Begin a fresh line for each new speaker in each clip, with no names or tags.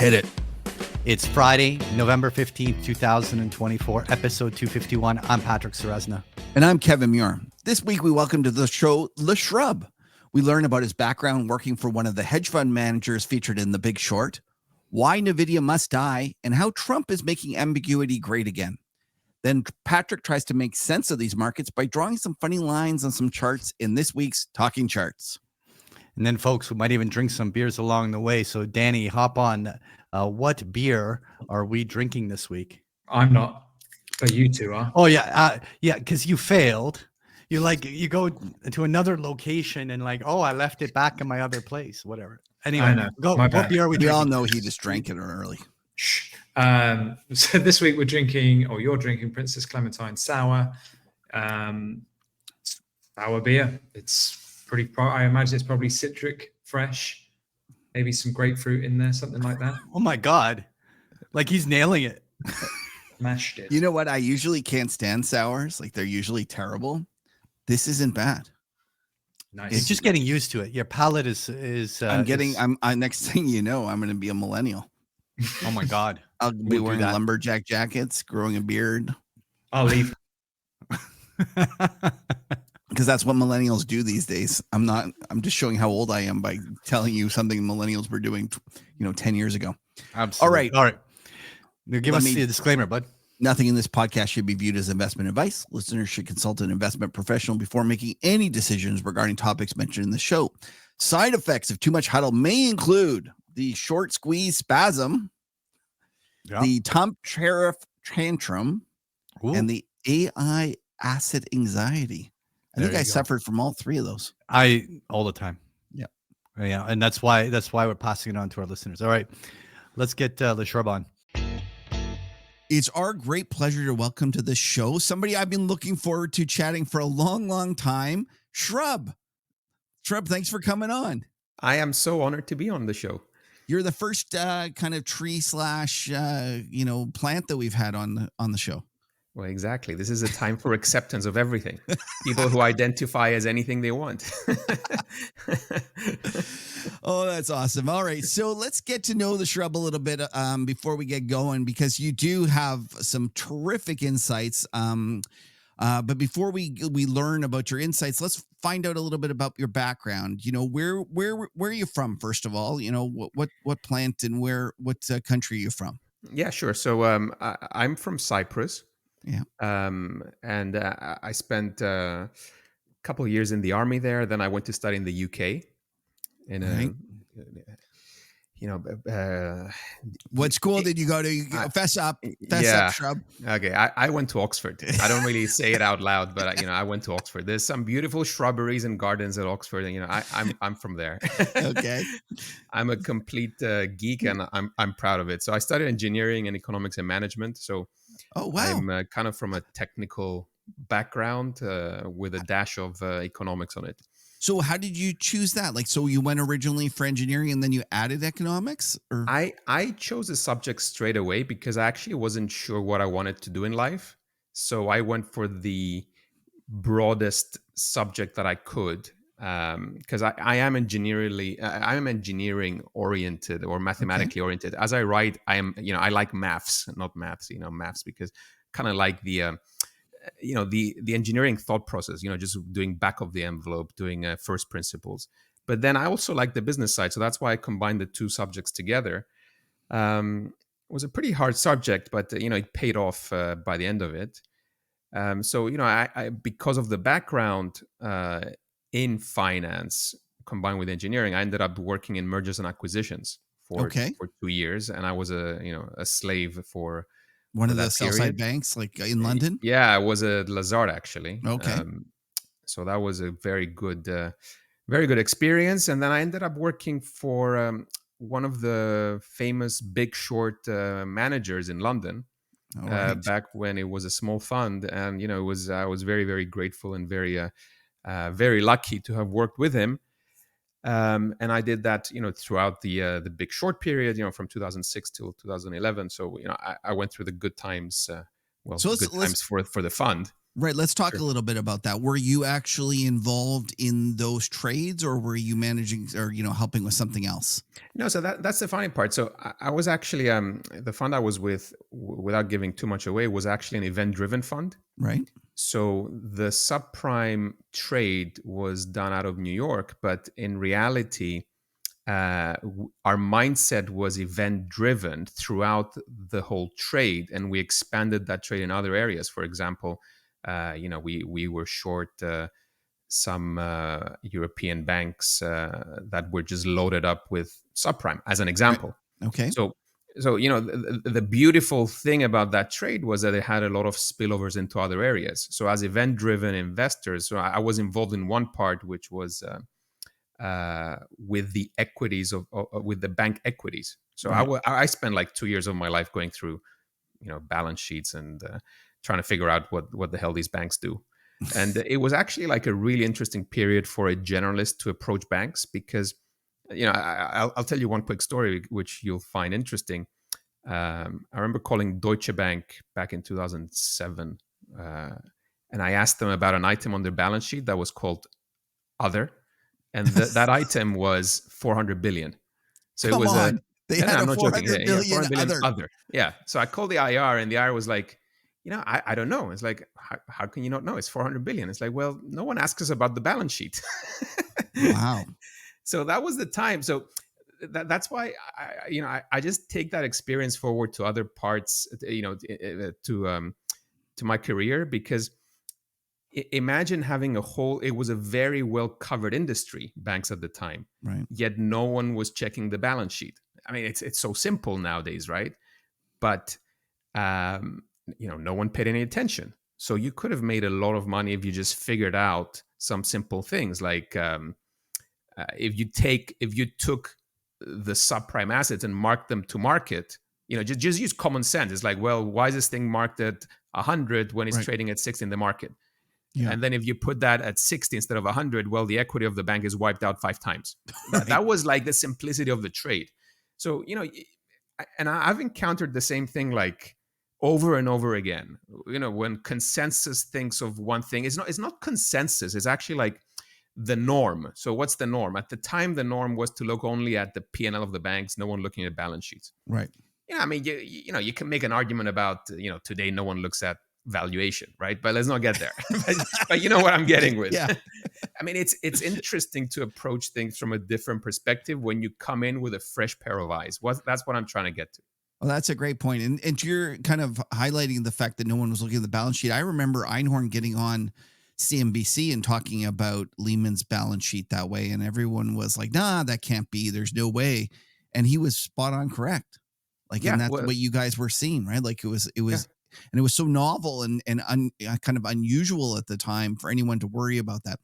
Hit it. It's Friday, November 15th, 2024, episode 251. I'm Patrick Serezna.
And I'm Kevin Muir. This week, we welcome to the show Shrub. We learn about his background working for one of the hedge fund managers featured in The Big Short, why Nvidia must die, and how Trump is making ambiguity great again. Then Patrick tries to make sense of these markets by drawing some funny lines on some charts in this week's Talking Charts.
And then, folks, we might even drink some beers along the way. So, Danny, hop on. What beer are we drinking this week?
I'm not, but you two are.
Oh, yeah. Because you failed. You go to another location and I left it back in my other place, whatever. Anyway, go. What beer are we drinking?
We all know he just drank it early.
Shh. So this week you're drinking Princess Clementine Sour. Sour beer. It's I imagine it's probably citric, fresh, maybe some grapefruit in there, something like that.
Oh my God. He's nailing it.
Mashed it.
You know what? I usually can't stand sours. They're usually terrible. This isn't bad.
Nice.
It's just getting used to it. Your palate is.
Next thing you know, I'm going to be a millennial.
Oh my God.
I'll be wearing lumberjack jackets, growing a beard.
I'll leave.
Because that's what millennials do these days. I'm just showing how old I am by telling you something millennials were doing, 10 years ago.
Absolutely. All right. Now give us the disclaimer, bud.
Nothing in this podcast should be viewed as investment advice. Listeners should consult an investment professional before making any decisions regarding topics mentioned in the show. Side effects of too much huddle may include the short squeeze spasm, the Trump tariff tantrum, and the AI asset anxiety. I think I suffered from all three of those.
All the time.
Yeah.
Yeah. And that's why we're passing it on to our listeners. All right. Let's get the Shrub on.
It's our great pleasure to welcome to the show somebody I've been looking forward to chatting for a long, long time, Shrub. Shrub, thanks for coming on.
I am so honored to be on the show.
You're the first kind of tree / plant that we've had on the show.
Well, exactly. This is a time for acceptance of everything. People who identify as anything they want.
Oh, that's awesome. All right. So let's get to know the Shrub a little bit before we get going, because you do have some terrific insights. But before we learn about your insights, let's find out a little bit about your background. Where are you from, first of all? What plant and what country are you from?
Yeah, sure. So I'm from Cyprus.
Yeah.
And I spent a couple of years in the army there. Then I went to study in the UK.
What school did you go to? Fess up, Shrub.
Okay, I went to Oxford. I don't really say it out loud, but I went to Oxford. There's some beautiful shrubberies and gardens at Oxford, and I'm from there.
Okay,
I'm a complete geek, and I'm proud of it. So I studied engineering and economics and management. So,
oh wow,
I'm kind of from a technical background with a dash of economics on it.
So how did you choose that? So you went originally for engineering and then you added economics? Or?
I chose a subject straight away because I actually wasn't sure what I wanted to do in life. So I went for the broadest subject that I could, because I am engineering oriented or mathematically oriented. As I write, I like maths, not maths, maths, because kind of like the engineering thought process, just doing back of the envelope, doing first principles. But then I also like the business side. So that's why I combined the two subjects together. It was a pretty hard subject, but, it paid off by the end of it. So, I because of the background in finance combined with engineering, I ended up working in mergers and acquisitions for 2 years. And I was a slave for
one of the sell-side banks, in London?
Yeah, I was at Lazard, actually.
Okay.
So that was a very good experience. And then I ended up working for one of the famous Big Short managers in London, back when it was a small fund. And, I was very, very grateful and very, very lucky to have worked with him. And I did that, throughout the Big Short period, from 2006 till 2011. So, I went through the good times, times for the fund.
Right. Let's talk a little bit about that. Were you actually involved in those trades, or were you managing or, helping with something else?
No, so that's the funny part. So I was actually the fund I was with, without giving too much away, was actually an event-driven fund.
Right.
So the subprime trade was done out of New York, but in reality, our mindset was event-driven throughout the whole trade, and we expanded that trade in other areas. For example, we were short some European banks that were just loaded up with subprime, as an example.
Right. Okay.
So the beautiful thing about that trade was that it had a lot of spillovers into other areas. So as event-driven investors, so I was involved in one part, which was with the equities with the bank equities. So
right.
I spent like 2 years of my life going through, balance sheets and trying to figure out what the hell these banks do. And it was actually like a really interesting period for a generalist to approach banks because, I'll tell you one quick story which you'll find interesting. I remember calling Deutsche Bank back in 2007, and I asked them about an item on their balance sheet that was called Other, and that item was 400 billion. So
Come
it was
on. They had
I'm
a
not joking.
400 billion
400 billion
other.
other. Yeah. So I called the IR, and the IR was like, I don't know. It's like, how can you not know? It's 400 billion. It's like, well, no one asks us about the balance sheet.
Wow.
So that was the time. So that's why I just take that experience forward to other parts, to my career, because imagine having it was a very well covered industry, banks at the time,
right?
Yet no one was checking the balance sheet. I mean, it's so simple nowadays, right? But no one paid any attention. So you could have made a lot of money if you just figured out some simple things, like if you took the subprime assets and marked them to market. Just use common sense. It's like, well, why is this thing marked at 100 when it's
right.
trading at 60 in the market?
Yeah.
And then if you put that at 60 instead of 100, well, the equity of the bank is wiped out 5 times. That was like the simplicity of the trade. So, and I've encountered the same thing like over and over again. When consensus thinks of one thing, it's not consensus. It's actually like the norm. So what's the norm? At the time, the norm was to look only at the P&L of the banks, no one looking at balance sheets.
Right.
I mean, you can make an argument about, today no one looks at valuation, right? But let's not get there. but you know what I'm getting with.
Yeah.
I mean, it's interesting to approach things from a different perspective when you come in with a fresh pair of eyes. That's what I'm trying to get to.
Well, that's a great point. And you're kind of highlighting the fact that no one was looking at the balance sheet. I remember Einhorn getting on CNBC and talking about Lehman's balance sheet that way. And everyone was like, nah, that can't be. There's no way. And he was spot on correct. Like, and that's what you guys were seeing, right? Like it was, and it was so novel and kind of unusual at the time for anyone to worry about that.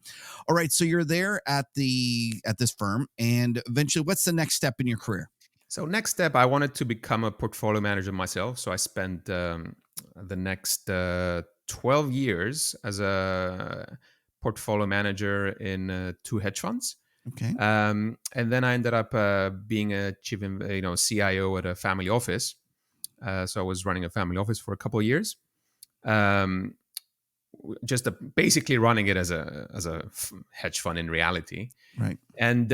All right. So you're there at this firm, and eventually what's the next step in your career?
So next step, I wanted to become a portfolio manager myself. So I spent the next 12 years as a portfolio manager in 2 hedge funds.
Okay.
And then I ended up being a chief, CIO at a family office. So I was running a family office for a couple of years, basically running it as a hedge fund in reality.
Right.
And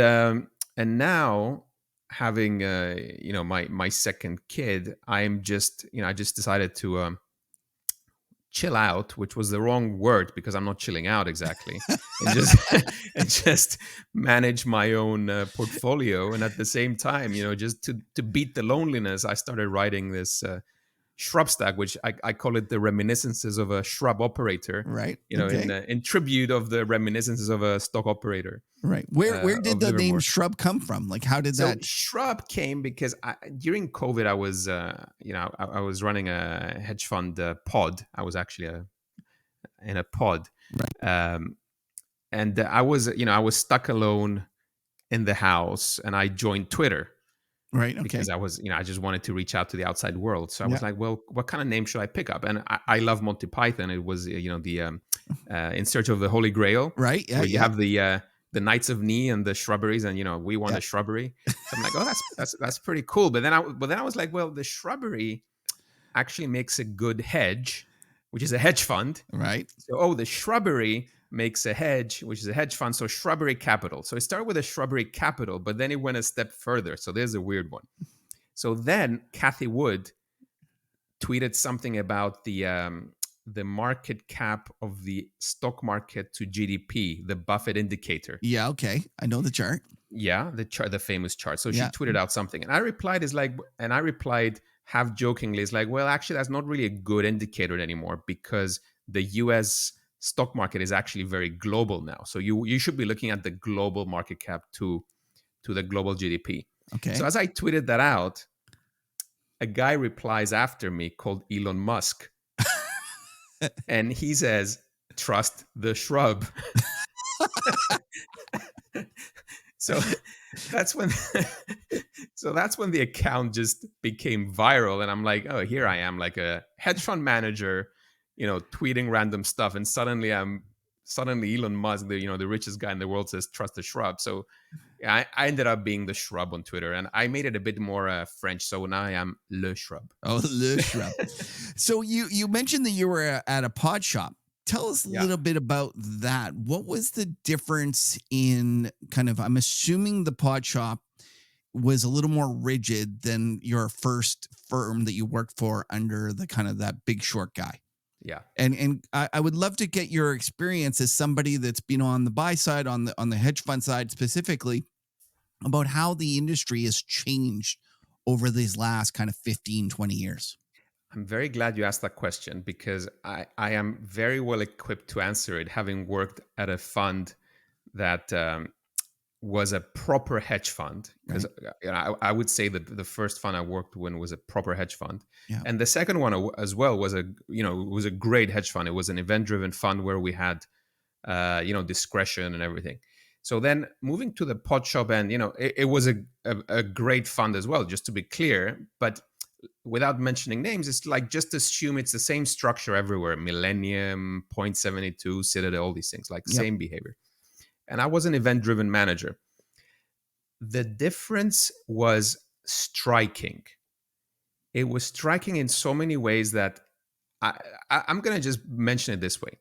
now having my second kid, I just decided to chill out, which was the wrong word because I'm not chilling out exactly, and just manage my own portfolio. And at the same time, just to beat the loneliness, I started writing this Shrub stack, which I call it the reminiscences of a Shrub operator.
Right.
In tribute of the reminiscences of a stock operator.
Right. Where did the name Shrub come from? Like, how did that?
Shrub came because during COVID, I was, I was running a hedge fund pod. I was actually in a pod.
Right.
And I was stuck alone in the house, and I joined Twitter.
Right. Okay.
Because I was, I just wanted to reach out to the outside world. So I was like, well, what kind of name should I pick up? And I love Monty Python. It was, the In Search of the Holy Grail.
Right. Yeah.
Where you have the Knights of Knee and the shrubberies, and we want a shrubbery. So I'm like, oh, that's pretty cool. But then I was like, well, the shrubbery actually makes a good hedge, which is a hedge fund.
Right.
So, the Shrubbery makes a hedge, which is a hedge fund. So Shrubbery Capital. So it started with a Shrubbery Capital, but then it went a step further. So there's a weird one. So then Cathie Wood tweeted something about the market cap of the stock market to GDP, the Buffett indicator.
Yeah. Okay. I know the chart.
Yeah, the chart, the famous chart. So she tweeted out something, and I replied half jokingly, it's like, well, actually, that's not really a good indicator anymore because the U.S. stock market is actually very global now. So you should be looking at the global market cap to the global GDP.
Okay.
So as I tweeted that out, a guy replies after me called Elon Musk, and he says, "Trust the Shrub." So that's when the account just became viral, and I'm like, oh, here I am, like a hedge fund manager, tweeting random stuff, and suddenly Elon Musk, the richest guy in the world, says trust the Shrub. So I ended up being the Shrub on Twitter, and I made it a bit more French. So now I am Le Shrub.
Oh, Le Shrub. So you mentioned that you were at a pod shop. Tell us a little bit about that. What was the difference in I'm assuming the pod shop was a little more rigid than your first firm that you worked for under the that Big Short guy.
Yeah.
And I would love to get your experience as somebody that's been on the buy side, on the hedge fund side specifically, about how the industry has changed over these last 15, 20 years.
I'm very glad you asked that question because I am very well equipped to answer it, having worked at a fund that was a proper hedge fund. Because I would say that the first fund I worked in was a proper hedge fund, and the second one as well was a great hedge fund. It was an event-driven fund where we had discretion and everything. So then moving to the pod shop, and it was a great fund as well. Just to be clear, but without mentioning names, it's like just assume it's the same structure everywhere. Millennium, Point72, Citadel, all these things, like same behavior. And I was an event-driven manager. The difference was striking. It was striking in so many ways that I'm going to just mention it this way.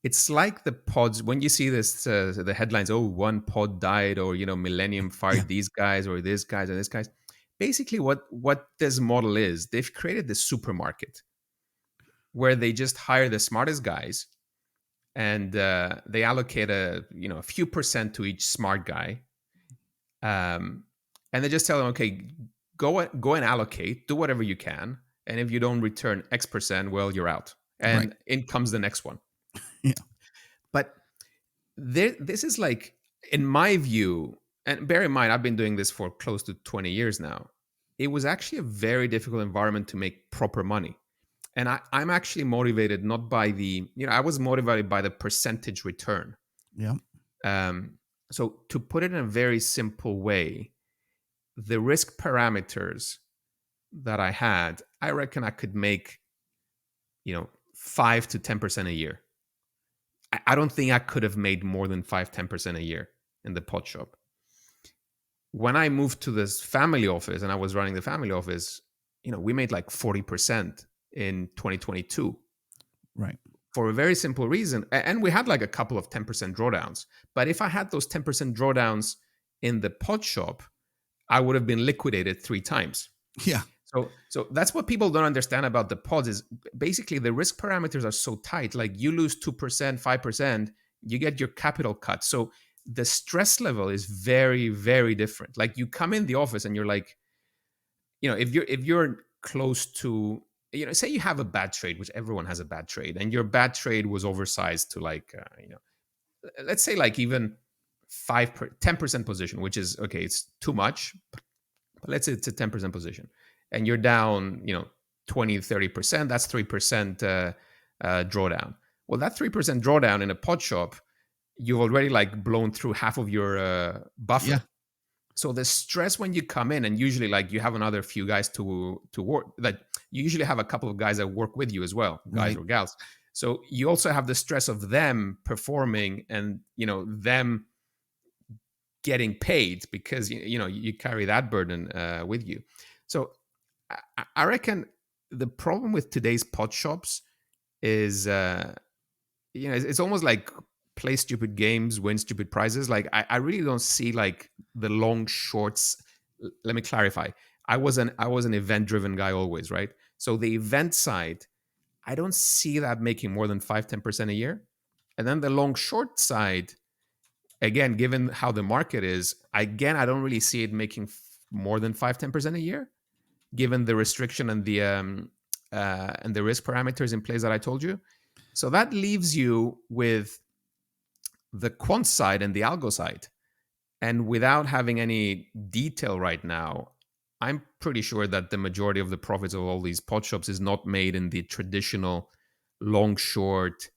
It's like the pods, when you see this, the headlines, one pod died, or, Millennium fired these guys, or these guys, or this guys. Basically, what this model is, they've created this supermarket where they just hire the smartest guys, and they allocate a few percent to each smart guy, and they just tell them, okay, go and allocate, do whatever you can, and if you don't return X percent, well, you're out, and in comes the next one.
Yeah,
but this is like, in my view. And bear in mind, I've been doing this for close to 20 years now. It was actually a very difficult environment to make proper money. And I'm actually motivated not by I was motivated by the percentage return.
Yeah.
So to put it in a very simple way, the risk parameters that I had, I reckon I could make, 5 to 10% a year. I don't think I could have made more than 5-10% a year in the pod shop. When I moved to this family office and I was running the family office, we made like 40% in 2022.
Right.
For a very simple reason. And we had like a couple of 10% drawdowns. But if I had those 10% drawdowns in the pod shop, I would have been liquidated 3 times.
Yeah.
So that's what people don't understand about the pods is basically the risk parameters are so tight. Like you lose 2%, 5%, you get your capital cut. So the stress level is very, very different. Like you come in the office and you're like, if you're close to, say you have a bad trade, which everyone has a bad trade, and your bad trade was oversized to like, let's say like even 10% position, which is okay, it's too much, but let's say it's a 10% position, and you're down, 20-30%. That's 3% drawdown. Well, that 3% drawdown in a pod shop, you've already like blown through half of your buffer.
Yeah.
So the stress when you come in, and usually like you have another few guys to work, that you usually have a couple of guys that work with you as well, guys or gals. So you also have the stress of them performing and, them getting paid because, you carry that burden with you. So I reckon the problem with today's pod shops is it's almost like play stupid games, win stupid prizes. Like I really don't see like the long shorts. Let me clarify. I was an event driven guy always, right? So the event side, I don't see that making more than 5-10% a year. And then the long short side, again, given how the market is, I don't really see it making more than 5-10% a year, given the restriction and the risk parameters in place that I told you. So that leaves you with the quant side and the algo side. And without having any detail right now, I'm pretty sure that the majority of the profits of all these pod shops is not made in the traditional long short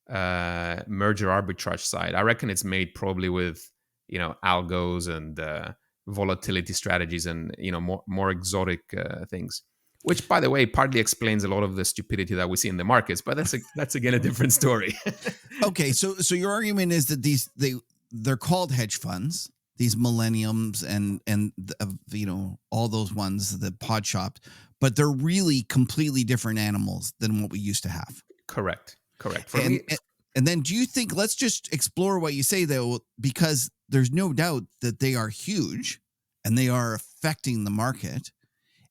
merger arbitrage side. I reckon it's made probably with algos and volatility strategies and more exotic things. Which, by the way, partly explains a lot of the stupidity that we see in the markets. But that's again a different story.
Okay, so your argument is that they're called hedge funds, these millenniums and all those ones, the pod shops, but they're really completely different animals than what we used to have.
Correct.
And then do you think, let's just explore what you say though, because there's no doubt that they are huge and they are affecting the market.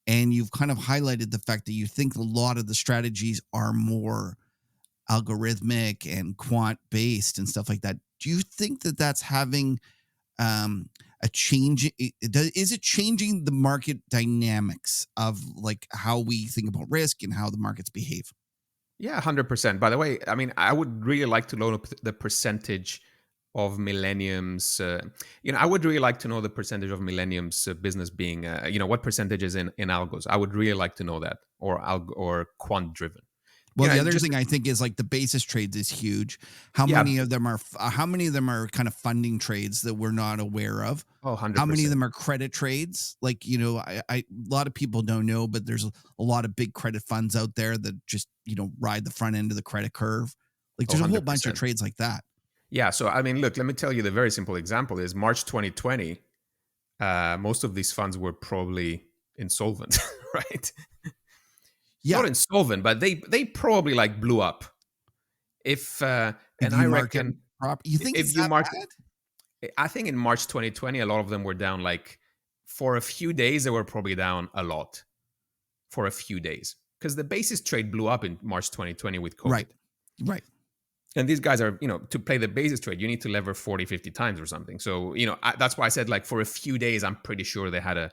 And you've kind of highlighted the fact that you think a lot of the strategies are more algorithmic and quant based and stuff like that. Do you think that that's having a change? Is it changing the market dynamics of like how we think about risk and how the markets behave?
Yeah, 100%. By the way, I mean, I would really like to know the percentage of millenniums. I would really like to know the percentage of millenniums business being, what percentage is in algos. I would really like to know that, or quant driven.
Well, the other thing I think is like the basis trades is huge. How many of them are kind of funding trades that we're not aware of?
Oh, 100%.
How many of them are credit trades? Like, a lot of people don't know, but there's a lot of big credit funds out there that just, ride the front end of the credit curve. Like there's 100%. A whole bunch of trades like that.
Yeah. So, I mean, look, let me tell you the very simple example is March 2020. Most of these funds were probably insolvent, right? Yeah. Not insolvent, but they probably like blew up. And I reckon
you think if you mark it,
I think in March 2020, a lot of them were down. Like for a few days, they were probably down a lot for a few days because the basis trade blew up in March 2020 with COVID.
Right.
And these guys are, to play the basis trade, you need to lever 40, 50 times or something. So, that's why I said like for a few days, I'm pretty sure they had a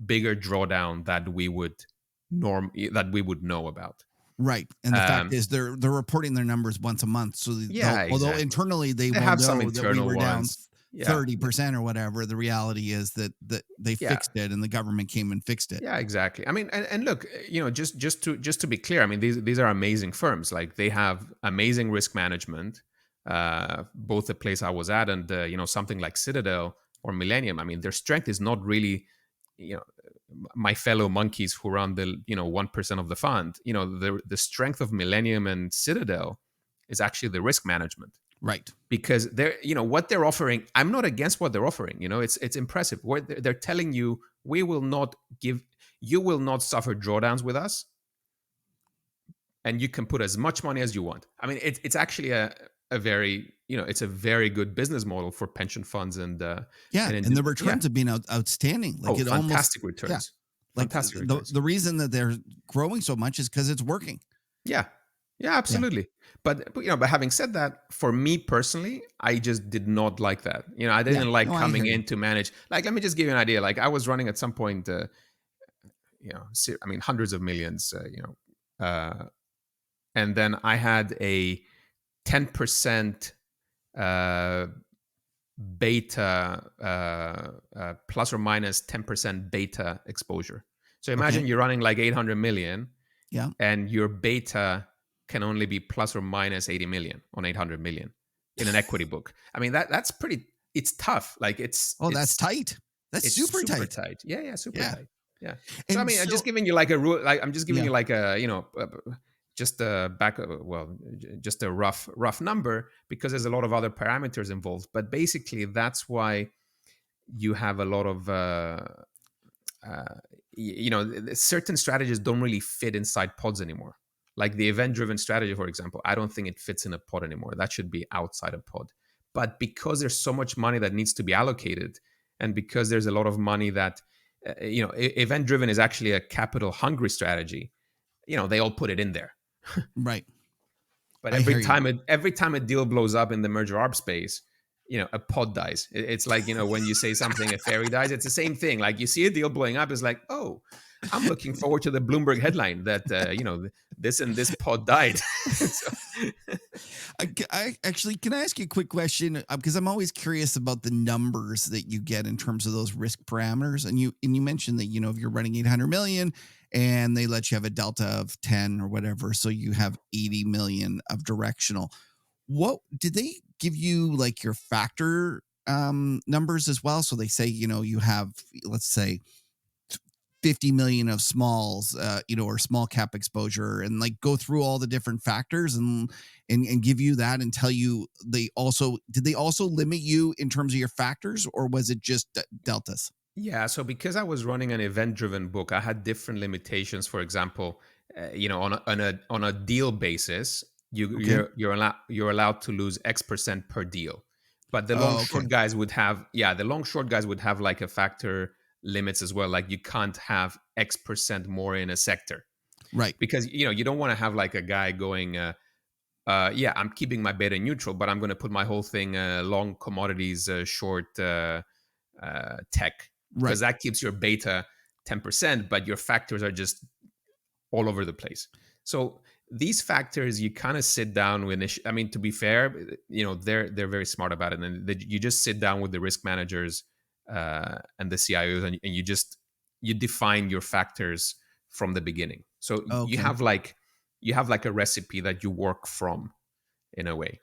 bigger drawdown that we would know about.
Right. And the fact is they're reporting their numbers once a month. So although internally they will
have some
know that we were
ones.
Down 30% or whatever, the reality is that they fixed it and the government came and fixed it.
Yeah, exactly. I mean, and look, just to be clear, I mean, these are amazing firms. Like they have amazing risk management, both the place I was at and something like Citadel or Millennium. I mean, their strength is not really, my fellow monkeys who run the 1% of the fund. The strength of Millennium and Citadel is actually the risk management.
Right.
Because they're, what they're offering, I'm not against what they're offering. It's impressive. They're telling you, you will not suffer drawdowns with us. And you can put as much money as you want. I mean, it's actually a very, it's a very good business model for pension funds and the
returns have been outstanding. Like
fantastic returns.
Yeah. Like fantastic returns. The reason that they're growing so much is because it's working.
Yeah. Yeah, absolutely. Yeah. But having said that, for me personally, I just did not like that. I didn't like coming in to manage. Like, let me just give you an idea. Like, I was running at some point, hundreds of millions. And then I had a 10% beta, plus or minus 10% beta exposure. So imagine you're running like 800 million, and your beta can only be plus or minus 80 million on 800 million in an equity book. I mean, that's pretty, it's tough. Like
that's tight. That's super tight.
Yeah, super tight. Yeah. So, I mean, I'm just giving you like a rule. Like, I'm just giving you like a, just a just a rough number because there's a lot of other parameters involved. But basically, that's why you have a lot of, certain strategies don't really fit inside pods anymore. Like the event-driven strategy, for example, I don't think it fits in a pod anymore. That should be outside a pod. But because there's so much money that needs to be allocated, and because there's a lot of money that, event-driven is actually a capital-hungry strategy, they all put it in there.
Right.
But
I
every
hear you.
time a deal blows up in the merger arb space, a pod dies. It's like, when you say something, a fairy dies. It's the same thing. Like you see a deal blowing up, it's like, oh, I'm looking forward to the Bloomberg headline that this and this pod died. So,
I actually, can I ask you a quick question? Because I'm always curious about the numbers that you get in terms of those risk parameters. And you mentioned that, if you're running 800 million and they let you have a delta of 10 or whatever, so you have 80 million of directional. What did they give you, like your factor numbers as well? So they say, you have, let's say, 50 million of smalls, or small cap exposure, and like go through all the different factors and give you that and tell you did they also limit you in terms of your factors, or was it just deltas?
yeah. So because I was running an event-driven book, I had different limitations. For example, on a deal basis,
Okay.
you're allowed to lose X% per deal, but the long
Oh, okay.
short guys would have like a factor limits as well. Like you can't have X% more in a sector,
Right.
because you don't want to have like a guy going, I'm keeping my beta neutral, but I'm going to put my whole thing long commodities, short tech,
Right.
because that keeps your beta 10%, but your factors are just all over the place. So these factors, you kind of sit down with. I mean, to be fair, they're very smart about it, and you just sit down with the risk managers and the CIOs, and you define your factors from the beginning. So you
Okay.
have like a recipe that you work from, in a way.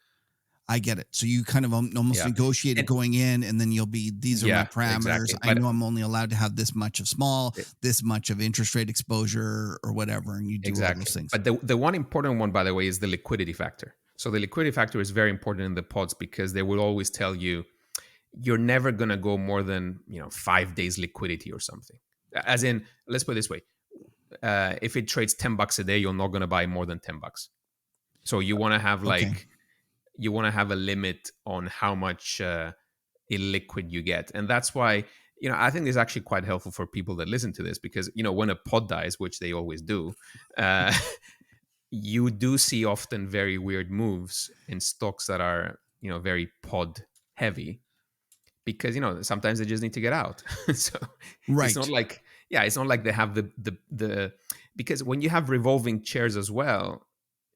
I get it. So you kind of almost
Yeah.
negotiate it
And
going in, and then these are my
yeah,
parameters.
exactly.
I know I'm only allowed to have this much of small,
It,
this much of interest rate exposure or whatever. And you do all those
Exactly.
things.
But the one important one, by the way, is the liquidity factor. So the liquidity factor is very important in the pods, because they will always tell you you're never going to go more than 5 days liquidity or something. As in, let's put it this way: if it trades $10 a day, you're not going to buy more than $10. So you want to have
Okay.
a limit on how much illiquid you get, and that's why I think it's actually quite helpful for people that listen to this, because when a pod dies, which they always do, uh, you do see often very weird moves in stocks that are very pod heavy, because sometimes they just need to get out. So it's not
Right.
like they have the because when you have revolving chairs as well,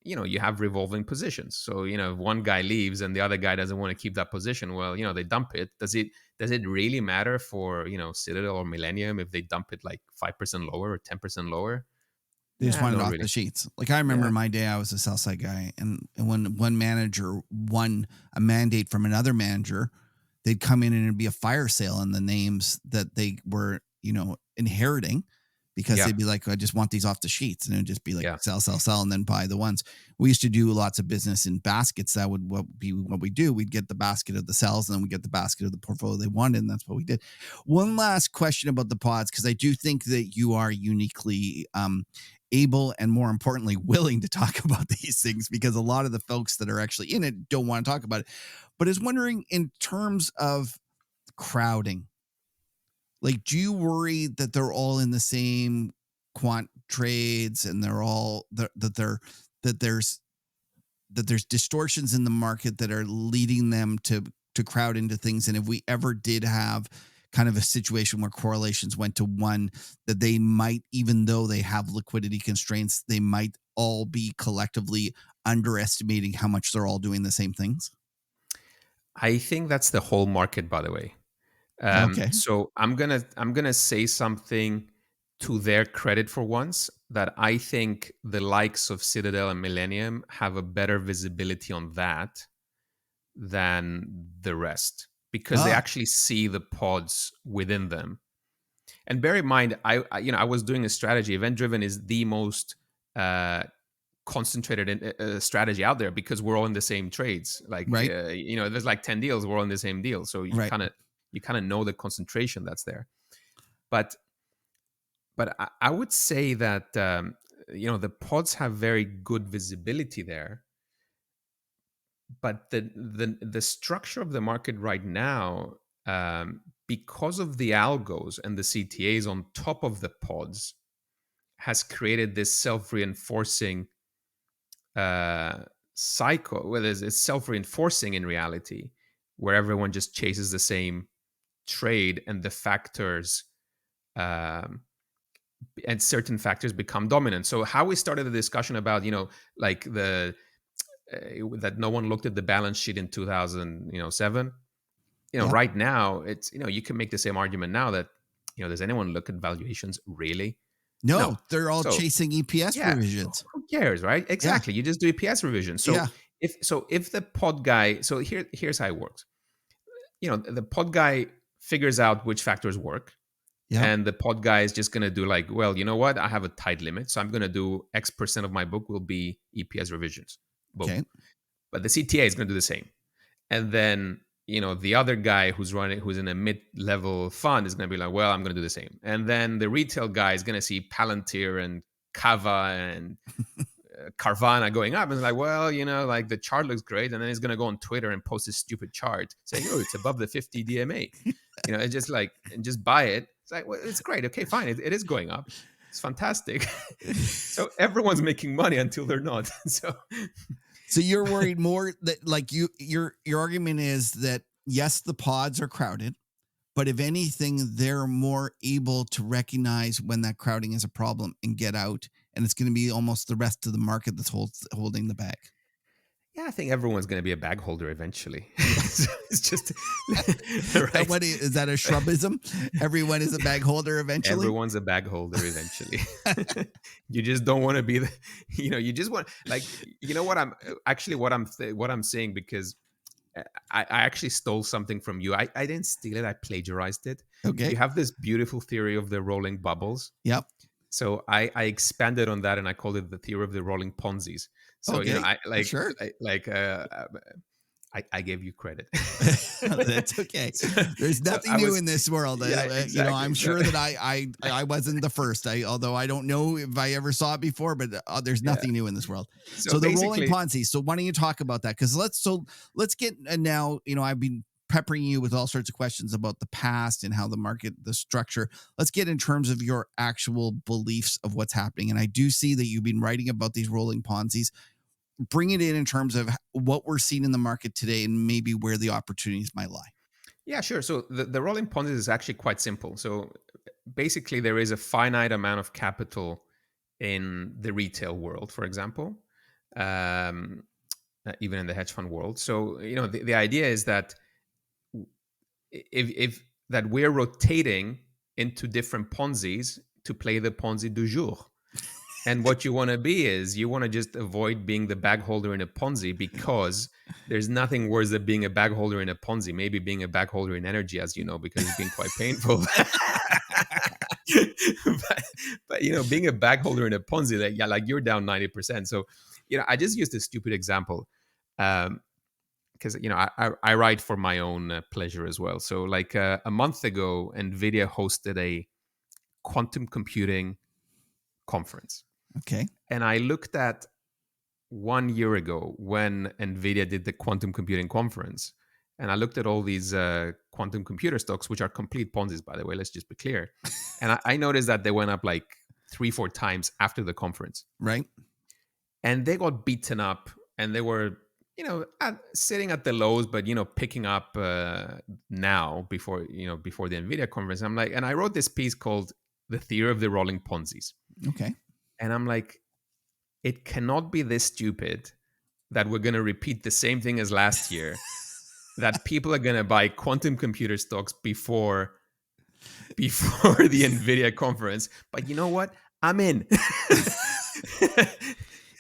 you have revolving positions. So if one guy leaves and the other guy doesn't want to keep that position, well, they dump it. Does it really matter for Citadel or Millennium if they dump it like 5% lower or 10% lower?
They just
Yeah,
wanted
not
off
really.
the sheets. Like I remember
Yeah.
in my day, I was a sell side guy, and when one manager won a mandate from another manager, they'd come in and it'd be a fire sale on the names that they were, inheriting, because
Yeah.
they'd be like, I just want these off the sheets. And it'd just be like
Yeah.
sell, sell, sell, and then buy the ones. We used to do lots of business in baskets. That would be what we do. We'd get the basket of the sells, and then we get the basket of the portfolio they wanted. And that's what we did. One last question about the pods, because I do think that you are uniquely able and, more importantly, willing to talk about these things, because a lot of the folks that are actually in it don't want to talk about it. But I was wondering, in terms of crowding, like, do you worry that they're all in the same quant trades, and they're all that there's distortions in the market that are leading them to crowd into things? And if we ever did have kind of a situation where correlations went to one, that they might, even though they have liquidity constraints, they might all be collectively underestimating how much they're all doing the same things?
I think that's the whole market, by the way.
Okay.
So I'm gonna say something to their credit for once, that I think the likes of Citadel and Millennium have a better visibility on that than the rest, because they
Ah,
actually see the pods within them. And bear in mind, I was doing a strategy. Event driven is the most uh, concentrated strategy out there, because we're all in the same trades. Like
right.
there's like 10 deals, we're all in the same deal, so you
Right.
kind of know the concentration that's there. But I would say that the pods have very good visibility there, but the structure of the market right now, because of the algos and the CTAs on top of the pods, has created this self-reinforcing cycle. Well, it's self-reinforcing in reality, where everyone just chases the same trade, and the factors and certain factors become dominant. So how we started the discussion about like the that no one looked at the balance sheet in 2007.
Yeah.
Right now it's you can make the same argument now that does anyone look at valuations really?
No, they're all
So,
chasing EPS revisions.
who cares, right? Exactly. You just do EPS revision. So
Yeah.
if the pod guy, so here's how it works. The pod guy figures out which factors work.
Yeah.
And the pod guy is just going to do like, well, you know what? I have a tight limit. So I'm going to do X% of my book will be EPS revisions. Boom.
Okay.
But the CTA is going to do the same. And then, the other guy who's in a mid-level fund is going to be like, well, I'm going to do the same. And then the retail guy is going to see Palantir and Kava and Carvana going up, and it's like, well, like the chart looks great, and then he's gonna go on Twitter and post this stupid chart saying, oh, it's above the 50 DMA. It's just like, and just buy it. It's like, well, it's great. Okay, fine. It is going up. It's fantastic. So everyone's making money until they're not. So
you're worried more that like your argument is that yes, the pods are crowded, but if anything, they're more able to recognize when that crowding is a problem and get out. And it's going to be almost the rest of the market that's holding the bag.
Yeah, I think everyone's going to be a bag holder eventually. It's just right.
What is that, a Shrubism? Everyone is a bag holder eventually.
Everyone's a bag holder eventually. You just don't want to be you just want, like, what I'm saying, because I actually stole something from you. I didn't steal it. I plagiarized it.
Okay.
You have this beautiful theory of the rolling bubbles.
Yep.
So I expanded on that, and I called it the theory of the rolling Ponzi's. So
okay.
Sure. I gave you credit.
That's okay. There's nothing new in this world.
Yeah, exactly.
I'm sure that I wasn't the first. Although I don't know if I ever saw it before, but there's nothing new in this world. So the rolling Ponzi. So why don't you talk about that? Because let's get now. I've been peppering you with all sorts of questions about the past and how the market, the structure. Let's get in terms of your actual beliefs of what's happening. And I do see that you've been writing about these rolling Ponzi's. Bring it in terms of what we're seeing in the market today and maybe where the opportunities might lie.
Yeah, sure. So the rolling Ponzi is actually quite simple. So basically, there is a finite amount of capital in the retail world, for example, even in the hedge fund world. So the idea is that if that we're rotating into different Ponzi's to play the Ponzi du jour. And what you want to be is you want to just avoid being the bag holder in a Ponzi, because there's nothing worse than being a bag holder in a Ponzi. Maybe being a bag holder in energy, as you know, because it's been quite painful. but being a bag holder in a Ponzi, like you're down 90%. So, I just used a stupid example because I write for my own pleasure as well. So like a month ago, Nvidia hosted a quantum computing conference.
Okay.
And I looked at 1 year ago when Nvidia did the quantum computing conference, and I looked at all these quantum computer stocks, which are complete Ponzi's, by the way, let's just be clear. And I noticed that they went up like 3-4 times after the conference.
Right.
And they got beaten up, and they were, sitting at the lows, but, picking up now before the Nvidia conference. I'm like, and I wrote this piece called The Theory of the Rolling Ponzi's.
Okay.
And I'm like, it cannot be this stupid that we're going to repeat the same thing as last year, that people are going to buy quantum computer stocks before the Nvidia conference. But you know what? I'm in.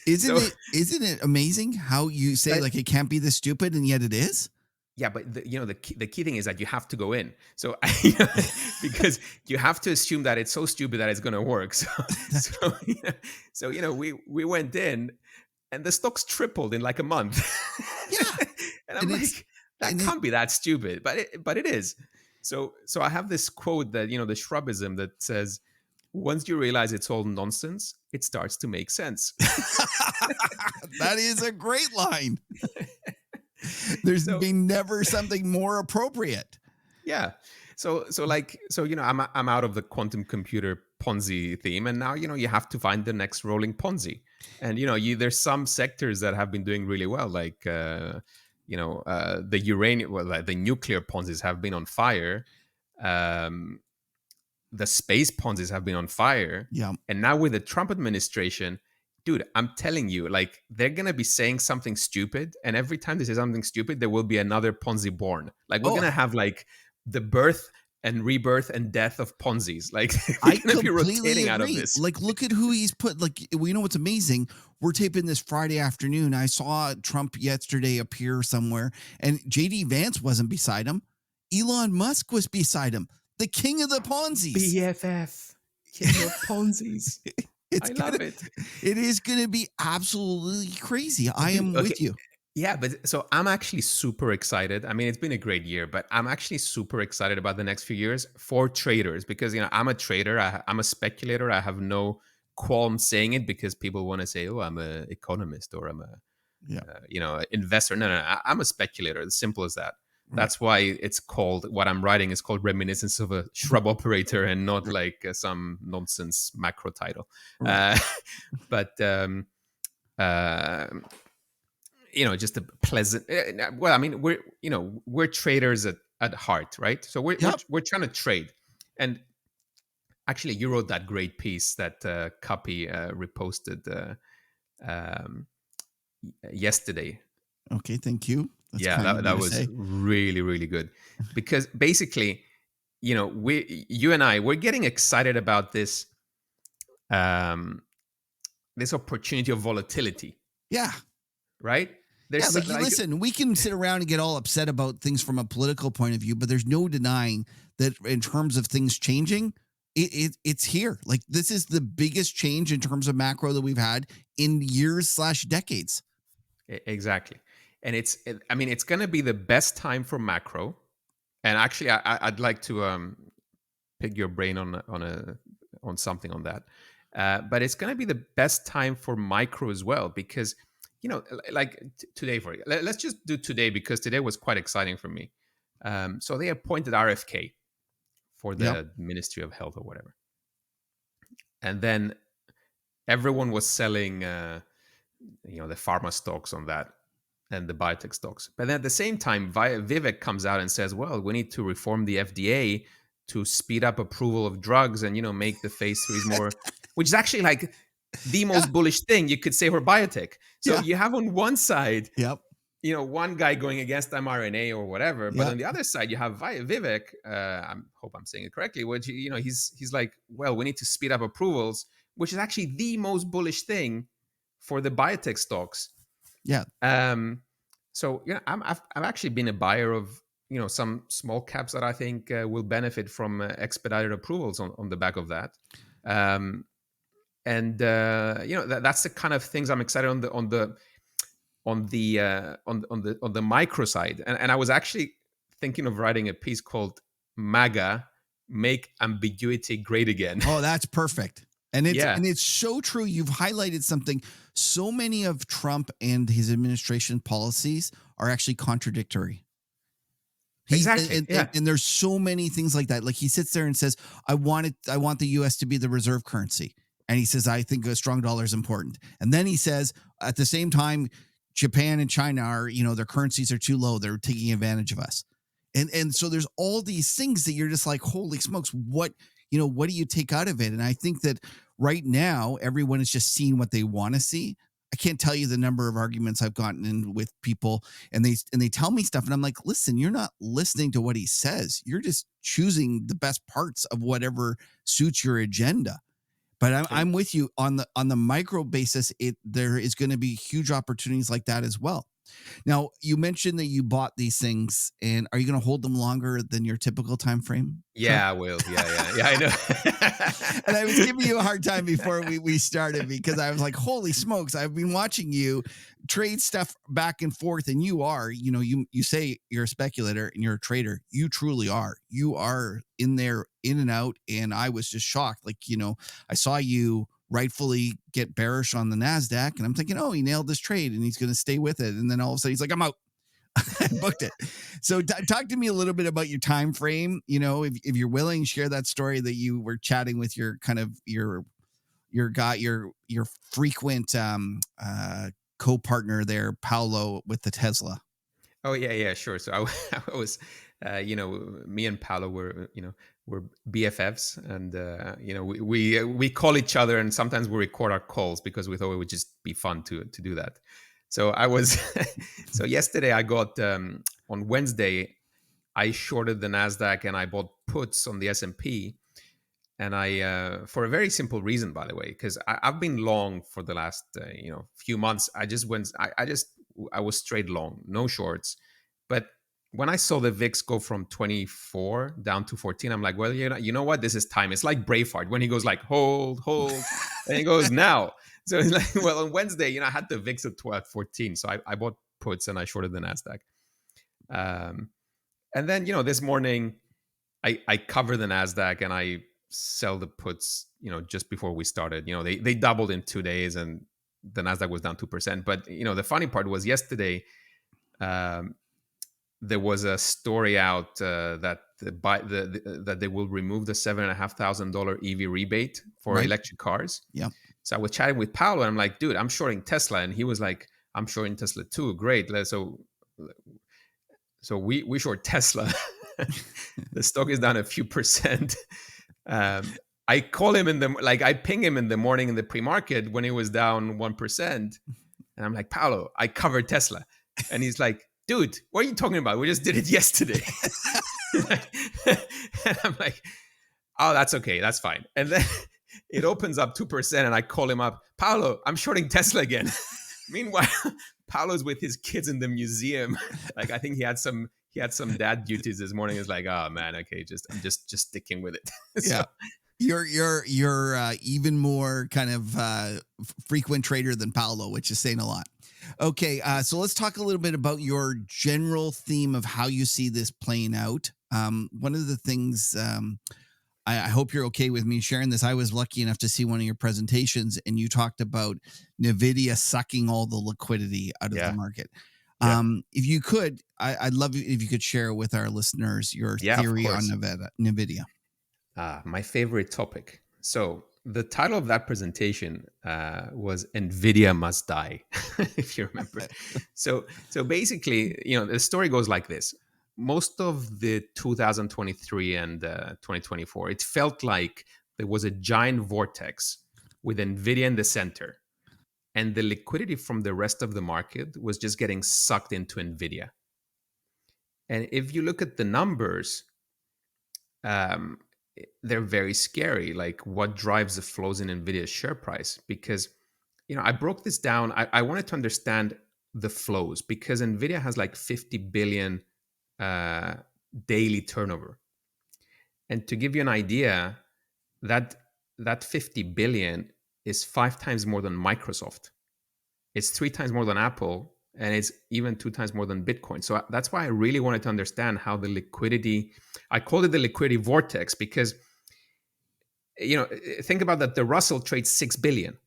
Isn't it amazing how you say like it can't be this stupid and yet it is?
Yeah, but the key thing is that you have to go in. So because you have to assume that it's so stupid that it's going to work. So we went in, and the stocks tripled in like a month.
Yeah,
and I'm like, that can't be that stupid, but it is. So I have this quote that the Shrubism that says, once you realize it's all nonsense, it starts to make sense.
That is a great line. There's been never something more appropriate.
Yeah. So I'm out of the quantum computer Ponzi theme, and now you have to find the next rolling Ponzi. And there's some sectors that have been doing really well, like the uranium, like the nuclear Ponzis have been on fire. The space Ponzis have been on fire.
Yeah.
And now with the Trump administration, dude, I'm telling you, like, they're going to be saying something stupid. And every time they say something stupid, there will be another Ponzi born. Like, we're going to have, like, the birth and rebirth and death of Ponzi's. Like, we're going to be rotating out of this.
Like, look at who he's put. Like, you know what's amazing? We're taping this Friday afternoon. I saw Trump yesterday appear somewhere, and JD Vance wasn't beside him. Elon Musk was beside him. The king of the Ponzi's.
BFF. King of Ponzi's. I love it.
It is going to be absolutely crazy. I am with you.
Yeah, but so I'm actually super excited. I mean, it's been a great year, but I'm actually super excited about the next few years for traders because, I'm a trader. I'm a speculator. I have no qualm saying it because people want to say, oh, I'm an economist or I'm a, investor. No. I'm a speculator. As simple as that. Right. That's why it's called, what I'm writing is called Reminiscence of a Shrub Operator and not like some nonsense macro title. Right. Just a pleasant. Well, I mean, we're traders at heart, right? So we're trying to trade. And actually, you wrote that great piece that Copy reposted yesterday.
Okay, thank you.
That's that was really, really good, because basically, you and I, we're getting excited about this this opportunity of volatility.
Yeah.
Right.
Listen, we can sit around and get all upset about things from a political point of view, but there's no denying that in terms of things changing, it's here. Like, this is the biggest change in terms of macro that we've had in years/decades.
Exactly. And it's going to be the best time for macro. And actually, I'd like to pick your brain on something on that. But it's going to be the best time for micro as well, because like today, let's just do today, because today was quite exciting for me. So they appointed RFK for the Ministry of Health or whatever. And then everyone was selling, the pharma stocks on that and the biotech stocks. But then at the same time, Vivek comes out and says, well, we need to reform the FDA to speed up approval of drugs and, make the phase 3s more, which is actually like the most bullish thing you could say for biotech. So you have on one side, one guy going against mRNA or whatever, but on the other side, you have Vivek, I hope I'm saying it correctly, which, he's like, well, we need to speed up approvals, which is actually the most bullish thing for the biotech stocks.
Yeah.
So I've actually been a buyer of some small caps that I think will benefit from expedited approvals on the back of that. That's the kind of things I'm excited on the micro side. And I was actually thinking of writing a piece called MAGA, Make Ambiguity Great Again.
Oh, that's perfect. And it's so true. You've highlighted something. So many of Trump and his administration policies are actually contradictory.
Exactly.
And there's so many things like that. Like, he sits there and says, I want the US to be the reserve currency. And he says, I think a strong dollar is important. And then he says, at the same time, Japan and China are, their currencies are too low. They're taking advantage of us. And so there's all these things that you're just like, holy smokes, what do you take out of it? And I think that right now, everyone is just seeing what they want to see. I can't tell you the number of arguments I've gotten in with people, and they tell me stuff, and I'm like, listen, you're not listening to what he says. You're just choosing the best parts of whatever suits your agenda. But I'm with you on the micro basis. There is going to be huge opportunities like that as well. Now, you mentioned that you bought these things, and are you going to hold them longer than your typical time frame?
Yeah, I will. Yeah, I know.
And I was giving you a hard time before we started because I was like, holy smokes, I've been watching you trade stuff back and forth, and you are, you say you're a speculator and you're a trader. You truly are. You are in there, in and out, and I was just shocked. Like, I saw you rightfully get bearish on the NASDAQ, and I'm thinking, oh, he nailed this trade and he's going to stay with it. And then all of a sudden he's like, I'm out. I booked it. So talk to me a little bit about your time frame. If you're willing, share that story that you were chatting with your kind of your guy, your frequent co-partner there, Paolo, with the Tesla.
Oh yeah, sure. So I was, me and Paolo were BFFs, and we call each other, and sometimes we record our calls because we thought it would just be fun to do that. So I was, so yesterday I got, on Wednesday, I shorted the NASDAQ and I bought puts on the S&P. And I, for a very simple reason, by the way, because I've been long for the last, few months. I was straight long, no shorts. But when I saw the VIX go from 24 down to 14, I'm like, well, you know what? This is time. It's like Braveheart when he goes like, hold, and he goes now. So it's like, well, on Wednesday, I had the VIX at 14. So I bought puts and I shorted the NASDAQ. And then, this morning I cover the NASDAQ and I sell the puts, just before we started. They doubled in 2 days and the NASDAQ was down 2%. But, the funny part was yesterday, there was a story out that that they will remove the $7,500 EV rebate for electric cars.
Yeah.
So I was chatting with Paolo, and I'm like, dude, I'm shorting Tesla, and he was like, I'm shorting Tesla too. Great. So we short Tesla. The stock is down a few percent. I call him I ping him in the morning in the pre-market when it was down 1%, and I'm like, Paolo, I covered Tesla, and he's like, dude, what are you talking about? We just did it yesterday. And I'm like, oh, that's okay. That's fine. And then it opens up 2%, and I call him up. Paolo, I'm shorting Tesla again. Meanwhile, Paolo's with his kids in the museum. Like, I think he had some dad duties this morning. He's like, oh man, okay, I'm just sticking with it. So,
yeah. You're even more kind of frequent trader than Paolo, which is saying a lot. Okay, so let's talk a little bit about your general theme of how you see this playing out. One of the things, I hope you're okay with me sharing this. I was lucky enough to see one of your presentations, and you talked about Nvidia sucking all the liquidity out of the market. Yeah. If you could, I'd love if you could share with our listeners your theory on Nvidia.
My favorite topic. So the title of that presentation was "Nvidia Must Die," if you remember. So basically, the story goes like this. Most of the 2023 and 2024, it felt like there was a giant vortex with Nvidia in the center, and the liquidity from the rest of the market was just getting sucked into Nvidia. And if you look at the numbers, they're very scary. Like, what drives the flows in Nvidia's share price? Because, I broke this down. I wanted to understand the flows because Nvidia has like 50 billion daily turnover. And to give you an idea, that 50 billion is 5 times more than Microsoft. It's 3 times more than Apple, and it's even 2 times more than Bitcoin. So that's why I really wanted to understand how the liquidity, I called it the liquidity vortex because, think about that. The Russell trades 6 billion.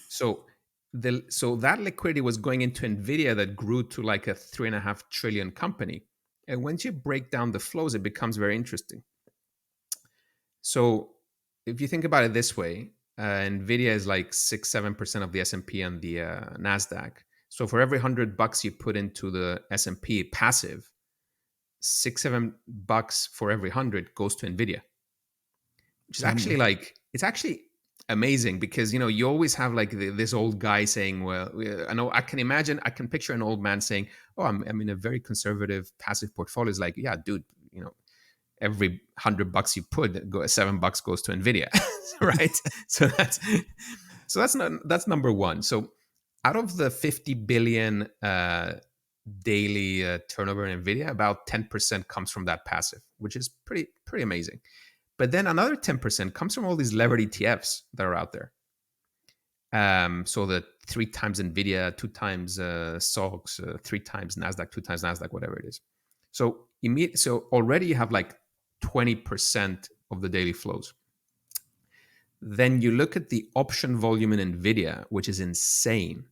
So that liquidity was going into Nvidia that grew to like a 3.5 trillion company. And once you break down the flows, it becomes very interesting. So if you think about it this way, Nvidia is like 6-7% of the S&P and the NASDAQ. So for every $100 you put into the S&P passive, $6-7 for every 100 goes to Nvidia, which is actually it's actually amazing because, you always have like this old guy saying, well, I know I can picture an old man saying, oh, I'm in a very conservative passive portfolio. It's like, yeah, dude, every $100 you put, $7 goes to Nvidia, right? So that's number one. So out of the 50 billion daily turnover in Nvidia, about 10% comes from that passive, which is pretty amazing. But then another 10% comes from all these levered ETFs that are out there. So the 3 times Nvidia, 2 times SOX, 3 times Nasdaq, 2 times Nasdaq, whatever it is. So already you have like 20% of the daily flows. Then you look at the option volume in Nvidia, which is insane.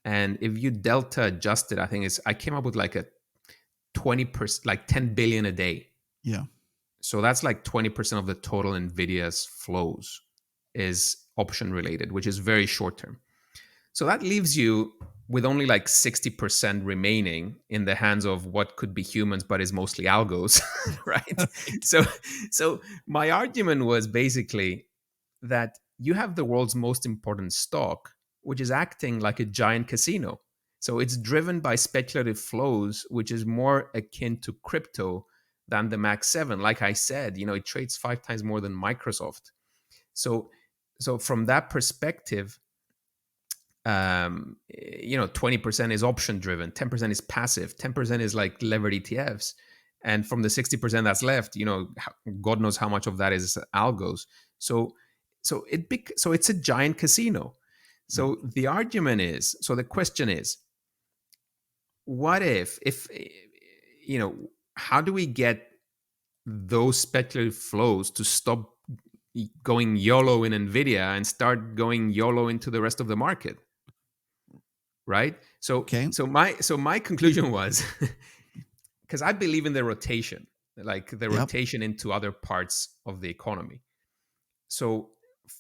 And if you delta adjust it, I came up with like a 20%, like 10 billion a day.
Yeah.
So that's like 20% of the total Nvidia's flows is option related, which is very short term. So that leaves you with only like 60% remaining in the hands of what could be humans, but is mostly algos, right? So my argument was basically that you have the world's most important stock, which is acting like a giant casino. So it's driven by speculative flows, which is more akin to crypto than the Max 7. Like I said, it trades 5 times more than Microsoft. So from that perspective, 20% is option driven, 10% is passive, 10% is like levered ETFs. And from the 60% that's left, God knows how much of that is algos. So it's a giant casino. So the argument is, so the question is, what if how do we get those speculative flows to stop going YOLO in Nvidia and start going YOLO into the rest of the market? Right? So my conclusion was, because I believe in the rotation, like the rotation into other parts of the economy. So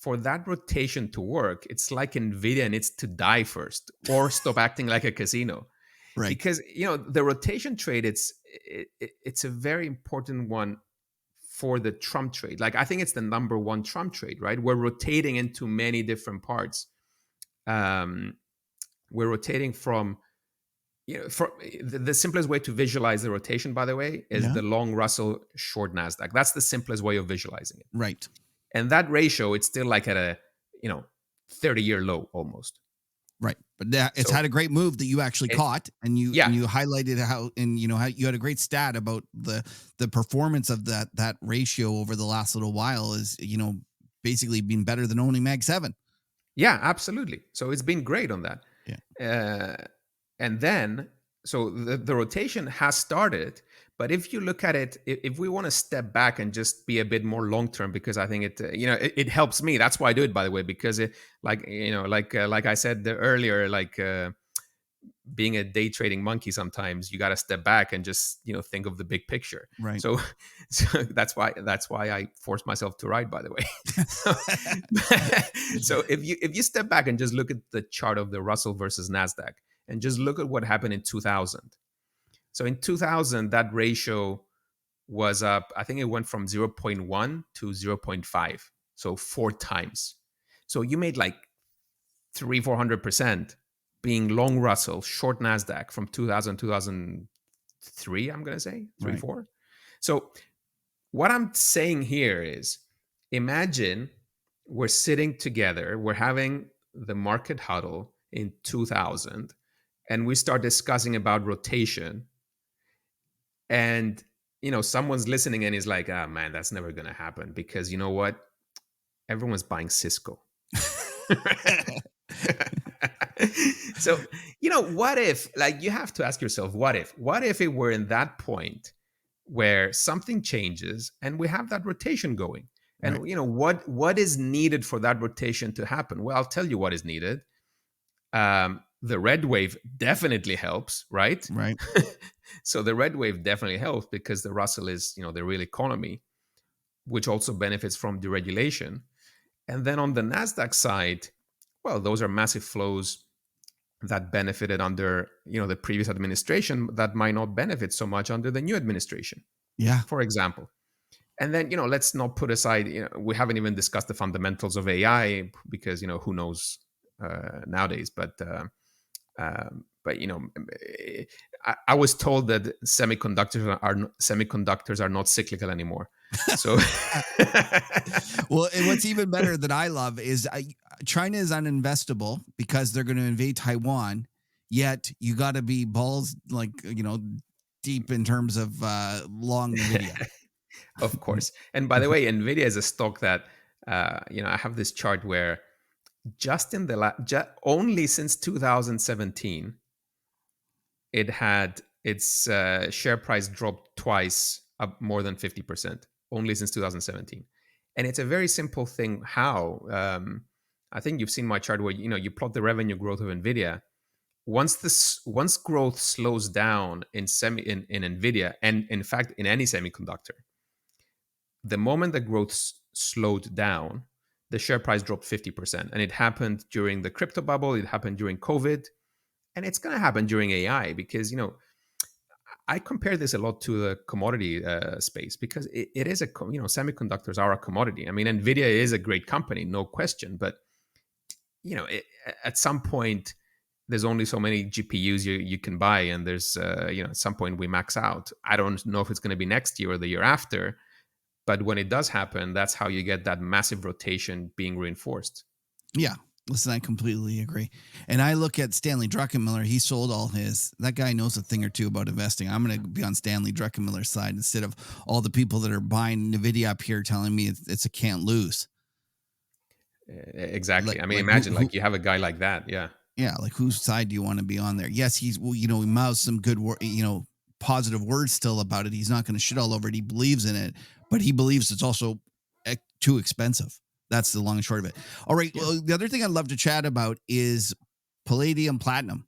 for that rotation to work, it's like Nvidia needs to die first or stop acting like a casino. Right. Because the rotation trade, it's a very important one for the Trump trade. Like I think it's the number one Trump trade, right? We're rotating into many different parts. We're rotating from, the simplest way to visualize the rotation, by the way, is the long Russell, short Nasdaq. That's the simplest way of visualizing it.
Right.
And that ratio, it's still like at a 30-year low almost.
Right. But it's had a great move that you actually caught, and you highlighted how you had a great stat about the performance of that ratio over the last little while is, basically been better than owning Mag 7.
Yeah, absolutely. So it's been great on that.
Yeah.
And then, so the rotation has started, but if you look at it, if we want to step back and just be a bit more long-term, because I think it helps me. That's why I do it, by the way, because like I said earlier, being a day trading monkey, sometimes you got to step back and just, think of the big picture.
Right.
So that's why I force myself to write, by the way. So if you step back and just look at the chart of the Russell versus Nasdaq and just look at what happened in 2000. So in 2000, that ratio was up. I think it went from 0.1 to 0.5. So 4 times. So you made like 300-400% being long Russell, short Nasdaq from 2003, I'm going to say, 3-4. So what I'm saying here is, imagine we're sitting together, we're having the market huddle in 2000, and we start discussing about rotation. And, someone's listening and is like, man, that's never going to happen, because you know what? Everyone's buying Cisco. So, what if, you have to ask yourself, what if it were in that point where something changes and we have that rotation going? And, what is needed for that rotation to happen? Well, I'll tell you what is needed. The red wave definitely helps, right?
Right.
So the red wave definitely helps because the Russell is, the real economy, which also benefits from deregulation. And then on the Nasdaq side, well, those are massive flows that benefited under, the previous administration that might not benefit so much under the new administration.
Yeah.
For example. And then, let's not put aside, we haven't even discussed the fundamentals of AI because, who knows nowadays. But I was told that semiconductors are not cyclical anymore. So,
well, and what's even better that I love is China is uninvestable because they're going to invade Taiwan, Yet you got to be balls deep in terms of long Nvidia.
Of course. And by the way, Nvidia is a stock that I have this chart where just in the only since 2017, it had its share price dropped twice, up more than 50%, only since 2017. And it's a very simple thing. How I think you've seen my chart where you plot the revenue growth of Nvidia. Once growth slows down in Nvidia, and in fact in any semiconductor, the moment the growth slowed down, the share price dropped 50%. And it happened during the crypto bubble, it happened during COVID, and it's going to happen during AI because, I compare this a lot to the commodity space because it is semiconductors are a commodity. I mean, Nvidia is a great company, no question, but at some point there's only so many GPUs you can buy, and there's at some point we max out. I don't know if it's going to be next year or the year after, but when it does happen, that's how you get that massive rotation being reinforced.
Yeah. Listen, I completely agree. And I look at Stanley Druckenmiller. He sold all his. That guy knows a thing or two about investing. I'm going to be on Stanley Druckenmiller's side instead of all the people that are buying Nvidia up here telling me it's a can't lose.
Exactly. I mean, imagine you have a guy like that. Yeah.
Yeah. Like, whose side do you want to be on there? Yes, he's, he mouths some good positive words still about it. He's not going to shit all over it. He believes in it, but he believes it's also too expensive. That's the long and short of it. All right. Yeah. Well, the other thing I'd love to chat about is palladium platinum.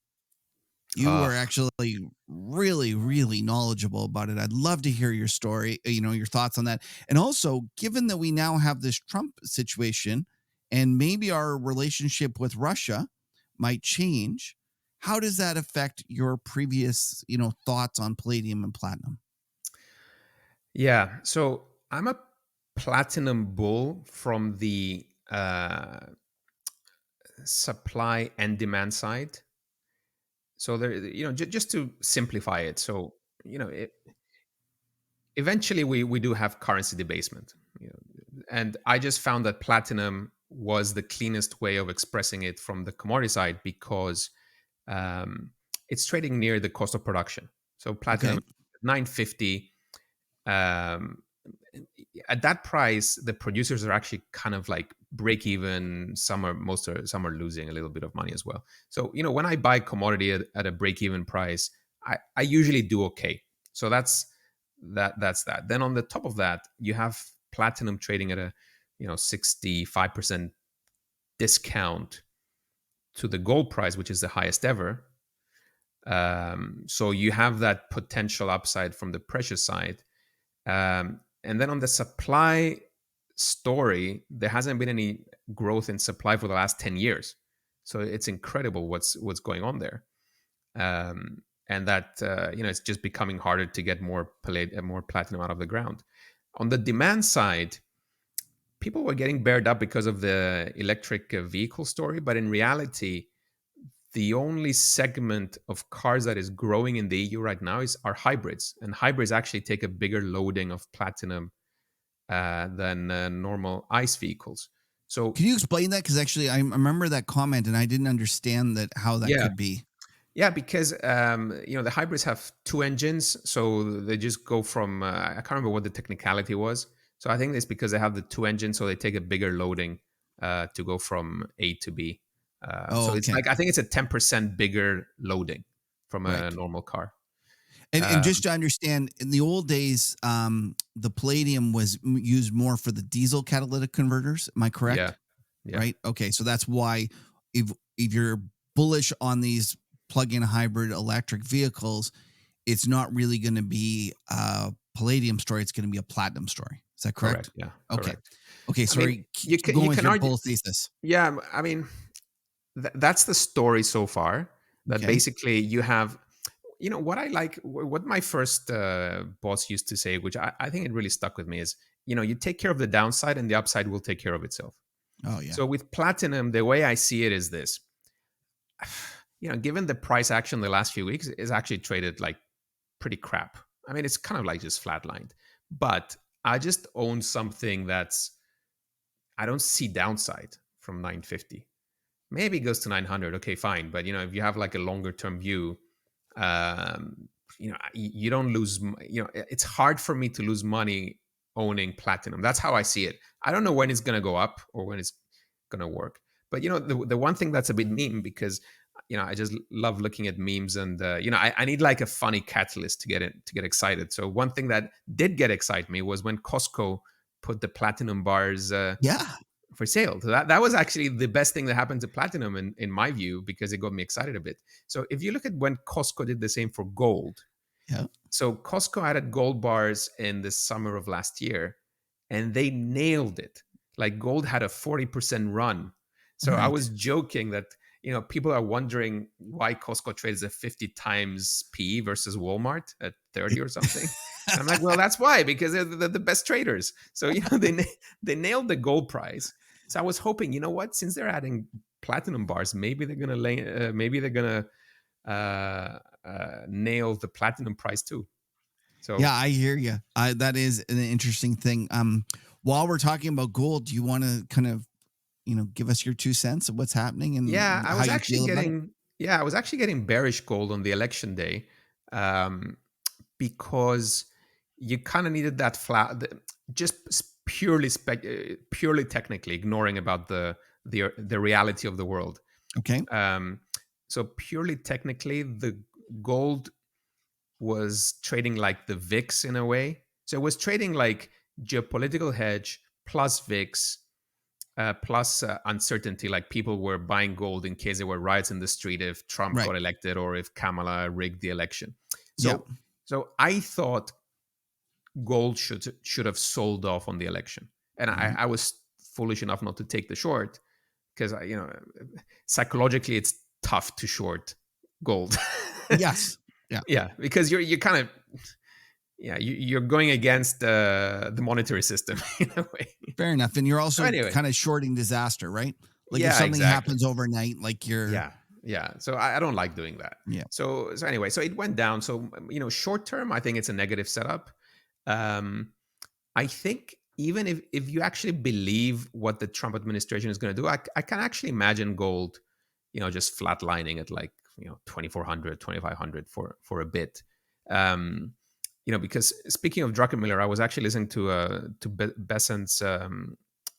You are actually really, really knowledgeable about it. I'd love to hear your story, your thoughts on that. And also, given that we now have this Trump situation and maybe our relationship with Russia might change, how does that affect your previous, thoughts on palladium and platinum?
Yeah. So I'm a platinum bull from the supply and demand side. So there, just to simplify it. So, eventually we do have currency debasement, and I just found that platinum was the cleanest way of expressing it from the commodity side because it's trading near the cost of production. So platinum, okay, 950. At that price, the producers are actually kind of like break even. Some are losing a little bit of money as well. So when I buy commodity at a break even price, I usually do okay. So that's that. Then on the top of that, you have platinum trading at a 65% discount to the gold price, which is the highest ever. So you have that potential upside from the precious side. And then on the supply story, there hasn't been any growth in supply for the last 10 years. So it's incredible what's going on there. And that, it's just becoming harder to get more platinum out of the ground. On the demand side, people were getting bared up because of the electric vehicle story. But in reality, the only segment of cars that is growing in the EU right now are hybrids. And hybrids actually take a bigger loading of platinum than normal ICE vehicles. So
can you explain that? Because actually, I remember that comment and I didn't understand how that could be.
Yeah, because the hybrids have two engines, so they just go from I can't remember what the technicality was. So I think it's because they have the two engines, so they take a bigger loading to go from A to B. So it's I think it's a 10% bigger loading from a normal car.
And just to understand, in the old days, the palladium was used more for the diesel catalytic converters. Am I correct?
Yeah.
Right. Okay. So that's why if you're bullish on these plug-in hybrid electric vehicles, it's not really going to be a palladium story. It's going to be a platinum story. Is that correct?
Yeah.
Okay.
Correct.
Okay. Sorry.
You can argue
bull thesis.
Yeah. I mean, that's the story so far. That basically you have. What I like, what my first boss used to say, which I think it really stuck with me, is, you take care of the downside and the upside will take care of itself.
Oh, yeah.
So with platinum, the way I see it is this. Given the price action the last few weeks, it's actually traded like pretty crap. I mean, it's kind of like just flatlined. But I just own something I don't see downside from 950. maybe it goes to 900. Okay, fine. But if you have like a longer term view, you don't lose. It's hard for me to lose money owning platinum. That's how I see it. I don't know when it's gonna go up or when it's gonna work. But the one thing that's a bit meme, because I just love looking at memes, and I need like a funny catalyst to get excited. So one thing that did excite me was when Costco put the platinum bars for sale. So that was actually the best thing that happened to platinum in my view, because it got me excited a bit. So if you look at when Costco did the same for gold, so Costco added gold bars in the summer of last year, and they nailed it. Like gold had a 40% run. So I was joking that people are wondering why Costco trades at 50 times PE versus Walmart at 30 or something. And I'm like, well, that's why, because they're the best traders. So they nailed the gold price. So I was hoping, since they're adding platinum bars, maybe they're gonna nail the platinum price too. So
yeah, I hear you. That is an interesting thing. While we're talking about gold, do you want to kind of give us your 2 cents of what's happening and
I
how
was
you
actually
feel about it?
I was actually getting bearish gold on the election day, because you kind of needed that flat, just purely technically, ignoring about the reality of the world.
Okay.
So purely technically, the gold was trading like the VIX in a way. So it was trading like geopolitical hedge plus VIX, plus uncertainty, like people were buying gold in case there were riots in the street if Trump got elected or if Kamala rigged the election. So I thought gold should have sold off on the election, and I was foolish enough not to take the short, because psychologically it's tough to short gold.
Yes.
Yeah, because you're kind of you're going against the monetary system in a way.
Fair enough. And you're also
anyway,
kind of shorting disaster, right? Like if something happens overnight, like you're
So I don't like doing that. So anyway, so it went down. So short term, I think it's a negative setup. I think even if you actually believe what the Trump administration is going to do, I can actually imagine gold, just flatlining at like 2,400, 2,500 for a bit. Because speaking of Druckenmiller, I was actually listening to Besant's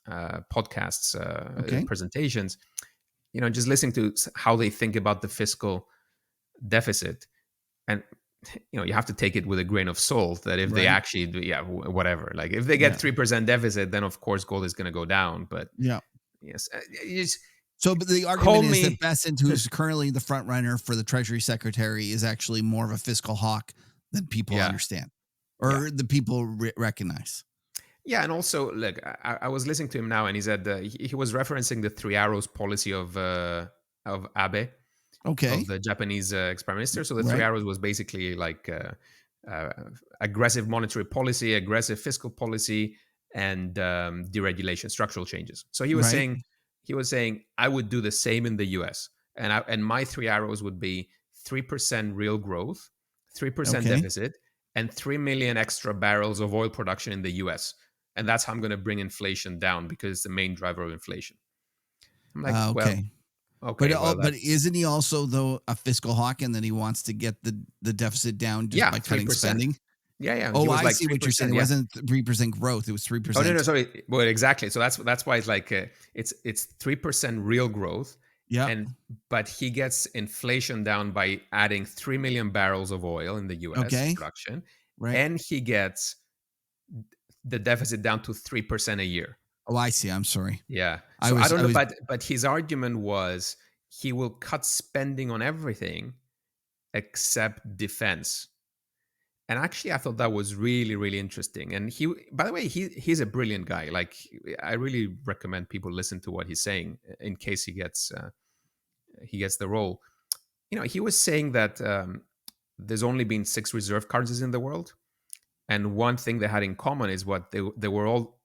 podcasts, presentations, just listening to how they think about the fiscal deficit. And you have to take it with a grain of salt, that if they actually do, whatever, like if they get 3% deficit, then of course gold is going to go down. But yes,
so but the argument is that Besant, who's currently the front runner for the Treasury Secretary, is actually more of a fiscal hawk than people understand, or the people recognize.
Yeah, and also, look, I was listening to him now, and he said he was referencing the 3 arrows policy of Abe, of the Japanese ex-prime minister. So the 3 arrows was basically like aggressive monetary policy, aggressive fiscal policy, and deregulation, structural changes. So he was saying I would do the same in the US, and my 3 arrows would be 3% real growth, 3% deficit, and 3 million extra barrels of oil production in the US. And that's how I'm going to bring inflation down, because it's the main driver of inflation. I'm like,
but isn't he also though a fiscal hawk, and that he wants to get the deficit down just by cutting
3%.
spending?
Yeah.
Oh, I see what you're saying. It wasn't 3% growth; it was 3%.
Oh no, sorry. Well, exactly. So that's why it's like it's 3% real growth.
Yeah.
But he gets inflation down by adding 3 million barrels of oil in the U.S. production, and he gets the deficit down to 3% a year.
Oh, I see. I'm sorry.
Yeah. So I don't know, but his argument was he will cut spending on everything except defense. And actually, I thought that was really, really interesting. And he, by the way, he's a brilliant guy. Like, I really recommend people listen to what he's saying in case he gets the role. He was saying that there's only been 6 reserve currencies in the world, and one thing they had in common is what they were all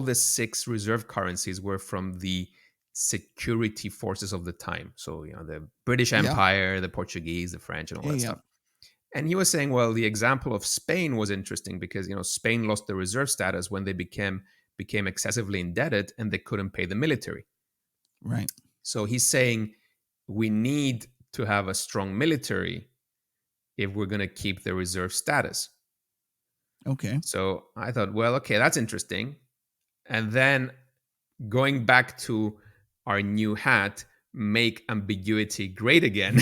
the 6 reserve currencies were from the security forces of the time. So the British Empire, the Portuguese, the French, and all that stuff. And he was saying, well, the example of Spain was interesting because Spain lost the reserve status when they became excessively indebted and they couldn't pay the military.
Right.
So he's saying we need to have a strong military if we're going to keep the reserve status.
Okay.
So I thought, well, okay, that's interesting. And then going back to our new hat, make ambiguity great again.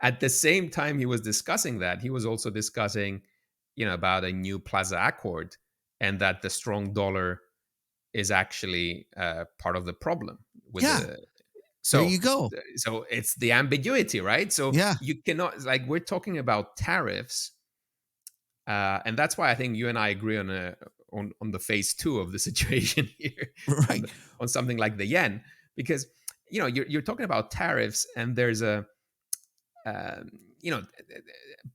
At the same time he was discussing that, he was also discussing, about a new Plaza Accord, and that the strong dollar is actually part of the problem with
there you go.
So it's the ambiguity, right? So
yeah,
you cannot, like, we're talking about tariffs, and that's why I think you and I agree on the phase 2 of the situation here,
right,
on something like the yen, because you're talking about tariffs, and there's a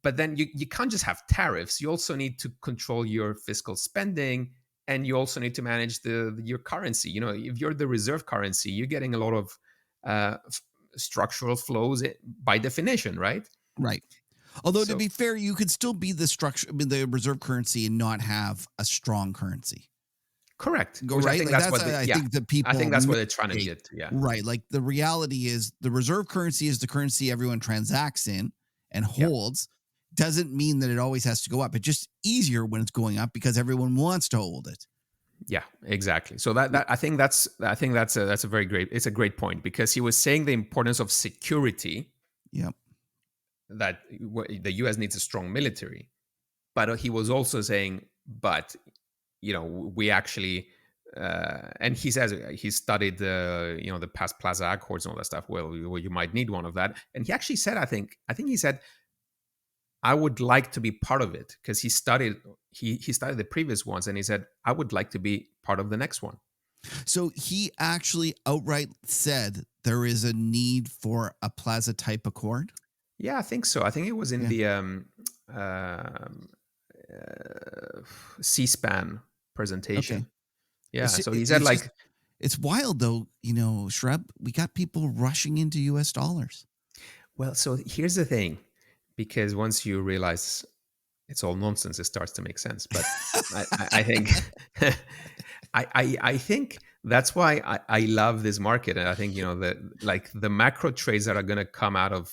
but then you can't just have tariffs. You also need to control your fiscal spending, and you also need to manage your currency. If you're the reserve currency, you're getting a lot of structural flows by definition, right?
Right. Although to be fair, you could still be the reserve currency and not have a strong currency.
Correct.
Right. I think that's what I think the people.
I think that's what they're trying to get. Yeah.
Right. Like the reality is, the reserve currency is the currency everyone transacts in and holds. Doesn't mean that it always has to go up. It's just easier when it's going up because everyone wants to hold it.
Yeah, exactly. So that I think that's a very great. It's a great point, because he was saying the importance of security.
Yep.
That the U.S. needs a strong military, but he was also saying, but we actually, and he says he studied the past Plaza Accords and all that stuff. Well, you might need one of that, and he actually said, I think he said, I would like to be part of it, because he studied the previous ones, and he said, I would like to be part of the next one.
So he actually outright said there is a need for a Plaza type accord.
Yeah, I think so. I think it was in the C-SPAN presentation. Okay. Yeah. So he said, like,
it's wild though, Shrub, we got people rushing into US dollars.
Well, so here's the thing, because once you realize it's all nonsense, it starts to make sense. But I think I think that's why I love this market. And I think, the macro trades that are going to come out of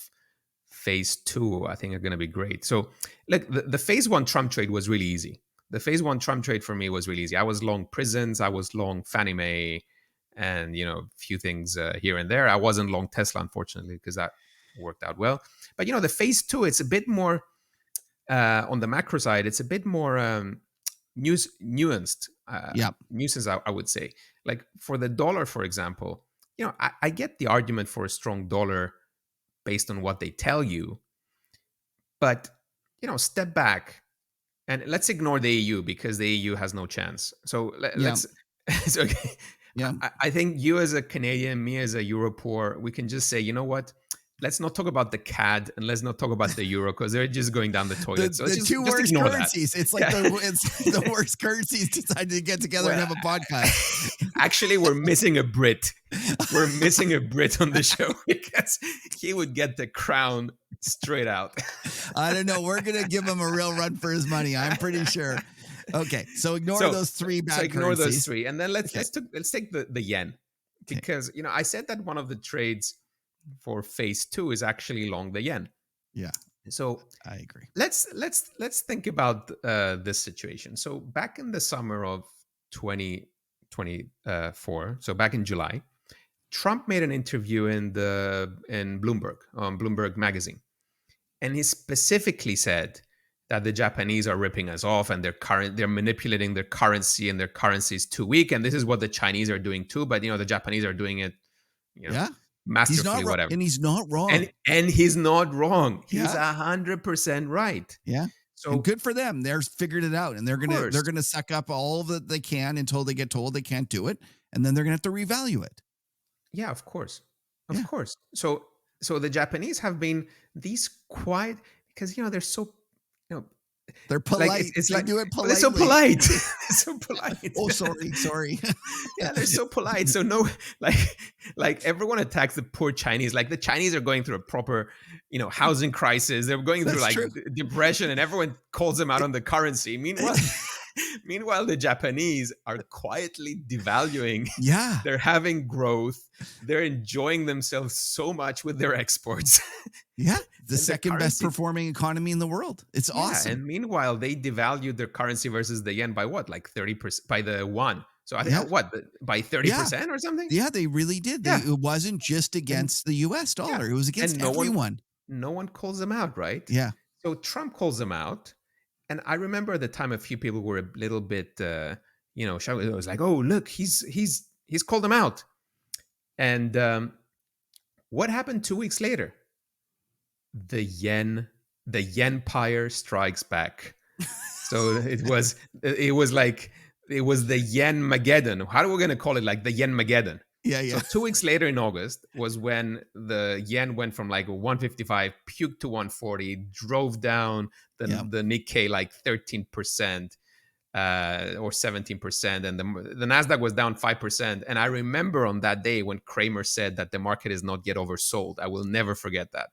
phase 2, I think, are going to be great. So look, the phase 1 Trump trade was really easy. The phase 1 Trump trade for me was really easy. I was long prisons, I was long Fannie Mae, and a few things here and there. I wasn't long Tesla, unfortunately, because that worked out well. But the phase 2, it's a bit more on the macro side. It's a bit more nuanced. Nuisance, I would say. Like for the dollar, for example, I get the argument for a strong dollar based on what they tell you, but step back and let's ignore the EU, because the EU has no chance. So let's. It's okay. Yeah, I think you as a Canadian, me as a Europoor, we can just say, you know what? Let's not talk about the CAD and let's not talk about the euro, because they're just going down the toilet.
The two worst currencies. That. It's like it's the worst currencies decided to get together and have a podcast.
Actually, we're missing a Brit. We're missing a Brit on the show, because he would get the crown straight out.
I don't know. We're going to give him a real run for his money, I'm pretty sure. Okay, so ignore those three bad currencies.
Ignore those three. And then let's take the yen, because I said that one of the trades for phase 2 is actually long the yen.
Yeah.
So
I agree.
Let's think about this situation. So back in the summer of 2024, so back in July, Trump made an interview in Bloomberg, on Bloomberg magazine, and he specifically said that the Japanese are ripping us off and they're manipulating their currency, and their currency is too weak, and this is what the Chinese are doing too. But the Japanese are doing it, masterfully, whatever.
And he's not wrong.
And he's not wrong. He's 100% right.
Yeah. So and good for them. They're figured it out, and they're gonna suck up all that they can until they get told they can't do it, and then they're gonna have to revalue it.
Yeah, of course. Of course. So the Japanese have been these quiet, because they're so
they're polite.
Like, it's
they
like,
do it politely.
They're so polite. They're so polite.
Oh, sorry.
Yeah, they're so polite. So no, like everyone attacks the poor Chinese. Like the Chinese are going through a proper, housing crisis. They're going through depression, and everyone calls them out on the currency. Meanwhile, Meanwhile, the Japanese are quietly devaluing.
Yeah.
They're having growth. They're enjoying themselves so much with their exports.
Yeah. The
And
second best performing economy in the world. It's awesome.
And meanwhile, they devalued their currency versus the yen by what? Like 30%, by the won. So I think by 30% or something?
Yeah, they really did. It wasn't just against the US dollar. It was against everyone.
No one calls them out, right?
Yeah.
So Trump calls them out. And I remember at the time a few people were a little bit shouting. It was like, oh, look, he's called them out. And what happened 2 weeks later? The yenpire strikes back. So it was the Yen-mageddon. How are we going to call it? Like the Yen-mageddon.
Yeah.
So 2 weeks later in August was when the yen went from like 155, puked to 140, drove down the Nikkei like 13%. Or 17%, and the Nasdaq was down 5%. And I remember on that day when Kramer said that the market is not yet oversold. I will never forget that.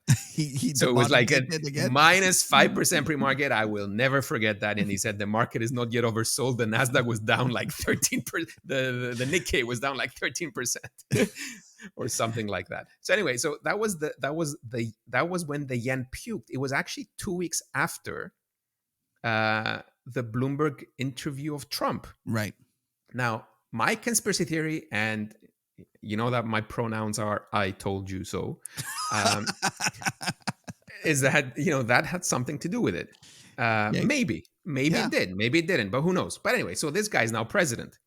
So it was like a minus 5% pre-market. I will never forget that. And he said the market is not yet oversold. The Nasdaq was down like 13%. The Nikkei was down like 13%. Or something like that. So anyway, so that was when the yen puked. It was actually 2 weeks after the Bloomberg interview of Trump.
Right.
Now, my conspiracy theory, and you know that my pronouns are "I told you so," is that that had something to do with it. Maybe it did, maybe it didn't, but who knows? But anyway, so this guy's now president.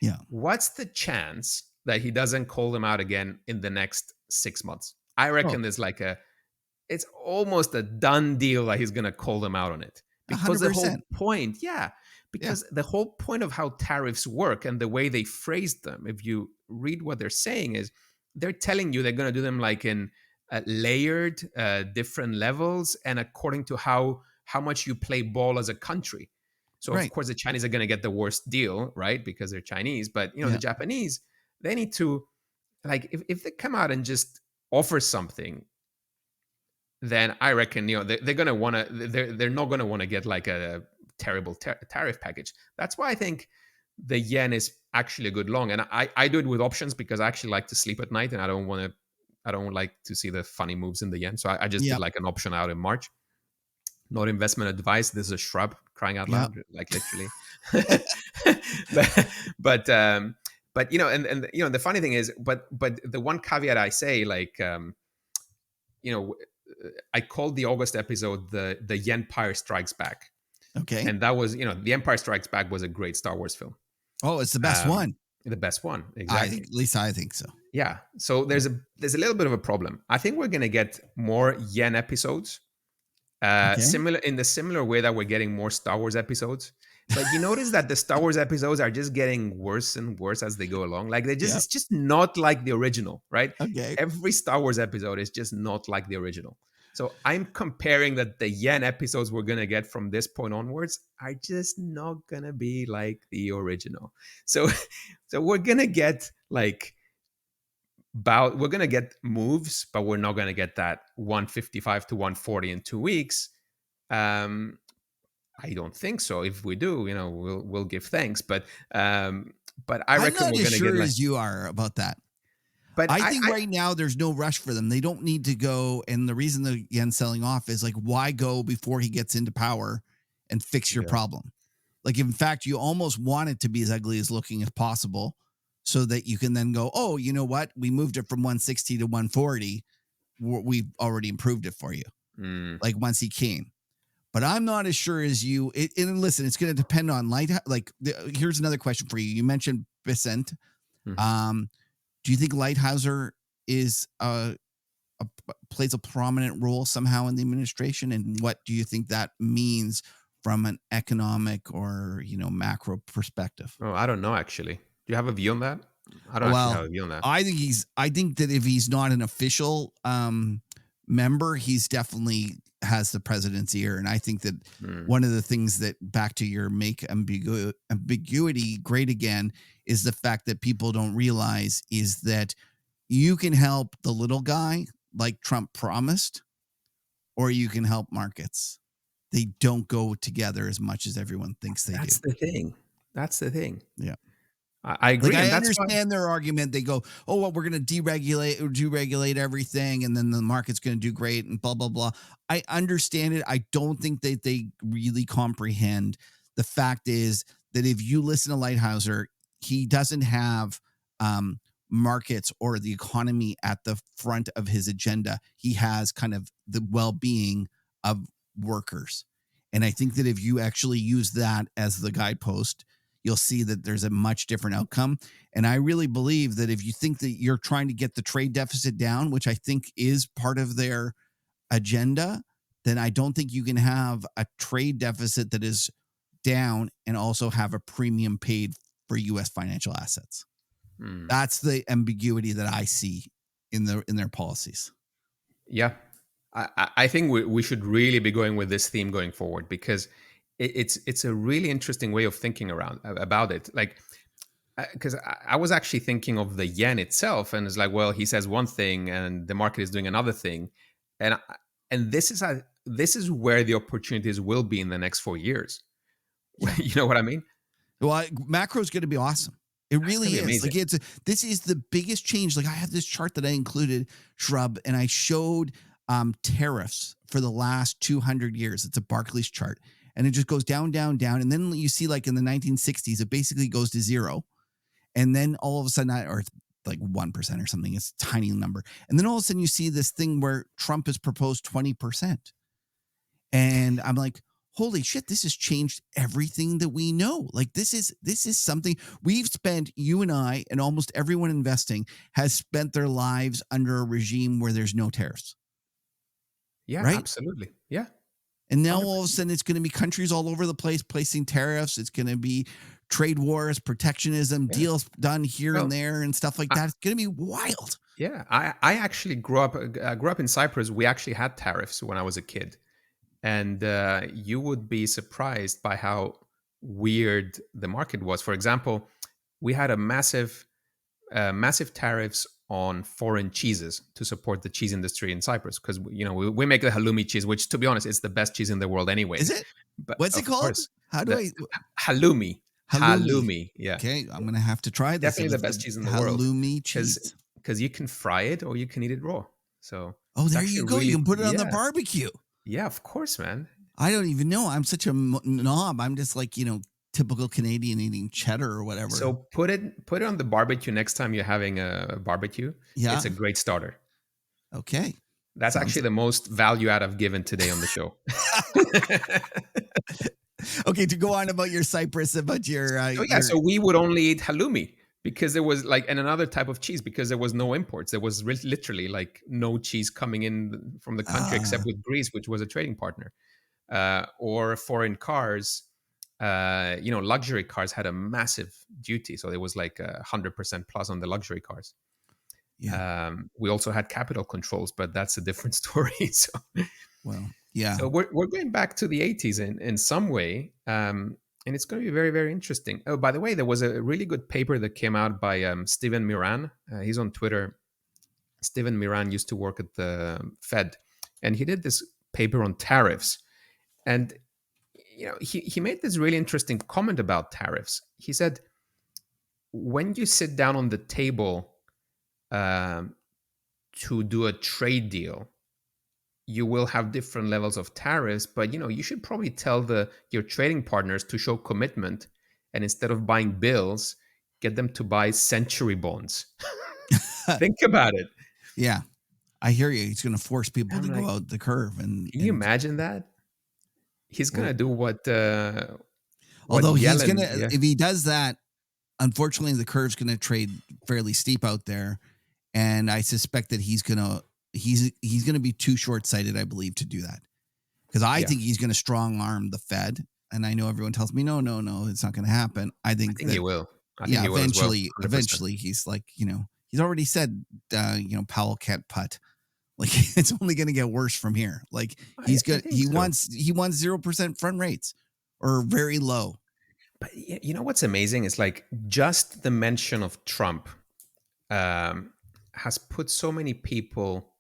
Yeah.
What's the chance that he doesn't call them out again in the next 6 months? I reckon there's it's almost a done deal that he's going to call them out on it. Because 100%. The whole point, the whole point of how tariffs work and the way they phrased them, if you read what they're saying, is they're telling you they're going to do them like in layered, different levels, and according to how much you play ball as a country. So of course the Chinese are going to get the worst deal, right? Because they're Chinese. But the Japanese, they need to, like, if they come out and just offer something, then I reckon they're gonna want to. They're not gonna want to get like a terrible tariff package. That's why I think the yen is actually a good long, and I do it with options because I actually like to sleep at night, and I don't like to see the funny moves in the yen. So I just did like an option out in March. Not investment advice. This is a shrub, crying out loud, like literally. but and the funny thing is, but the one caveat I say, like I called the August episode the Empire Strikes Back.
Okay.
And that was, the Empire Strikes Back was a great Star Wars film.
Oh, it's the best one.
The best one. Exactly.
At least I think so.
Yeah. So there's a little bit of a problem. I think we're going to get more yen episodes. Similar way that we're getting more Star Wars episodes. But you notice that the Star Wars episodes are just getting worse and worse as they go along. Like it's just not like the original, right?
Okay.
Every Star Wars episode is just not like the original. So I'm comparing that the yen episodes we're going to get from this point onwards are just not going to be like the original. So we're going to get we're going to get moves, but we're not going to get that 155 to 140 in 2 weeks. I don't think so. If we do, we'll give thanks. But I reckon
I'm not
we're
as sure as you are about that. But I think right now there's no rush for them. They don't need to go. And the reason the yen's selling off is like, why go before he gets into power and fix your problem? Like, in fact, you almost want it to be as ugly as looking as possible so that you can then go, oh, you know what? We moved it from 160 to 140. We've already improved it for you. Like once he came. But I'm not as sure as you. And listen, it's going to depend on here's another question for you. You mentioned Bessent. Mm-hmm. Do you think Lighthouser is plays a prominent role somehow in the administration? And what do you think that means from an economic or macro perspective?
Oh, I don't know. Actually, do you have a view on that? I don't actually have a view on that.
I think that if he's not an official member, he's definitely has the president's ear. And I think that one of the things that, back to your make ambiguity great again, is the fact that people don't realize is that you can help the little guy like Trump promised, or you can help markets. they don't go together as much as everyone thinks they
That's
do.
the thing. That's the thing.
Yeah.
I agree,
Like, I
and that's why.
understand their argument. They go, "Oh, well, we're going to deregulate everything, and then the market's going to do great, and blah blah blah." I understand it. I don't think that they really comprehend. The fact is that if you listen to Lighthouser, he doesn't have markets or the economy at the front of his agenda. He has kind of the well-being of workers, and I think that if you actually use that as the guidepost, you'll see that there's a much different outcome. And I really believe that if you think that you're trying to get the trade deficit down, which I think is part of their agenda, then I don't think you can have a trade deficit that is down and also have a premium paid for US financial assets. That's the ambiguity that I see in their policies.
Yeah, I think we should really be going with this theme going forward, because it's a really interesting way of thinking about it. Like, because I was actually thinking of the yen itself, and it's like, well, he says one thing and the market is doing another thing, and this is where the opportunities will be in the next 4 years. You know what I mean?
Well, macro is going to be awesome. It
That's
really
gonna be
is.
amazing.
Like, this is the biggest change. Like, I have this chart that I included, Shrub, and I showed tariffs for the last 200 years. It's a Barclays chart, and it just goes down, down, down, and then you see, like, in the 1960s, it basically goes to zero, and then all of a sudden, or it's like 1% or something. It's a tiny number, and then all of a sudden, you see this thing where Trump has proposed 20%, and I'm like, holy shit, this has changed everything that we know. Like, this is something we've spent, you and I and almost everyone investing has spent their lives under a regime where there's no tariffs.
Yeah,
right?
Absolutely. Yeah.
And now
100%.
all of a sudden it's going to be countries all over the place placing tariffs. It's going to be trade wars, protectionism, deals done here and there and stuff like that. It's going to be wild.
Yeah. I actually grew up in Cyprus. We actually had tariffs when I was a kid. And you would be surprised by how weird the market was. For example, we had a massive tariffs on foreign cheeses to support the cheese industry in Cyprus, because we make the halloumi cheese, which, to be honest, is the best cheese in the world anyway.
Is it?
But
What's it called?
Course,
How do I?
Halloumi. Halloumi. Yeah.
Okay, I'm gonna have to try this.
Definitely the best cheese in the world.
Halloumi cheese.
Because you can fry it or you can eat it raw. So
there you go. You can put it on the barbecue.
Yeah, of course, man.
I don't even know. I'm such a knob. I'm just like, typical Canadian eating cheddar or whatever.
So put it on the barbecue next time you're having a barbecue. Yeah. It's a great starter.
Okay.
That's actually the most value add I've given today on the show.
Okay, to go on about your Cyprus, about your...
So we would only eat halloumi because there was and another type of cheese, because there was no imports. There was literally like no cheese coming in from the country except with Greece, which was a trading partner. Or foreign cars, luxury cars had a massive duty. So there was like 100% plus on the luxury cars. Yeah. We also had capital controls, but that's a different story. So,
well, yeah.
So we're going back to the 80s in some way. And it's going to be very, very interesting. Oh, by the way, there was a really good paper that came out by Steven Miran. He's on Twitter. Steven Miran used to work at the Fed, and he did this paper on tariffs. And he made this really interesting comment about tariffs. He said, when you sit down on the table to do a trade deal, you will have different levels of tariffs, but you should probably tell your trading partners to show commitment, and instead of buying bills, get them to buy century bonds. Think about it.
Yeah, I hear you. He's going to force people to go out the curve. And
can you imagine that? He's going to do what
although
Yellen,
he's going to, if he does that, unfortunately, the curve's going to trade fairly steep out there. And I suspect that he's going to be too short-sighted, I believe, to do that. Because I think he's going to strong arm the Fed. And I know everyone tells me, no, it's not going to happen. I think
he will. I think he will
eventually,
as well, 100%.
Eventually he's like, he's already said, Powell can't putt. Like, it's only going to get worse from here. Like, he wants 0% front rates or very low.
But you know what's amazing is, like, just the mention of Trump has put so many people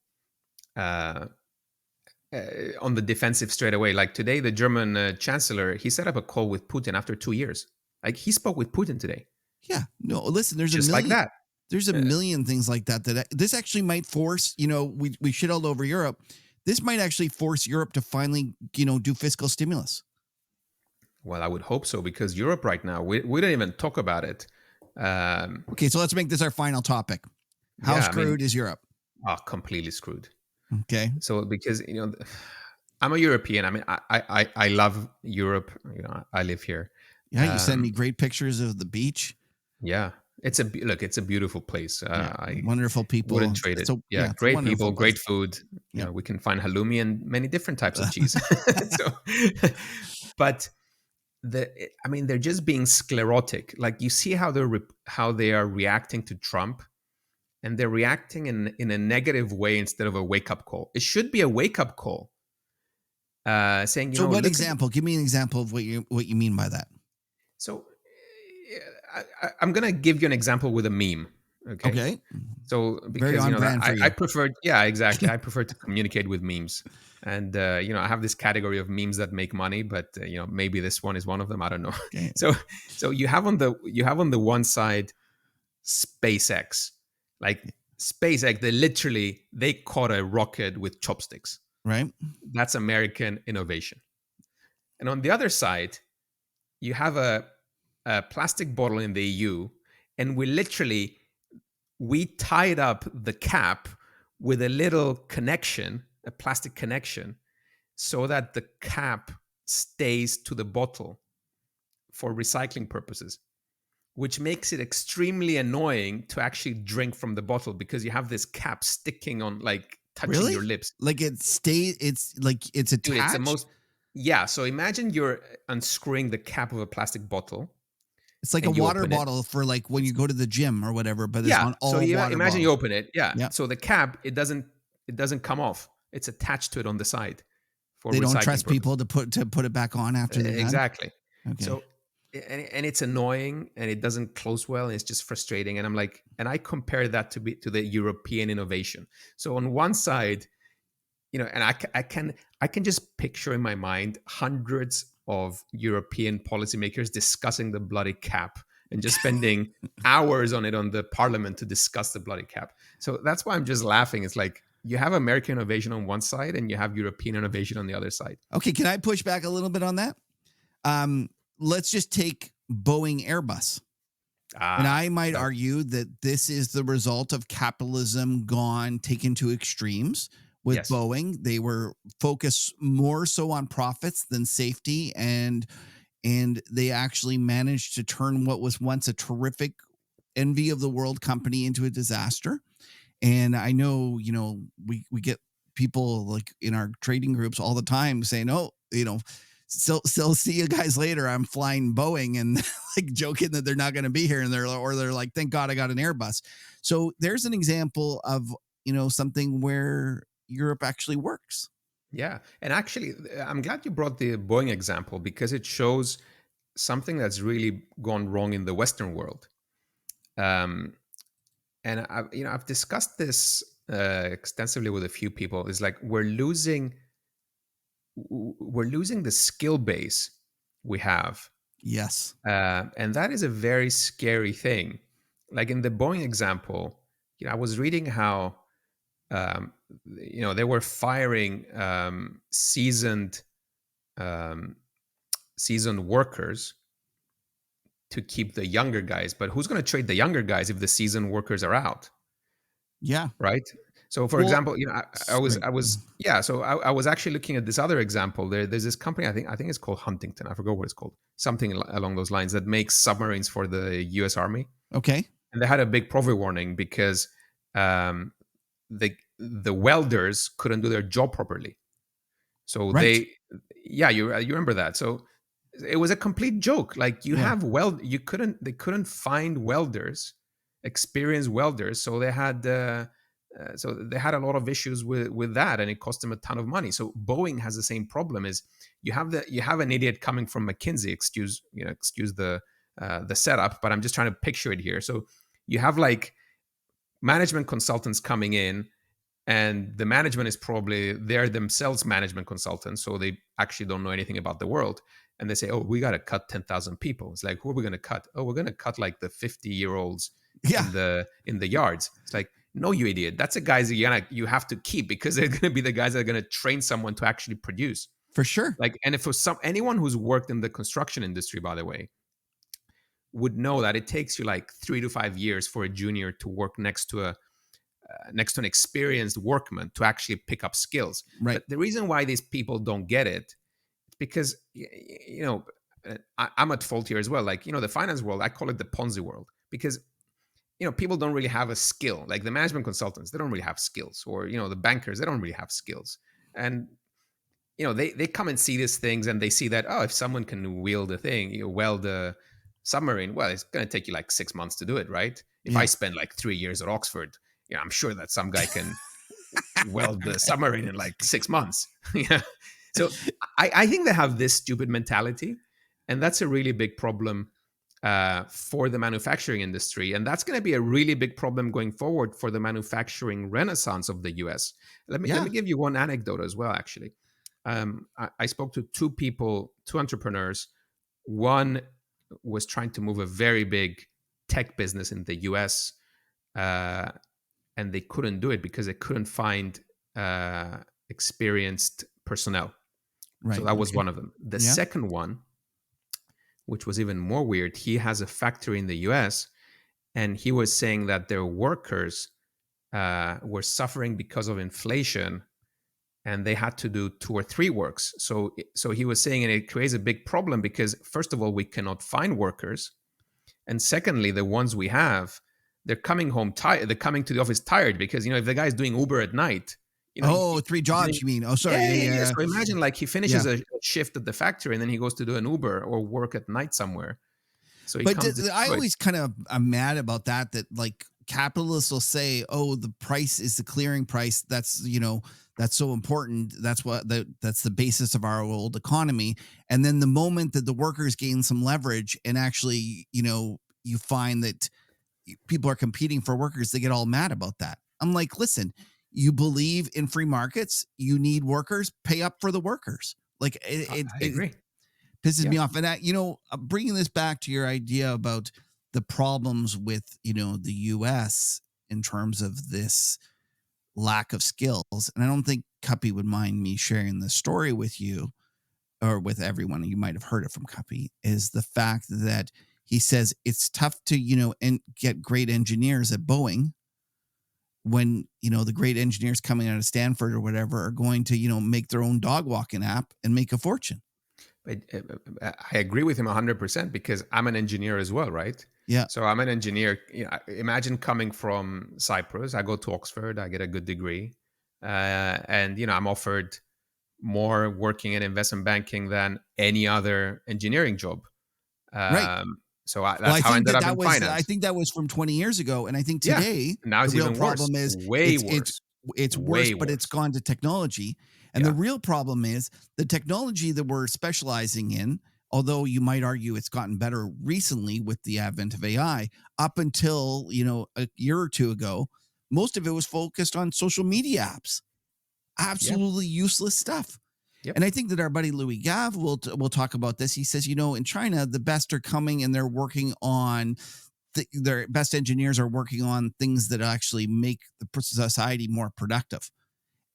on the defensive straight away. Like today, the German chancellor, he set up a call with Putin after 2 years. Like he spoke with Putin today.
Yeah. No, listen, there's
just
a million.
Like that.
There's a million things like that this actually might force, we shit all over Europe. This might actually force Europe to finally, do fiscal stimulus.
Well, I would hope so, because Europe right now, we don't even talk about it.
Okay, so let's make this our final topic. How screwed is Europe?
Oh, completely screwed.
Okay.
So because, I'm a European. I mean, I love Europe. I live here.
Yeah, you send me great pictures of the beach.
Yeah. It's a beautiful place.
Wonderful people.
Wouldn't trade it.
So,
great people, great food. We can find halloumi and many different types of cheese. But they're just being sclerotic. Like you see how they are reacting to Trump, and they're reacting in a negative way instead of a wake up call. It should be a wake up call. Saying,
so what example? Give me an example of what you mean by that.
So I'm going to give you an example with a meme. Okay. So because I prefer, exactly. I prefer to communicate with memes, and I have this category of memes that make money, but maybe this one is one of them. I don't know. Okay. So you have on the one side SpaceX, like SpaceX. They caught a rocket with chopsticks.
Right.
That's American innovation. And on the other side, you have a plastic bottle in the EU, and we tied up the cap with a little connection, a plastic connection, so that the cap stays to the bottle for recycling purposes, which makes it extremely annoying to actually drink from the bottle, because you have this cap sticking on, like, touching your lips.
Like it's like it's attached. Dude, it's the most.
Yeah. So imagine you're unscrewing the cap of a plastic bottle.
It's like a water bottle for like when you go to the gym or whatever, but it's on all
so
water
imagine
bottles.
You open it. Yeah. So the cap, it doesn't come off. It's attached to it on the side.
They don't trust people to put it back on after they're done.
Exactly.
Okay.
So and it's annoying, and it doesn't close well, and it's just frustrating. And I'm like, and I compare that to the European innovation. So on one side, and I can just picture in my mind hundreds of European policymakers discussing the bloody cap and just spending hours on it on the parliament to discuss the bloody cap. So that's why I'm just laughing. It's like you have American innovation on one side and you have European innovation on the other side.
Okay, can I push back a little bit on that? Let's just take Boeing Airbus. And I might argue that this is the result of capitalism taken to extremes. With Boeing, they were focused more so on profits than safety, and they actually managed to turn what was once a terrific envy of the world company into a disaster. And I know, we get people like in our trading groups all the time saying, "Oh, still see you guys later. I'm flying Boeing," and like joking that they're not going to be here, and they're like, "Thank God I got an Airbus." So there's an example of something where Europe actually works.
Yeah. And actually, I'm glad you brought the Boeing example, because it shows something that's really gone wrong in the Western world. And I've discussed this extensively with a few people. It's like we're losing the skill base we have.
Yes.
And that is a very scary thing. Like in the Boeing example, I was reading how they were firing seasoned workers to keep the younger guys. But who's going to trade the younger guys if the seasoned workers are out?
Yeah.
Right. So, for example, I was actually looking at this other example. There's this company, I think it's called Huntington. I forgot what it's called. Something along those lines, that makes submarines for the U.S. Army.
Okay.
And they had a big profit warning because the welders couldn't do their job properly. So you remember that. So it was a complete joke. Like they couldn't find welders, experienced welders. So they had a lot of issues with that, and it cost them a ton of money. So Boeing has the same problem. Is you have an idiot coming from McKinsey. Excuse the setup, but I'm just trying to picture it here. So you have like management consultants coming in and the management is probably they're themselves management consultants, so they actually don't know anything about the world. And they say, "Oh, we got to cut 10,000 people." It's like, who are we going to cut? Oh, we're going to cut like the 50-year-olds
Yeah,
in the yards. It's like, no, you idiot. That's the guys that you have to keep, because they're going to be the guys that are going to train someone to actually produce.
for sure.
Like, and if for anyone who's worked in the construction industry, by the way, would know that it takes you like 3 to 5 years for a junior to work next to an experienced workman to actually pick up skills.
Right.
But the reason why these people don't get it is because, I'm at fault here as well. Like, the finance world, I call it the Ponzi world, because, people don't really have a skill. Like the management consultants, they don't really have skills, or, the bankers, they don't really have skills. And, they come and see these things, and they see that, oh, if someone can weld a submarine, well, it's going to take you like 6 months to do it, right? If I spend like 3 years at Oxford, I'm sure that some guy can weld the submarine in like 6 months. Yeah. So I think they have this stupid mentality, and that's a really big problem for the manufacturing industry. And that's going to be a really big problem going forward for the manufacturing renaissance of the US. Let me give you one anecdote as well, actually. I spoke to two entrepreneurs. One was trying to move a very big tech business in the US, and they couldn't do it because they couldn't find experienced personnel. Right. So that was one of them. The second one, which was even more weird, he has a factory in the US, and he was saying that their workers were suffering because of inflation, and they had to do 2 or 3 works. So he was saying, and it creates a big problem because, first of all, we cannot find workers. And secondly, the ones we have, they're coming home tired. They're coming to the office tired because, if the guy's doing Uber at night,
3 jobs, you mean? Oh, sorry.
Yeah. So imagine like he finishes a shift at the factory, and then he goes to do an Uber or work at night somewhere. So
I always kind of am mad about that like capitalists will say, oh, the price is the clearing price. That's, that's so important. That's that's the basis of our old economy. And then the moment that the workers gain some leverage and actually, you find that people are competing for workers, they get all mad about that. I'm like, listen, you believe in free markets, you need workers, pay up for the workers. Like I agree. It pisses me off. And bringing this back to your idea about the problems with, the US in terms of this lack of skills. And I don't think Cuppy would mind me sharing the story with you or with everyone. You might have heard it from Cuppy, is the fact that he says it's tough to, and get great engineers at Boeing when, the great engineers coming out of Stanford or whatever are going to, make their own dog walking app and make a fortune.
But I agree with him 100% because I'm an engineer as well, right?
Yeah.
So I'm an engineer. Imagine coming from Cyprus. I go to Oxford. I get a good degree. And, I'm offered more working in investment banking than any other engineering job.
Right.
So that's how I ended up in finance.
I think that was from 20 years ago. And I think today,
now it's
the real
even
problem
worse.
is it's worse, but it's gone to technology. And the real problem is the technology that we're specializing in, although you might argue it's gotten better recently with the advent of AI, up until, a year or two ago, most of it was focused on social media apps. Absolutely useless stuff. Yep. And I think that our buddy Louis Gav will talk about this. He says, in China, the best are coming and they're working on their best engineers are working on things that actually make the society more productive.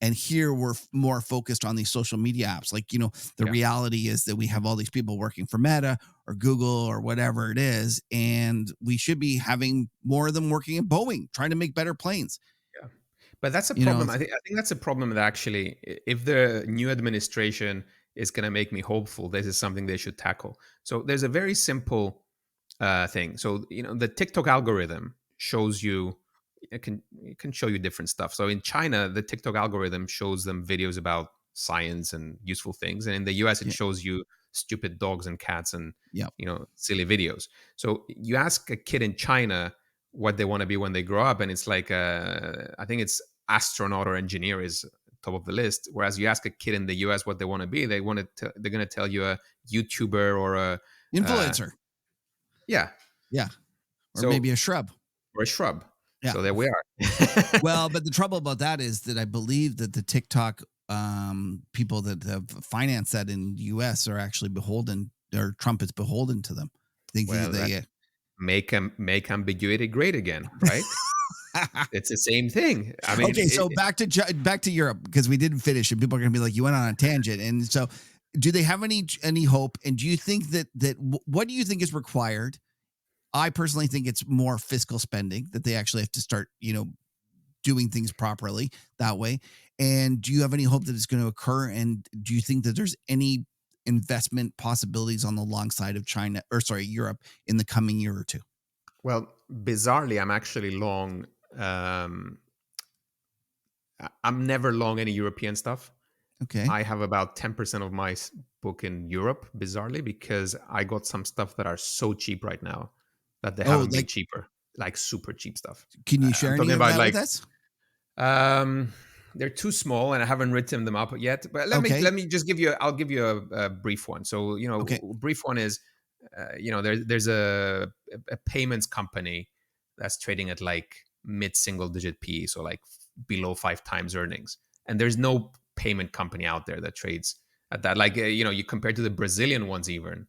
And here we're more focused on these social media apps. Like, the reality is that we have all these people working for Meta or Google or whatever it is. And we should be having more of them working at Boeing, trying to make better planes.
Yeah. But that's a problem. I think that's a problem that actually, if the new administration is going to make me hopeful, this is something they should tackle. So there's a very simple thing. So, the TikTok algorithm shows you, it can show you different stuff. So in China, the TikTok algorithm shows them videos about science and useful things. And in the US, it shows you stupid dogs and cats and, silly videos. So you ask a kid in China what they want to be when they grow up. And it's like, I think it's astronaut or engineer is top of the list. Whereas you ask a kid in the US what they want to be, they're going to tell you a YouTuber or a
influencer.
Yeah.
Or maybe a shrub.
Or a shrub. So there we are.
Well, but the trouble about that is that I believe that the TikTok people that have financed that in the US are actually beholden, or Trump is beholden to them.
Make ambiguity great again, right? It's the same thing. I mean,
okay, so back to Europe, because we didn't finish, and people are going to be like, "You went on a tangent." And so, do they have any hope? And do you think that what do you think is required? I personally think it's more fiscal spending, that they actually have to start, doing things properly that way. And do you have any hope that it's going to occur? And do you think that there's any investment possibilities on the long side of Europe in the coming year or two?
Well, bizarrely, I'm actually long. I'm never long any European stuff.
Okay.
I have about 10% of my book in Europe, bizarrely, because I got some stuff that are so cheap right now that they haven't been cheaper, like super cheap stuff.
Can you share any of that with us?
They're too small, and I haven't written them up yet. But let me just give you. I'll give you a brief one. So brief one is, there's a payments company that's trading at like mid-single digit P, so like below 5 times earnings, and there's no payment company out there that trades at that. Like you compare to the Brazilian ones, even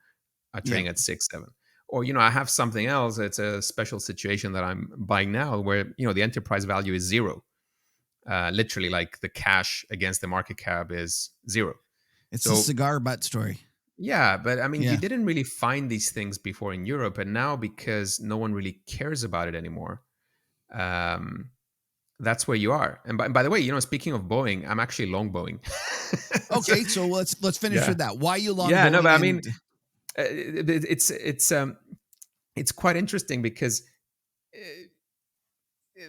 are trading at 6, 7. Or I have something else. It's a special situation that I'm buying now, where the enterprise value is 0. Literally, like the cash against the market cap is 0.
It's a cigar butt story.
Yeah, but I mean, you didn't really find these things before in Europe, and now because no one really cares about it anymore, that's where you are. And by the way, speaking of Boeing, I'm actually long Boeing.
Okay, so let's finish with that. Why are you long?
Yeah,
Boeing?
No, but I mean, it's quite interesting because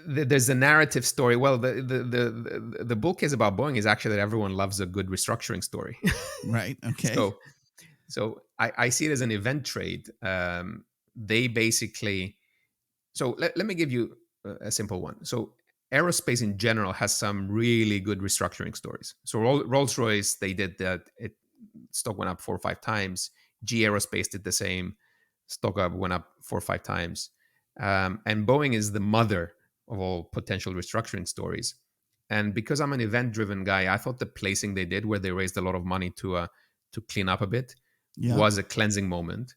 there's a narrative story. Well, the bull case about Boeing is actually that everyone loves a good restructuring story.
Right. Okay.
So I see it as an event trade. They basically. So let me give you a simple one. So aerospace in general has some really good restructuring stories. So Rolls-Royce, they did that. Stock went up 4 or 5 times. GE Aerospace did the same. Stock went up 4 or 5 times. And Boeing is the mother of all potential restructuring stories. And because I'm an event-driven guy, I thought the placing they did, where they raised a lot of money to clean up a bit, was a cleansing moment.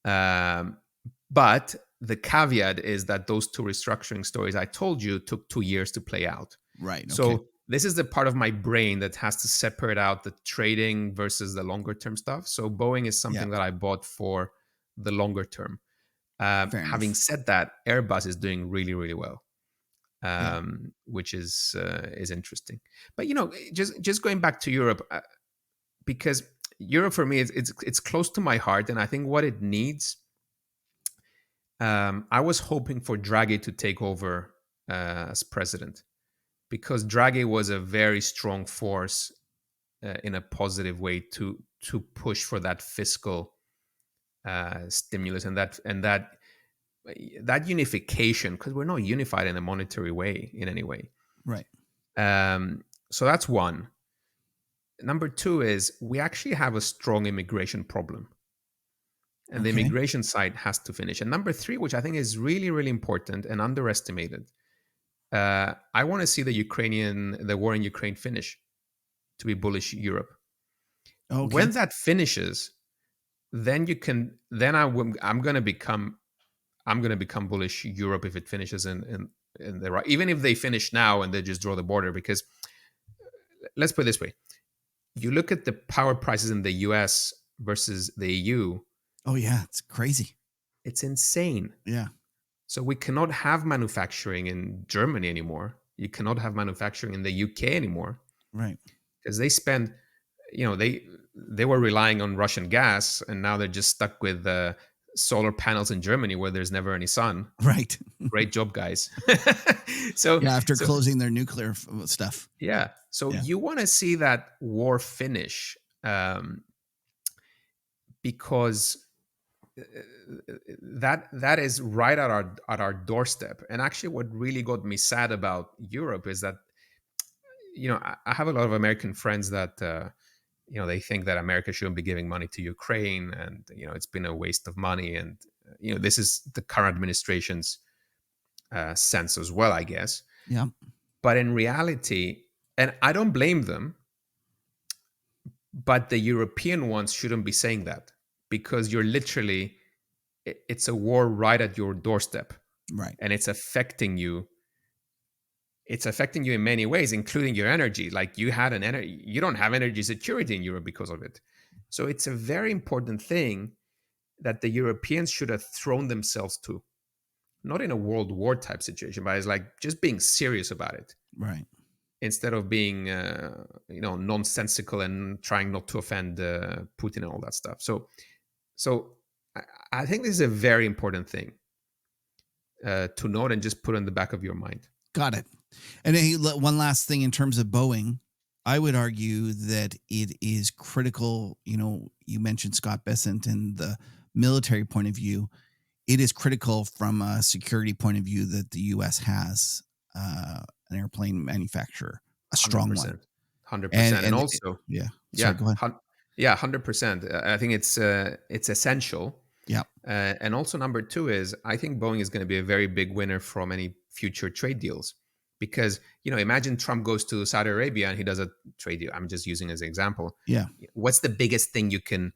But the caveat is that those 2 restructuring stories I told you took 2 years to play out.
Right. Okay.
So this is the part of my brain that has to separate out the trading versus the longer term stuff. So Boeing is something that I bought for the longer term. Having said that, Airbus is doing really, really well, which is interesting. But just going back to Europe, because Europe for me it's close to my heart, and I think what it needs. I was hoping for Draghi to take over as president, because Draghi was a very strong force in a positive way to push for that fiscal stimulus and that unification, because we're not unified in a monetary way in any way.
Right.
So that's one. Number 2 is we actually have a strong immigration problem. And the immigration side has to finish. And number 3, which I think is really, really important and underestimated, I want to see the war in Ukraine finish to be bullish Europe. Okay. When that finishes, then I'm going to become bullish Europe if it finishes in the right. Even if they finish now and they just draw the border, because let's put it this way: you look at the power prices in the US versus the EU.
Oh yeah, it's crazy.
It's insane. Yeah. So we cannot have manufacturing in Germany anymore. You cannot have manufacturing in the UK anymore.
Right.
Because they spend, they were relying on Russian gas, and now they're just stuck with solar panels in Germany where there's never any sun.
Right.
Great job, guys. So
after closing their nuclear stuff.
Yeah. So you want to see that war finish, because that is right at our doorstep. And actually, what really got me sad about Europe is that, I have a lot of American friends that they think that America shouldn't be giving money to Ukraine, and it's been a waste of money. And this is the current administration's sense as well, I guess.
Yeah.
But in reality, and I don't blame them, but the European ones shouldn't be saying that, because you're literally, it's a war right at your doorstep,
Right.
and it's affecting you. It's affecting you in many ways, including your energy. Like you don't have energy security in Europe because of it. So it's a very important thing that the Europeans should have thrown themselves to, not in a world war type situation, but it's like just being serious about it,
Right.
instead of being nonsensical and trying not to offend Putin and all that stuff. So I think this is a very important thing to note and just put in the back of your mind.
Got it. And hey, one last thing in terms of Boeing, I would argue that it is critical. You mentioned Scott Bessent and the military point of view. It is critical from a security point of view that the U.S. has an airplane manufacturer, a strong 100%.
One. 100%. And also,
yeah.
Sorry,
go ahead.
Yeah, 100%. I think it's essential.
Yeah.
And also number 2 is, I think Boeing is going to be a very big winner from any future trade deals, because, imagine Trump goes to Saudi Arabia and he does a trade deal. I'm just using as an example.
Yeah.
What's the biggest thing you can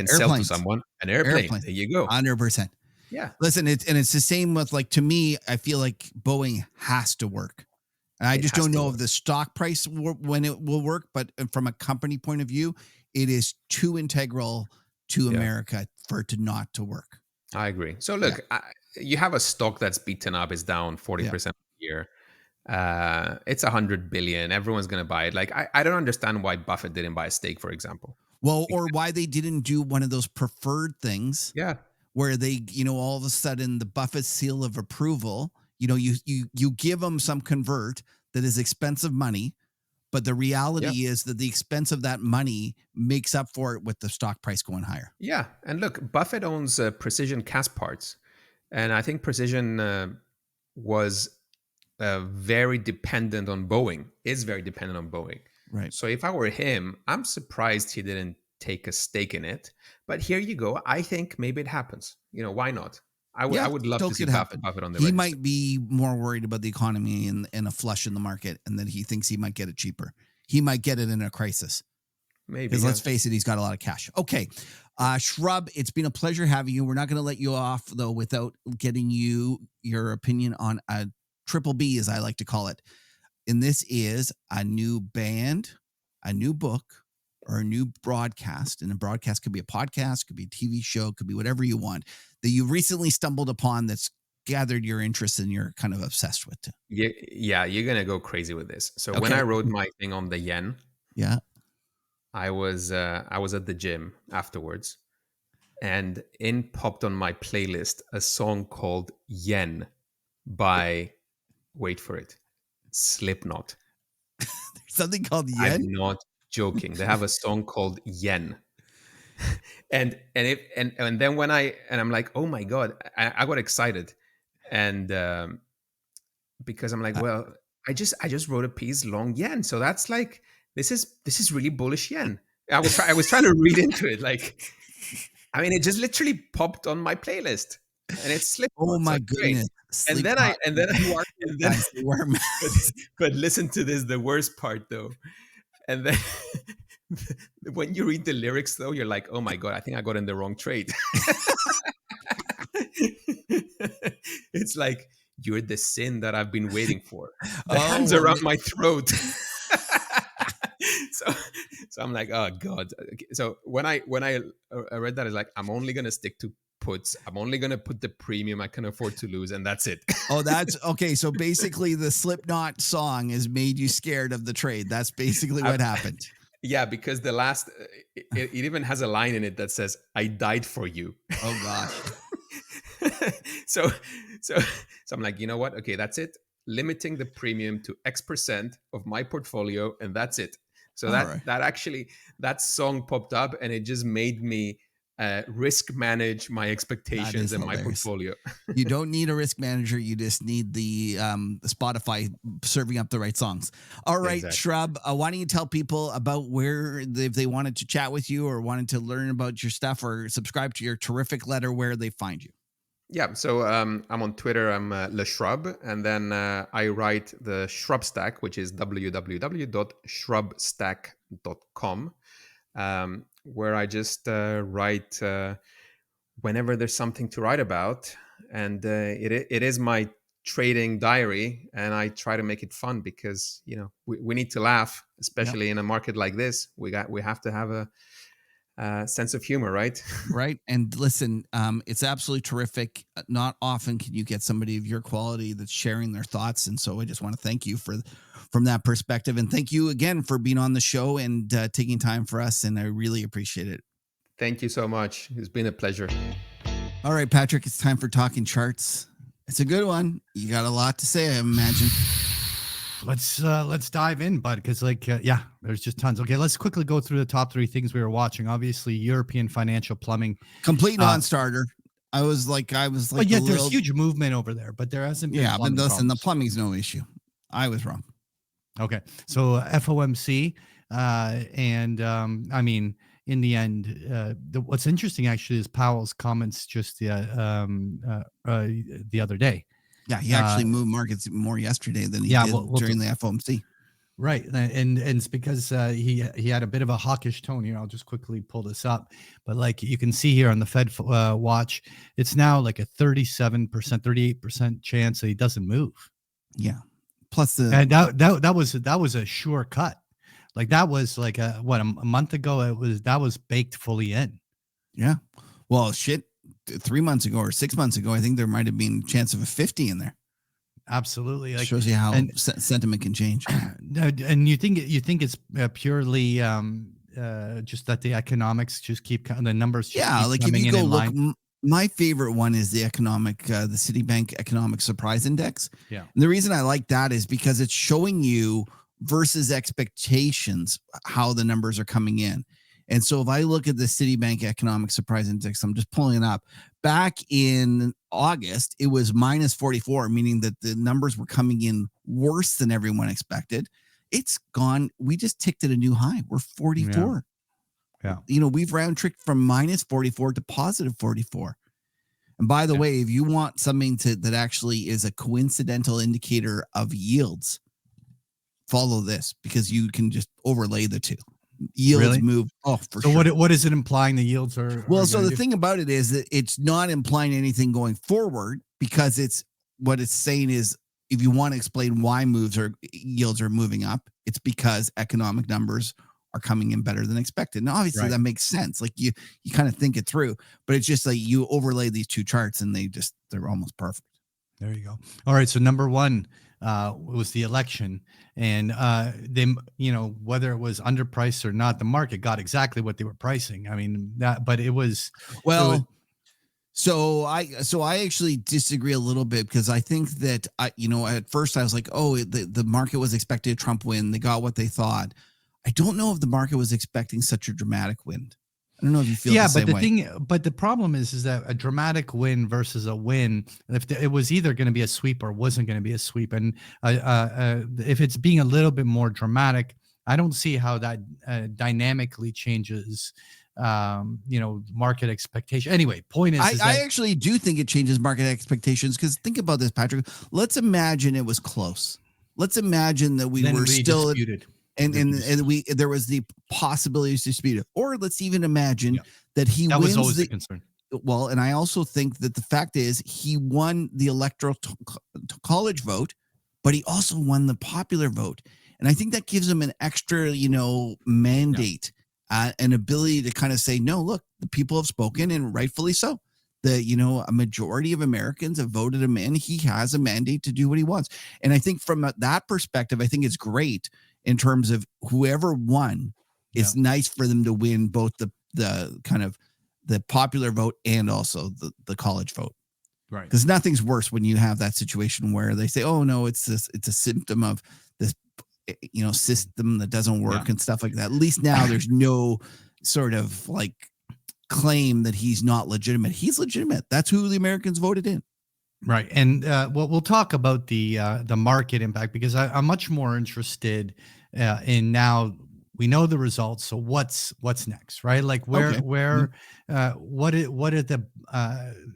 sell to someone? An airplane. There you go.
100%.
Yeah.
Listen, it's the same with, like, to me, I feel like Boeing has to work. And I just don't know if the stock price when it will work, but from a company point of view, it is too integral to America for it not to work.
I agree. So look, you have a stock that's beaten up, is down 40% a year. It's 100 billion. Everyone's going to buy it. Like, I don't understand why Buffett didn't buy a stake, for example.
Well, or why they didn't do one of those preferred things.
Yeah.
Where they, all of a sudden the Buffett seal of approval, you give them some convert that is expensive money, but the reality is that the expense of that money makes up for it with the stock price going higher.
Yeah. And look, Buffett owns Precision Castparts. And I think Precision was very dependent on Boeing, is very dependent on Boeing.
Right.
So if I were him, I'm surprised he didn't take a stake in it. But here you go. I think maybe it happens. Why not? I would love to see Buffett on the register.
He might be more worried about the economy and a flush in the market, and that he thinks he might get it cheaper. He might get it in a crisis.
Maybe.
Because let's face it, he's got a lot of cash. Okay. Shrub, it's been a pleasure having you. We're not going to let you off, though, without getting your opinion on a triple B, as I like to call it. And this is a new band, a new book, or a new broadcast. And a broadcast could be a podcast, could be a TV show, could be whatever you want, that you recently stumbled upon that's gathered your interest and you're kind of obsessed with.
Yeah, you're going to go crazy with this. So when I wrote my thing on the yen, I was at the gym afterwards, and in popped on my playlist a song called Yen by, wait for it, Slipknot.
There's something called Yen?
I'm not joking. They have a song called Yen. and then when I'm like, oh my God, I got excited. And because I'm like, well, I just wrote a piece long yen. So that's like, this is really bullish yen. I was trying to read into it. Like, I mean, it just literally popped on my playlist, and it's Slipknot.
Oh my goodness.
But listen to this, the worst part though. And then when you read the lyrics though, you're like, oh my God, I think I got in the wrong trade. It's like, you're the sin that I've been waiting for. The hands around my throat. So I'm like, oh God. So when I read that, it's like, I'm only gonna stick to puts. I'm only gonna put the premium I can afford to lose, and that's it.
Oh, that's okay. So basically, the Slipknot song has made you scared of the trade. That's basically what happened.
Yeah, because the last, it even has a line in it that says, "I died for you."
Oh gosh.
So I'm like, you know what? Okay, that's it. Limiting the premium to X% of my portfolio, and that's it. So that song popped up, and it just made me risk manage my expectations and my portfolio.
You don't need a risk manager. You just need the Spotify serving up the right songs. All right, exactly. Shrub, why don't you tell people about where, if they wanted to chat with you or wanted to learn about your stuff or subscribe to your terrific letter, where they find you?
Yeah, so I'm on Twitter. I'm Le Shrub, and then I write the Shrub Stack, which is www.shrubstack.com, where I just write whenever there's something to write about, and it is my trading diary, and I try to make it fun because we need to laugh, especially in a market like this. We have to have a sense of humor, right?
Right. And listen, it's absolutely terrific. Not often can you get somebody of your quality that's sharing their thoughts. And so I just want to thank you from that perspective. And thank you again for being on the show and taking time for us. And I really appreciate it.
Thank you so much. It's been a pleasure.
All right, Patrick, it's time for talking charts. It's a good one. You got a lot to say, I imagine.
Let's dive in, bud, because there's just tons. Okay, let's quickly go through the top 3 things we were watching. Obviously, European financial plumbing,
complete non-starter. I was like,
but yet there's huge movement over there, but there hasn't been.
Yeah, but listen, the plumbing's no issue. I was wrong.
Okay, so FOMC, and I mean, in the end, what's interesting actually is Powell's comments just the other day.
Yeah, he actually moved markets more yesterday than he did during the FOMC.
Right, and it's because he had a bit of a hawkish tone here. I'll just quickly pull this up, but like you can see here on the Fed watch, it's now like a 37%, 38% chance that he doesn't move.
Yeah, plus
and that was a sure cut. Like that was like a month ago. That was baked fully in.
Yeah, well, shit. 3 months ago or 6 months ago, I think there might have been a chance of a 50 in there.
Absolutely,
like, shows you how sentiment can change.
And you think it's purely just that the economics just keep the numbers.
Yeah, like if you go look, my favorite one is the Citibank Economic Surprise Index.
Yeah,
and the reason I like that is because it's showing you versus expectations how the numbers are coming in. And so if I look at the Citibank Economic Surprise Index, I'm just pulling it up. Back in August, it was minus 44, meaning that the numbers were coming in worse than everyone expected. It's gone. We just ticked at a new high. We're 44.
Yeah.
We've round tricked from minus 44 to positive 44. And by the way, if you want something that actually is a coincidental indicator of yields, follow this because you can just overlay the two. Yields move. Oh, for sure.
So what is it implying the yields are?
Well, so the thing about it is that it's not implying anything going forward because what it's saying is if you want to explain why yields are moving up, it's because economic numbers are coming in better than expected. Now, obviously that makes sense. Like you kind of think it through, but it's just like you overlay these two charts and they're almost perfect.
There you go. All right. So number one was the election, and they, whether it was underpriced or not, the market got exactly what they were pricing. I mean but it was
So I actually disagree a little bit because I think that at first I was like, oh, the market was expecting a Trump win. They got what they thought. I don't know if the market was expecting such a dramatic win. I don't know if you feel the same way.
But the problem is that a dramatic win versus a win, if it was either going to be a sweep or wasn't going to be a sweep, and if it's being a little bit more dramatic, I don't see how that dynamically changes, market expectation. Anyway, point is,
I actually do think it changes market expectations because think about this, Patrick. Let's imagine it was close. Let's imagine that we were still disputed. And there was the possibility to dispute it, or let's even imagine that he wins.
Was always the concern.
Well, and I also think that the fact is he won the electoral college vote, but he also won the popular vote, and I think that gives him an extra, mandate, an ability to kind of say, no, look, the people have spoken, and rightfully so. A majority of Americans have voted him in. He has a mandate to do what he wants, and I think from that perspective, I think it's great. In terms of whoever won, it's nice for them to win both the kind of the popular vote and also the college vote.
Right.
Because nothing's worse when you have that situation where they say, oh, no, it's a symptom of this, system that doesn't work and stuff like that. At least now there's no sort of like claim that he's not legitimate. He's legitimate. That's who the Americans voted in.
Right. And we'll talk about the market impact because I'm much more interested in now we know the results. So what's next, right? Like where
Okay.
what are the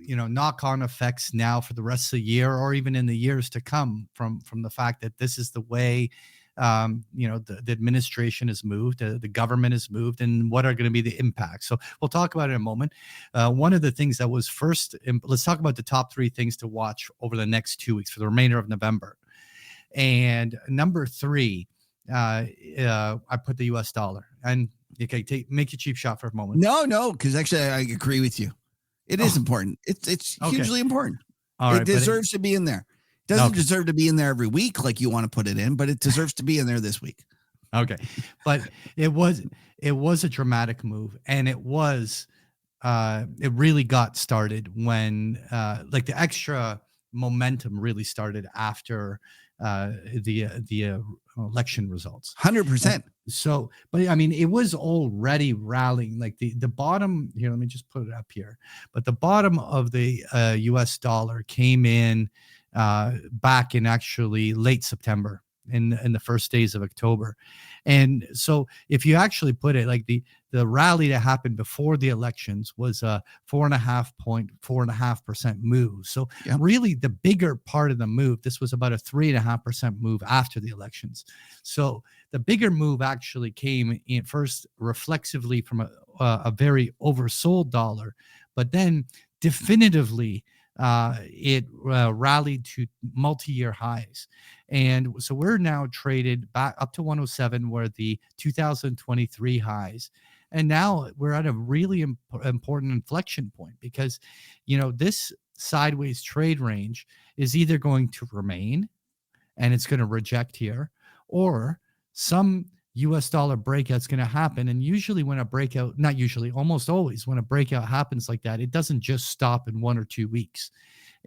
knock-on effects now for the rest of the year, or even in the years to come, from the fact that this is the way the administration has moved, the government has moved, and what are going to be the impacts. So we'll talk about it in a moment. One of the things that was first, let's talk about the top 3 things to watch over the next 2 weeks for the remainder of November. And number 3, I put the US dollar. And okay, make a cheap shot for a moment.
No, because actually I agree with you. It is important. It's
Okay.
hugely important.
All right,
it deserves to be in there. It doesn't deserve to be in there every week like you want to put it in, but it deserves to be in there this week.
Okay. But it was a dramatic move, and it really got started when like the extra momentum really started after the election results.
100%.
So, but I mean, it was already rallying. Like the bottom here, let me just put it up here. But the bottom of the US dollar came in back in actually late September, in the first days of October. And so if you actually put it like the rally that happened before the elections was a 4.5% move. So really the bigger part of the move, this was about a 3.5% move after the elections. So the bigger move actually came in first reflexively from a very oversold dollar, but then definitively it rallied to multi-year highs. And so we're now traded back up to 107, where the 2023 highs. And now we're at a really important inflection point, because, this sideways trade range is either going to remain and it's going to reject here, or some US dollar breakout's going to happen. And usually when a breakout, not usually, almost always when a breakout happens like that, it doesn't just stop in 1 or 2 weeks.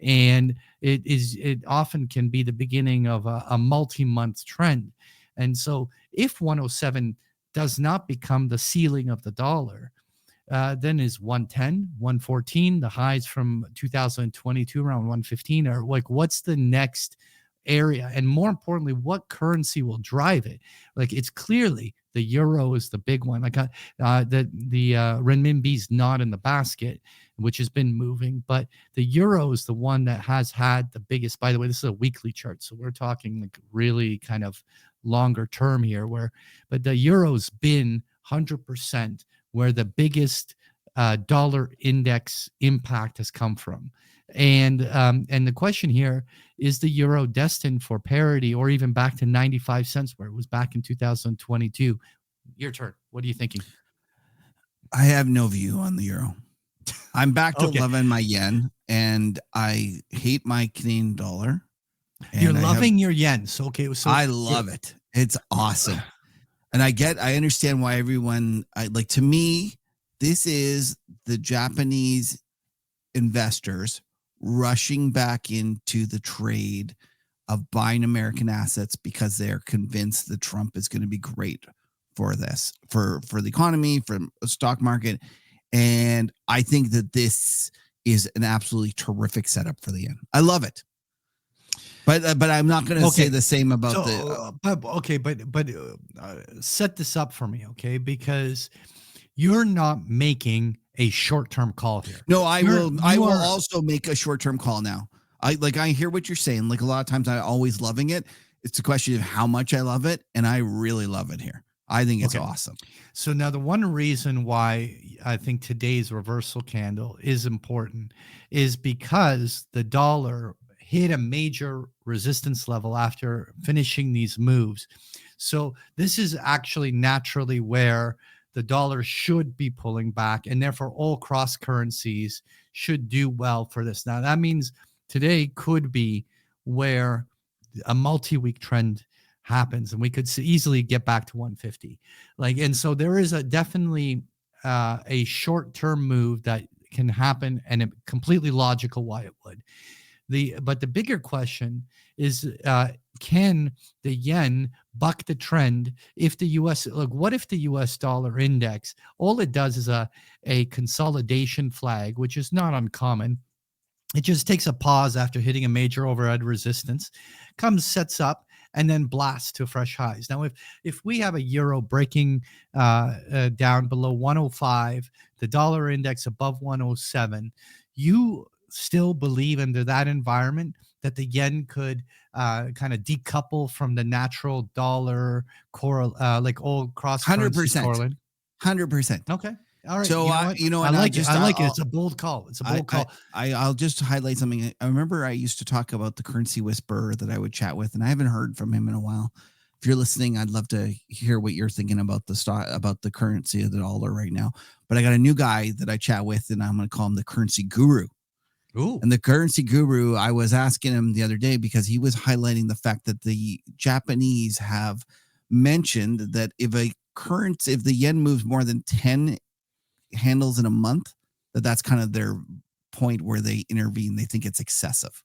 And it often can be the beginning of a multi-month trend. And so if 107 does not become the ceiling of the dollar, then is 110, 114, the highs from 2022 around 115, or like what's the next area? And more importantly, what currency will drive it? Like, it's clearly the euro is the big one. Like the renminbi is not in the basket, which has been moving, but the euro is the one that has had the biggest. By the way, this is a weekly chart, so we're talking like really kind of longer term here, but the euro's been 100% where the biggest dollar index impact has come from. And the question here, is the euro destined for parity, or even back to 95 cents where it was back in 2022? Your turn. What are you thinking?
I have no view on the euro. I'm back to
Okay.
loving my yen, and I hate my Canadian dollar.
You're loving your yen. So, okay. So
I love it. It's awesome. And I understand why everyone, to me, this is the Japanese investors rushing back into the trade of buying American assets because they're convinced that Trump is going to be great for this, for the economy, for the stock market. And I think that this is an absolutely terrific setup for the yen. I love it. But I'm not going to say the same about
set this up for me, okay? Because you're not making a short-term call here.
No, I will also make a short-term call now. I hear what you're saying. Like, a lot of times I'm always loving it. It's a question of how much I love it, and I really love it here. I think it's awesome.
So now the one reason why I think today's reversal candle is important is because the dollar hit a major resistance level after finishing these moves. So this is actually naturally where the dollar should be pulling back, and therefore all cross currencies should do well for this. Now, that means today could be where a multi-week trend happens, and we could easily get back to 150. And so there is definitely a short-term move that can happen, and it's completely logical why it would. But the bigger question is, can the yen buck the trend if the U.S. what if the U.S. dollar index, all it does is a consolidation flag, which is not uncommon. It just takes a pause after hitting a major overhead resistance, sets up, and then blast to fresh highs. Now, if we have a euro breaking down below 105, the dollar index above 107, you still believe under that environment that the yen could kind of decouple from the natural dollar like old cross currency
100%.
correlate?
100%.
Okay. All right.
So
I like it. I like it. It's a bold call. It's a bold call.
I'll just highlight something. I remember I used to talk about the currency whisperer that I would chat with, and I haven't heard from him in a while. If you're listening, I'd love to hear what you're thinking about the stock, about the currency of the dollar right now. But I got a new guy that I chat with, and I'm going to call him the currency guru.
Ooh.
And the currency guru, I was asking him the other day because he was highlighting the fact that the Japanese have mentioned that if the yen moves more than 10 handles in a month, that's kind of their point where they intervene. They think it's excessive.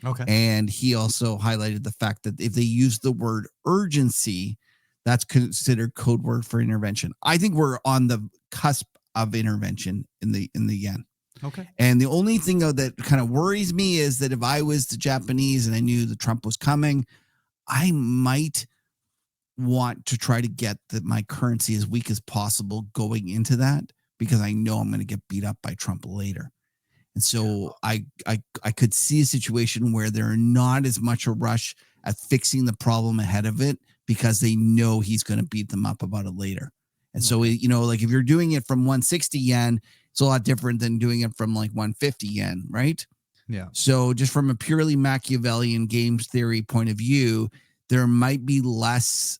Okay.
And he also highlighted the fact that if they use the word urgency, that's considered code word for intervention. I think we're on the cusp of intervention in the yen.
Okay.
And the only thing that kind of worries me is that if I was the Japanese and I knew that Trump was coming, I might want to try to get my currency as weak as possible going into that, because I know I'm going to get beat up by Trump later. And so I could see a situation where they're not as much a rush at fixing the problem ahead of it, because they know he's going to beat them up about it later. And so, like if you're doing it from 160 yen, it's a lot different than doing it from like 150 yen, right?
Yeah.
So just from a purely Machiavellian games theory point of view, there might be less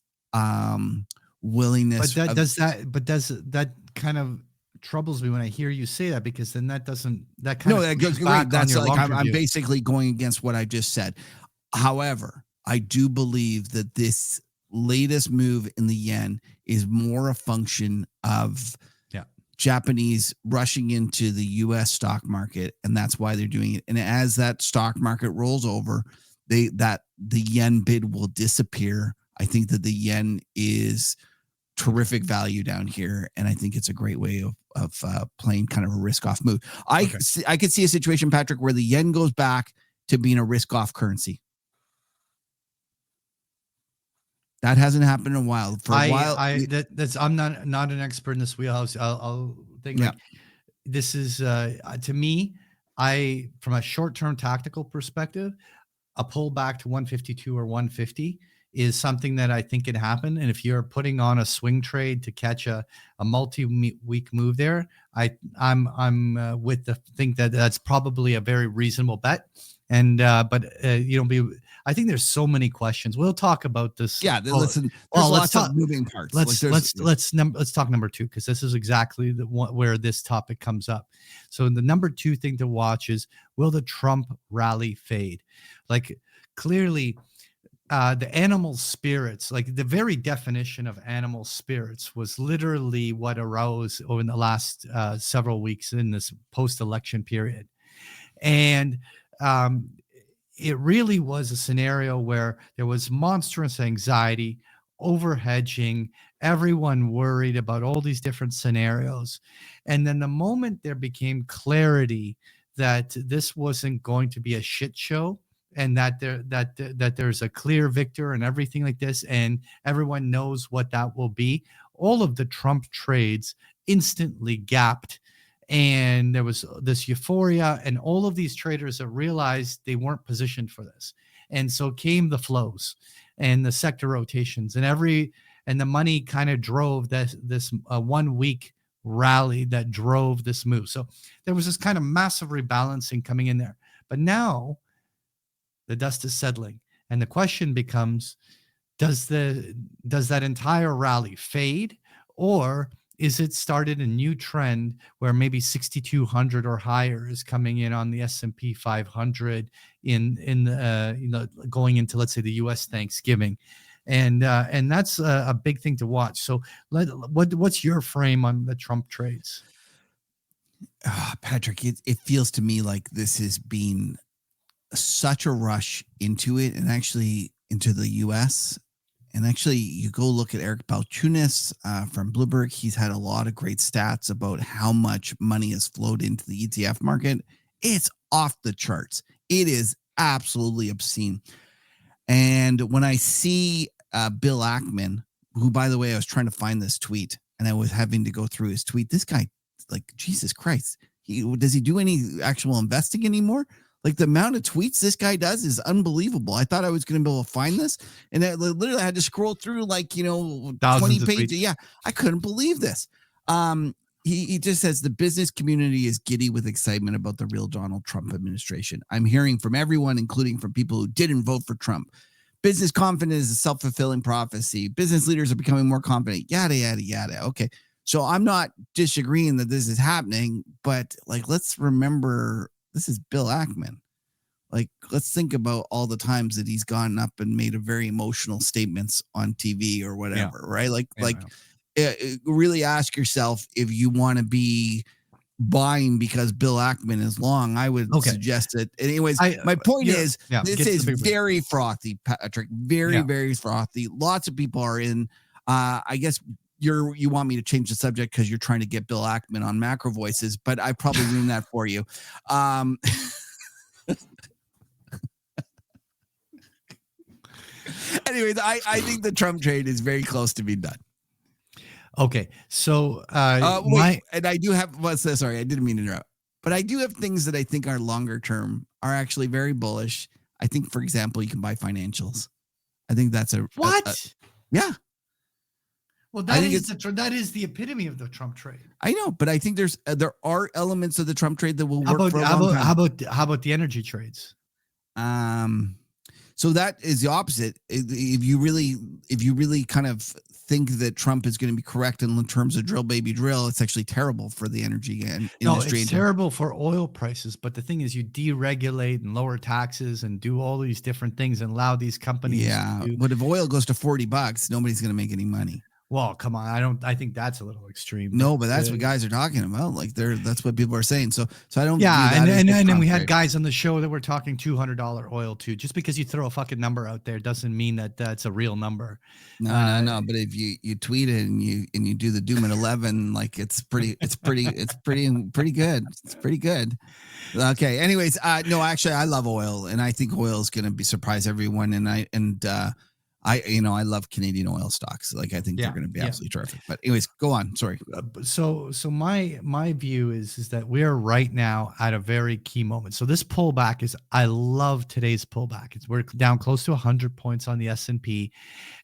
willingness.
But does that kind of troubles me when I hear you say that, because then that goes back
That's
on your
like
long-term
I'm
view.
basically going against what I just said. However, I do believe that this latest move in the yen is more a function of Japanese rushing into the U.S. stock market, and that's why they're doing it. And as that stock market rolls over, the yen bid will disappear. I think that the yen is terrific value down here, and I think it's a great way of playing kind of a risk-off move. I could see a situation, Patrick, where the yen goes back to being a risk-off currency. That hasn't happened in a while. For a while,
I'm not an expert in this wheelhouse. I'll think like this is to me, from a short-term tactical perspective, a pullback to 152 or 150 is something that I think can happen. And if you're putting on a swing trade to catch a multi-week move there, I'm with the think that that's probably a very reasonable bet. And I think there's so many questions. We'll talk about this.
Yeah, listen. There's lots of moving parts.
Let's talk number two, because this is exactly where this topic comes up. So the number two thing to watch is, will the Trump rally fade? Like clearly, the animal spirits, like the very definition of animal spirits, was literally what arose over the last several weeks in this post-election period, and it really was a scenario where there was monstrous anxiety, over hedging, everyone worried about all these different scenarios. And then the moment there became clarity that this wasn't going to be a shit show, and that there's a clear victor and everything like this, and everyone knows what that will be, all of the Trump trades instantly gapped. And there was this euphoria, and all of these traders that realized they weren't positioned for this. And so came the flows and the sector rotations, and the money kind of drove this 1 week rally that drove this move. So there was this kind of massive rebalancing coming in there. But now the dust is settling, and the question becomes, does that entire rally fade, or is it started a new trend where maybe 6,200 or higher is coming in on the S&P 500 going into, let's say, the U.S. Thanksgiving, and that's a big thing to watch. So what's your frame on the Trump trades?
Patrick, it feels to me like this has been such a rush into it, and actually into the U.S. And actually, you go look at Eric Balchunas from Bloomberg. He's had a lot of great stats about how much money has flowed into the ETF market. It's off the charts. It is absolutely obscene. And when I see Bill Ackman, who, by the way, I was trying to find this tweet and I was having to go through his tweet. This guy, like, Jesus Christ, does he do any actual investing anymore? Like, the amount of tweets this guy does is unbelievable. I thought I was going to be able to find this, and I literally had to scroll through, like, 20 pages. Yeah, I couldn't believe this. He just says the business community is giddy with excitement about the real Donald Trump administration. I'm hearing from everyone, including from people who didn't vote for Trump. Business confidence is a self-fulfilling prophecy. Business leaders are becoming more confident. Yada, yada, yada. Okay. So I'm not disagreeing that this is happening, but, like, let's remember this is Bill Ackman. Like, let's think about all the times that he's gone up and made a very emotional statements on TV or whatever, right? Really ask yourself if you want to be buying because Bill Ackman is long. I would suggest it. Anyways, my point is this is very frothy, Patrick. Very frothy. Lots of people are in. I guess you want me to change the subject because you're trying to get Bill Ackman on Macro Voices, but I probably ruined that for you. Anyways, I think the Trump trade is very close to being done.
Okay, so
and I do have sorry, I didn't mean to interrupt, but I do have things that I think are longer term are actually very bullish. I think, for example, you can buy financials. I think that's yeah.
Well, that is the epitome of the Trump trade.
I know, but I think there are elements of the Trump trade that will work for a long time.
How about the energy trades?
So that is the opposite. If you really kind of think that Trump is going to be correct in terms of drill baby drill, it's actually terrible for the energy industry.
No, it's terrible for oil prices. But the thing is, you deregulate and lower taxes and do all these different things and allow these companies.
Yeah, but if oil goes to $40, nobody's going to make any money.
Well, come on. I think that's a little extreme.
No, but that's what guys are talking about. Like, that's what people are saying. So I don't.
Yeah, and then we had guys on the show that were talking $200 oil too. Just because you throw a fucking number out there doesn't mean that that's a real number.
No. But if you tweet it and you do the doom at 11, like, it's pretty good. It's pretty good. Okay. Anyways, no, actually, I love oil, and I think oil is going to surprise everyone. I love Canadian oil stocks. Like, I think they're going to be absolutely terrific. But anyways, go on. Sorry.
So my view is that we are right now at a very key moment. So this pullback I love today's pullback. We're down close to 100 points on the S&P,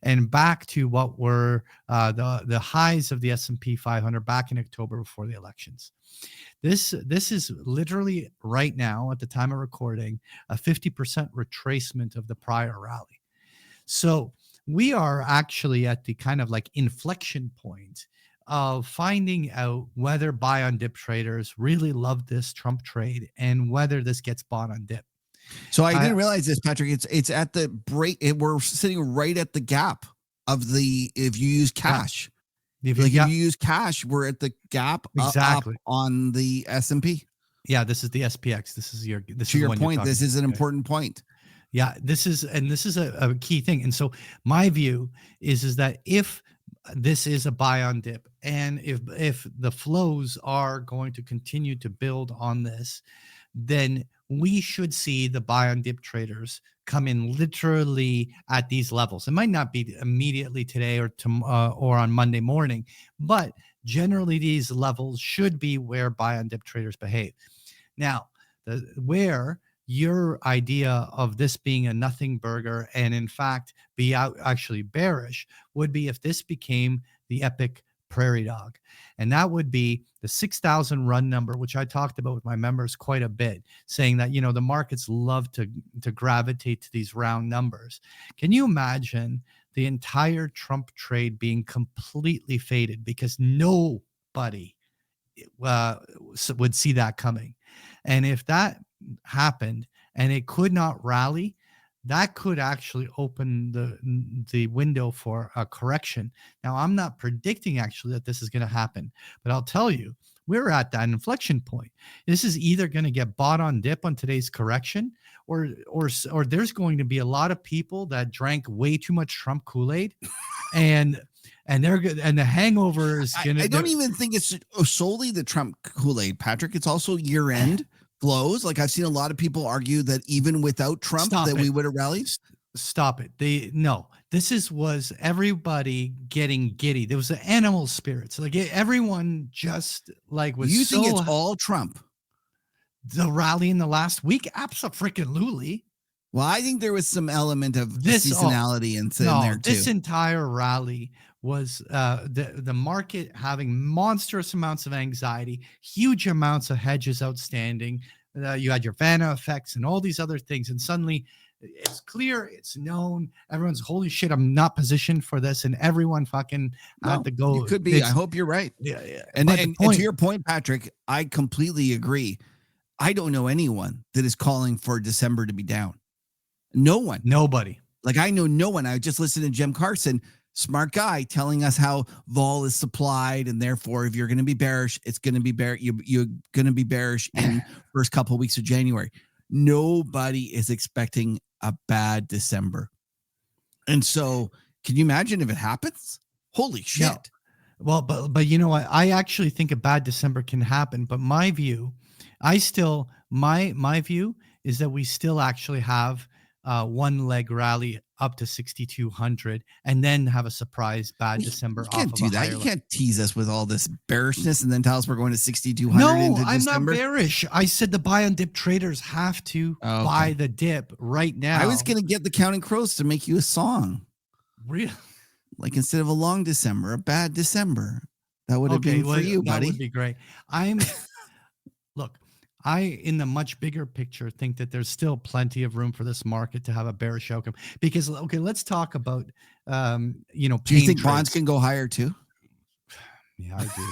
and back to what were the highs of the S&P 500 back in October before the elections. This is literally right now, at the time of recording, a 50% retracement of the prior rally. So we are actually at the kind of like inflection point of finding out whether buy on dip traders really love this Trump trade and whether this gets bought on dip.
So I didn't realize this, Patrick. It's at the break. We're sitting right at the gap of if you use cash. If you use cash, we're at the gap
exactly
up on the S&P.
Yeah, this is the SPX. This is your
point. This is an important point.
Yeah, this is a key thing. And so my view is that if this is a buy on dip, and if the flows are going to continue to build on this, then we should see the buy on dip traders come in literally at these levels. It might not be immediately today or on Monday morning, but generally these levels should be where buy on dip traders behave. Now, where your idea of this being a nothing burger and in fact be actually bearish would be if this became the epic prairie dog. And that would be the 6,000 run number, which I talked about with my members quite a bit, saying that, the markets love to gravitate to these round numbers. Can you imagine the entire Trump trade being completely faded because nobody would see that coming? And if that happened and it could not rally, that could actually open the window for a correction. Now, I'm not predicting actually that this is going to happen, but I'll tell you, we're at that inflection point. This is either going to get bought on dip on today's correction, or there's going to be a lot of people that drank way too much Trump Kool-Aid, and they're good, and the hangover is going to.
I don't even think it's solely the Trump Kool-Aid, Patrick. It's also year-end flows. Like, I've seen a lot of people argue that even without Trump, we would have rallied.
Stop it. This was everybody getting giddy. There was the animal spirits. Like everyone just like was
You think it's
so
all Trump?
the rally in the last week. Absolutely.
Well, I think there was some element of
This
seasonality in there too.
This entire rally was the market having monstrous amounts of anxiety, huge amounts of hedges outstanding. You had your Vanna effects and all these other things, and suddenly it's clear, it's known. Everyone's holy shit, I'm not positioned for this, and everyone fucking had to go.
You could be. I hope you're right.
Yeah.
And to your point, Patrick, I completely agree. I don't know anyone that is calling for December to be down. No one.
Nobody.
Like I know no one. I just listened to Jim Carson, smart guy, telling us how vol is supplied, and therefore, if you're going to be bearish, it's going to be bearish. You're going to be bearish in first couple of weeks of January. Nobody is expecting a bad December, and so can you imagine if it happens? Holy shit!
No. Well, but you know what? I actually think a bad December can happen. But my view, my view is that we still actually have one leg rally up to 6,200 and then have a surprise bad December.
You can't
off
do
of
that. You can't tease us with all this bearishness and then tell us we're going to 6,200
No,
into
I'm
December.
not bearish. I said the buy on dip traders have to buy the dip right now.
I was going to get the Counting Crows to make you a song.
Really?
Like instead of a long December, a bad December. That would have been for you, buddy.
That would be great. Look, in the much bigger picture, think that there's still plenty of room for this market to have a bearish outcome. Because, okay, let's talk about,
do you think bonds can go higher too?
Yeah, I do.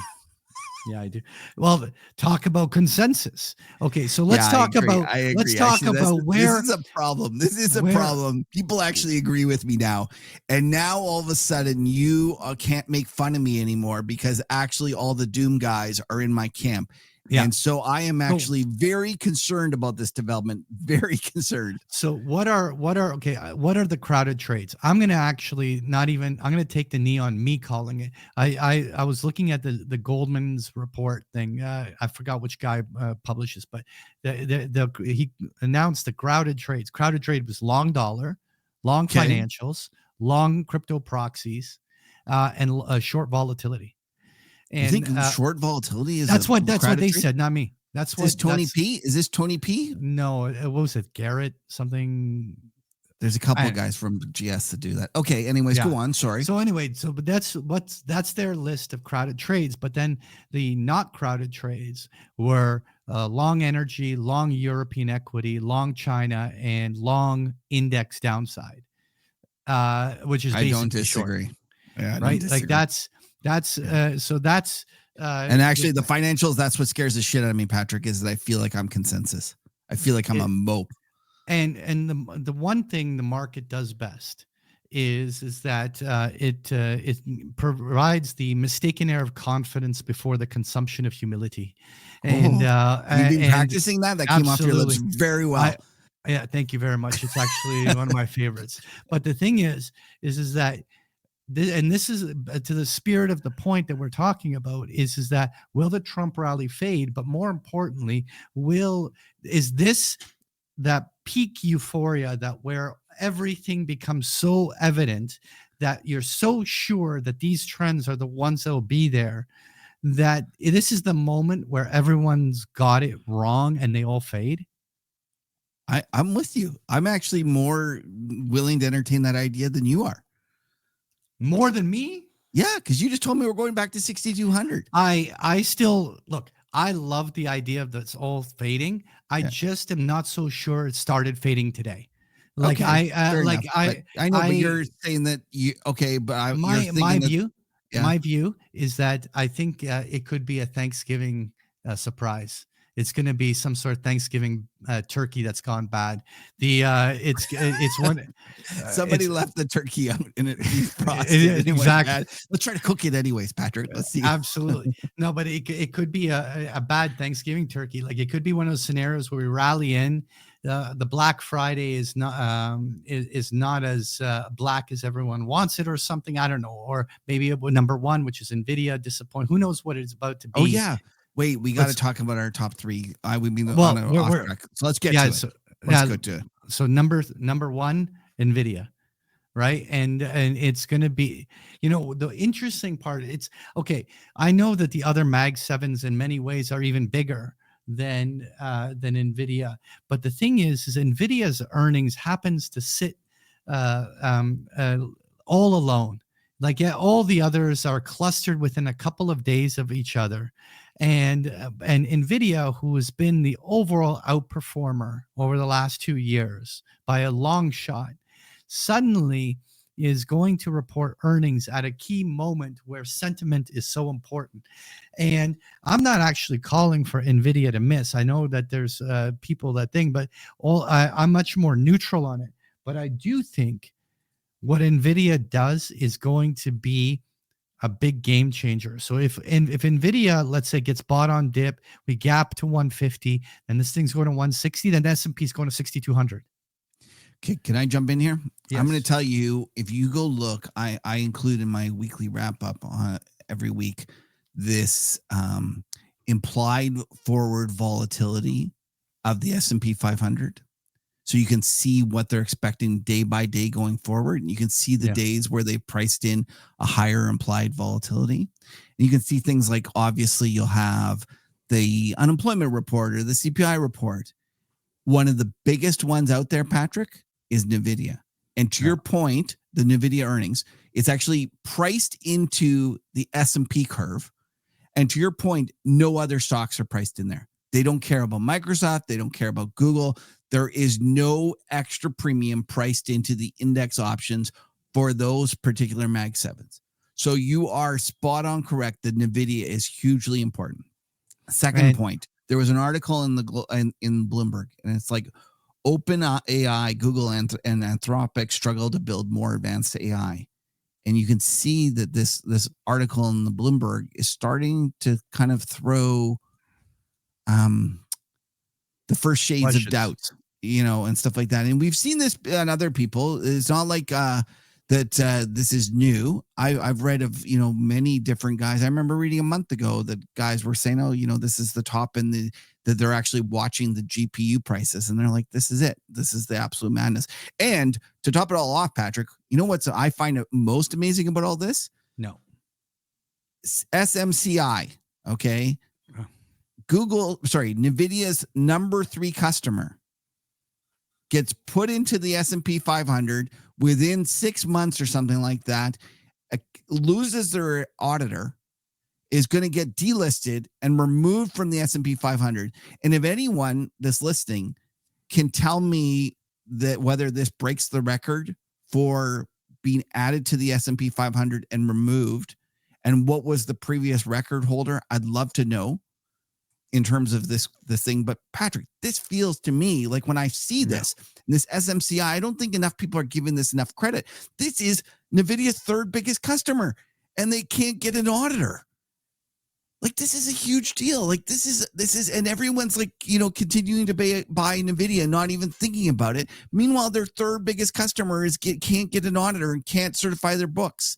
Yeah, I do. Well, talk about consensus. Okay, so let's talk about. Let's talk about where
this is a problem. This is a problem. People actually agree with me now, and now all of a sudden you can't make fun of me anymore because actually all the doom guys are in my camp. Yeah. And so I am actually very concerned about this development. Very concerned.
So what are the crowded trades? I'm going to take the knee on me calling it. I was looking at the Goldman's report thing. I forgot which guy publishes, but he announced the crowded trades. Crowded trade was long dollar, long financials, long crypto proxies, and short volatility. And
you think short volatility is
that's what they
trade?
said, not me. That's what
Tony P. Is this Tony P?
No, what was it? Garrett something.
There's a couple of guys from GS that do that. Okay, anyways, go on. Sorry.
So anyway, but that's their list of crowded trades. But then the not crowded trades were long energy, long European equity, long China, and long index downside, which is basically
I don't disagree.
Short,
yeah,
right? Like that's
and actually the financials, that's what scares the shit out of me, Patrick, is that I feel like I'm consensus. I feel like I'm a mope.
And the one thing the market does best is that it provides the mistaken air of confidence before the consumption of humility. And
you've been practicing that came off your lips very well.
Yeah, thank you very much. It's actually one of my favorites. But the thing is that and this is to the spirit of the point that we're talking about is that will the Trump rally fade? But more importantly, is this that peak euphoria that where everything becomes so evident that you're so sure that these trends are the ones that will be there, that this is the moment where everyone's got it wrong and they all fade?
I'm with you. I'm actually more willing to entertain that idea than you are.
More than me?
Yeah, because you just told me we're going back to 6,200.
I still look. I love the idea of this all fading. I just am not so sure it started fading today. Like okay, I
know, but you're saying that
my view is that I think it could be a Thanksgiving surprise. It's going to be some sort of Thanksgiving turkey that's gone bad. It's one.
Somebody left the turkey out and it's
frosted. Exactly.
Let's try to cook it anyways, Patrick. Let's see.
Absolutely. No, but it could be a bad Thanksgiving turkey. Like it could be one of those scenarios where we rally in. The Black Friday is not as black as everyone wants it, or something. I don't know. Or maybe number one, which is Nvidia, disappoint. Who knows what it's about to be?
Oh yeah. Wait, we got to talk about our top three. So let's get to it. Let's go to it.
So number one Nvidia, right? And it's going to be, the interesting part, it's okay. I know that the other Mag 7s in many ways are even bigger than Nvidia, but the thing is Nvidia's earnings happens to sit all alone. Like, yeah, all the others are clustered within a couple of days of each other, and Nvidia, who has been the overall outperformer over the last 2 years by a long shot, suddenly is going to report earnings at a key moment where sentiment is so important. And I'm not actually calling for Nvidia to miss. I know that there's people that think, but I'm much more neutral on it. But I do think what Nvidia does is going to be a big game changer. So if Nvidia, let's say, gets bought on dip, we gap to 150, and this thing's going to 160, then the S&P is going to 6,200.
Okay, can I jump in here?
Yes.
I'm going to tell you, if you go look, I include in my weekly wrap up every week this implied forward volatility of the S&P 500. So you can see what they're expecting day by day going forward. And you can see the days where they priced in a higher implied volatility. And you can see things like, obviously, you'll have the unemployment report or the CPI report. One of the biggest ones out there, Patrick, is Nvidia. And to your point, the Nvidia earnings, it's actually priced into the S&P curve. And to your point, no other stocks are priced in there. They don't care about Microsoft. They don't care about Google. There is no extra premium priced into the index options for those particular Mag 7s. So you are spot on correct that Nvidia is hugely important. Second point, there was an article in Bloomberg, and it's like OpenAI, Google, and Anthropic struggle to build more advanced AI. And you can see that this article in the Bloomberg is starting to kind of throw the first shades of doubt, and stuff like that. And we've seen this on other people. It's not like that this is new. I've read of, many different guys. I remember reading a month ago that guys were saying, oh, this is the top, and that they're actually watching the GPU prices. And they're like, this is it. This is the absolute madness. And to top it all off, Patrick, you know what's I find most amazing about all this?
No.
SMCI, okay? Nvidia's number 3 customer gets put into the S&P 500 within 6 months or something like that, loses their auditor, is going to get delisted and removed from the S&P 500. And if anyone that's listening can tell me that whether this breaks the record for being added to the S&P 500 and removed, and what was the previous record holder, I'd love to know in terms of this thing. But Patrick, this feels to me like, when I see this SMCI, I don't think enough people are giving this enough credit. This is Nvidia's 3rd biggest customer, and they can't get an auditor. Like, this is a huge deal. Like, this is, and everyone's like, continuing to buy Nvidia, not even thinking about it. Meanwhile, their 3rd biggest customer can't get an auditor and can't certify their books.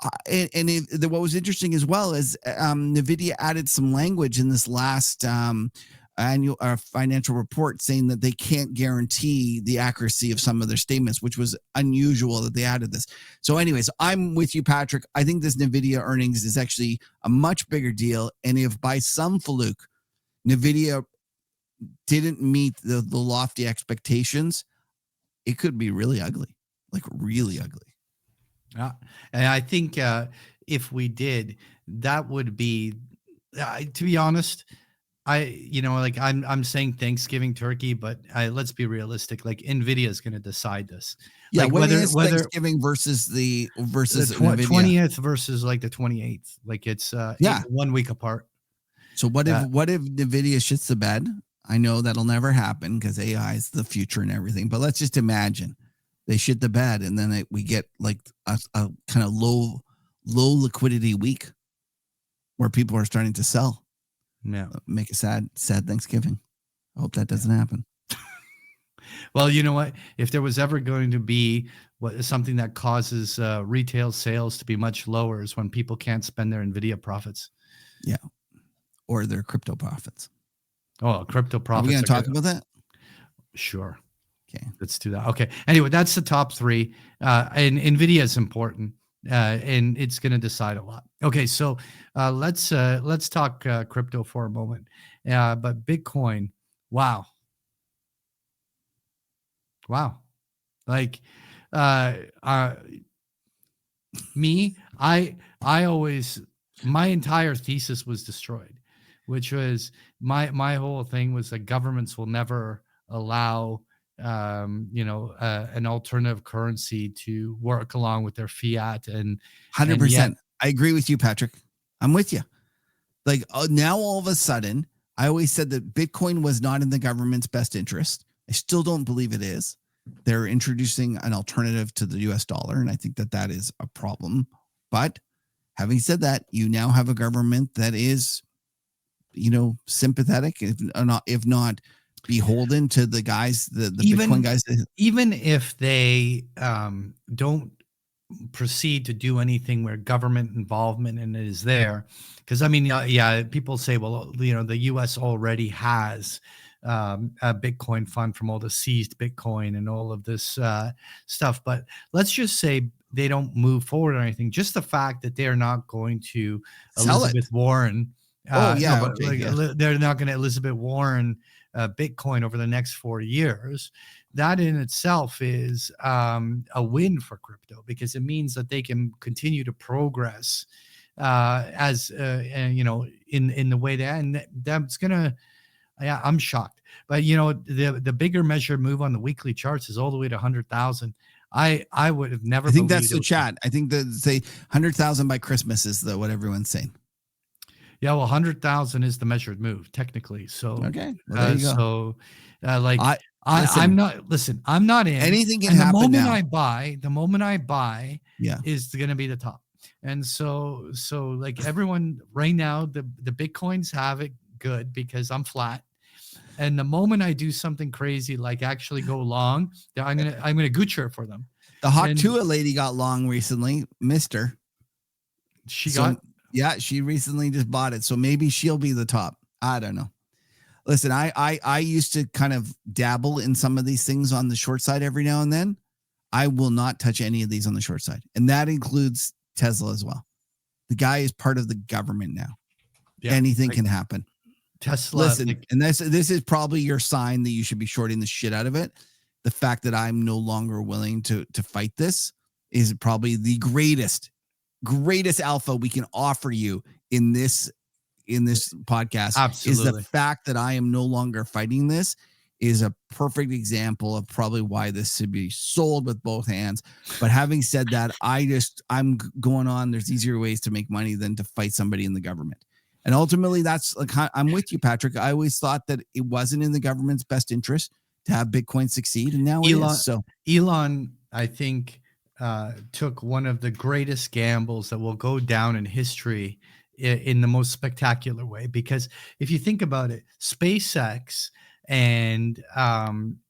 What was interesting as well is Nvidia added some language in this last annual financial report saying that they can't guarantee the accuracy of some of their statements, which was unusual that they added this. So anyways, I'm with you, Patrick. I think this Nvidia earnings is actually a much bigger deal. And if by some fluke Nvidia didn't meet the lofty expectations, it could be really ugly, like really ugly.
And I think if we did, that would be, to be honest, I'm saying Thanksgiving turkey, but let's be realistic. Like, Nvidia is going to decide this.
Yeah,
like
whether Thanksgiving versus
the
Nvidia.
20th versus like the 28th. Like, it's 1 week apart.
So what if Nvidia shits the bed? I know that'll never happen because AI is the future and everything. But let's just imagine they shit the bed, and then we get like a kind of low liquidity week where people are starting to sell.
Yeah,
make a sad Thanksgiving. I hope that doesn't happen.
Well, you know what? If there was ever going to be something that causes retail sales to be much lower, is when people can't spend their Nvidia profits.
Yeah, or their crypto profits.
Oh, crypto profits.
Are we going to talk about that?
Sure.
Okay.
Let's do that. Okay. Anyway, that's the top three. And Nvidia is important, and it's going to decide a lot. Okay, so let's talk crypto for a moment. But Bitcoin, wow, wow, like uh, uh, me, I always my entire thesis was destroyed, which was my whole thing was that governments will never allow an alternative currency to work along with their fiat, and yet
100%. I agree with you, Patrick. I'm with you. Like now, all of a sudden, I always said that Bitcoin was not in the government's best interest. I still don't believe it is. They're introducing an alternative to the US dollar, and I think that that is a problem. But having said that, you now have a government that is, sympathetic, if not beholden to the guys, the Bitcoin guys.
Even if they don't proceed to do anything where government involvement in it is there, because I mean, yeah, people say, well, the U.S. already has a Bitcoin fund from all the seized Bitcoin and all of this stuff, but let's just say they don't move forward or anything. Just the fact that they're not going to
Sell
Elizabeth
it.
Warren.
Oh yeah,
no, but
okay, yeah.
they're not going to Elizabeth Warren Bitcoin over the next 4 years. That in itself is a win for crypto, because it means that they can continue to progress as in the way that, and that's gonna. Yeah, I'm shocked, but the bigger measure move on the weekly charts is all the way to 100,000. I would have never.
I think that's
believed
the chat. I think that say 100,000 by Christmas is what everyone's saying.
Yeah, well, 100,000 is the measured move technically. So
okay, well, there you go.
So
Listen,
I'm not in.
Anything can
and
happen
the moment
now.
I buy
Yeah.
is going to be the top. And so like everyone right now, the Bitcoins have it good because I'm flat. And the moment I do something crazy, like actually go long, I'm gonna Gucci for them.
The Hawk Tua lady got long recently, Mister. Yeah, she recently just bought it, so maybe she'll be the top. I don't know. Listen, I used to kind of dabble in some of these things on the short side every now and then. I will not touch any of these on the short side, and that includes Tesla as well. The guy is part of the government now. Yeah, anything can happen.
Tesla.
Listen, and this is probably your sign that you should be shorting the shit out of it. The fact that I'm no longer willing to fight this is probably the greatest alpha we can offer you in this podcast.
Absolutely.
Is the fact that I am no longer fighting this is a perfect example of probably why this should be sold with both hands. But having said that, I'm going on. There's easier ways to make money than to fight somebody in the government. And ultimately, that's like, I'm with you, Patrick. I always thought that it wasn't in the government's best interest to have Bitcoin succeed, and now it is. So
Elon, I think, took one of the greatest gambles that will go down in history in the most spectacular way. Because if you think about it, SpaceX and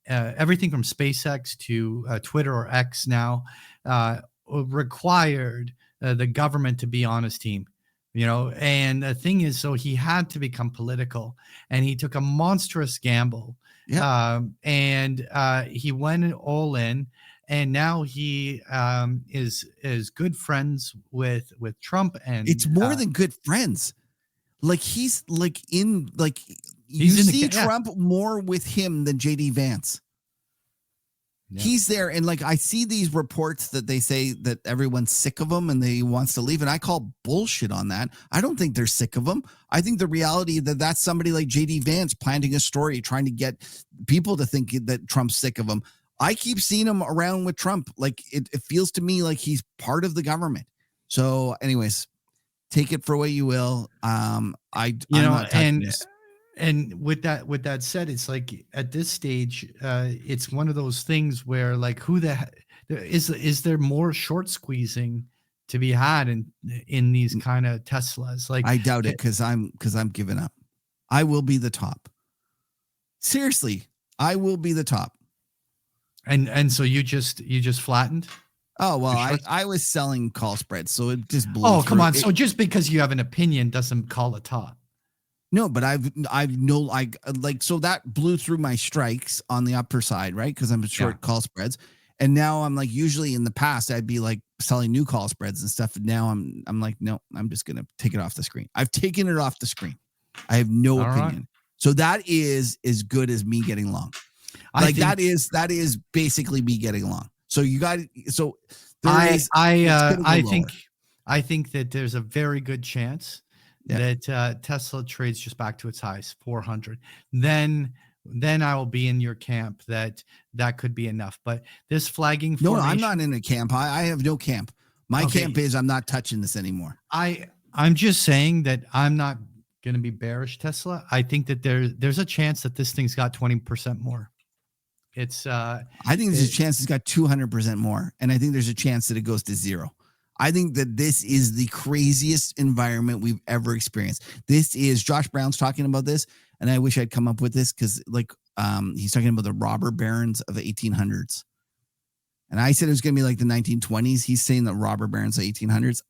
everything from SpaceX to Twitter or X now required the government to be on his team. And the thing is, so he had to become political, and he took a monstrous gamble.
Yeah.
And he went all in, and now he is good friends with Trump. And
it's more than good friends. Like he's like you see Trump more with him than JD Vance. Yeah. He's there, and like I see these reports that they say that everyone's sick of him and they wants to leave, and I call bullshit on that. I don't think they're sick of him. I think the reality that's somebody like JD Vance planting a story, trying to get people to think that Trump's sick of him. I keep seeing him around with Trump. Like it feels to me like he's part of the government. So, anyways, take it for what you will. I'm not touching this.
And with that said, it's like at this stage, it's one of those things where like, is there more short squeezing to be had in these kind of Teslas? Like,
I doubt it, because I'm giving up. I will be the top. Seriously, I will be the top.
And so you just flattened.
Oh, well, I was selling call spreads, so it just blew.
Oh, come on. So just because you have an opinion doesn't call a top.
No, but I've no like so that blew through my strikes on the upper side, right? Because I'm short call spreads, and now I'm like usually in the past I'd be like selling new call spreads and stuff. And now I'm like, no, I'm just gonna take it off the screen. I've taken it off the screen. I have no
All
opinion.
right.
So that is as good as me getting long.
I
Like
think,
that is basically me getting long. So you got so there
I
is it's gonna go
I
lower.
think that there's a very good chance
Yeah.
that Tesla trades just back to its highs, 400. Then I will be in your camp that could be enough. But this flagging
No,
formation,
I'm not in a camp. I have no camp. My
Okay.
camp is I'm not touching this anymore.
I'm just saying that I'm not going to be bearish Tesla. I think that there's a chance that this thing's got 20% more. It's
I think there's a chance it's got 200% more. And I think there's a chance that it goes to zero. I think that this is the craziest environment we've ever experienced. This is Josh Brown's talking about this. And I wish I'd come up with this because like he's talking about the robber barons of the 1800s. And I said it was going to be like the 1920s. He's saying the robber barons of the 1800s.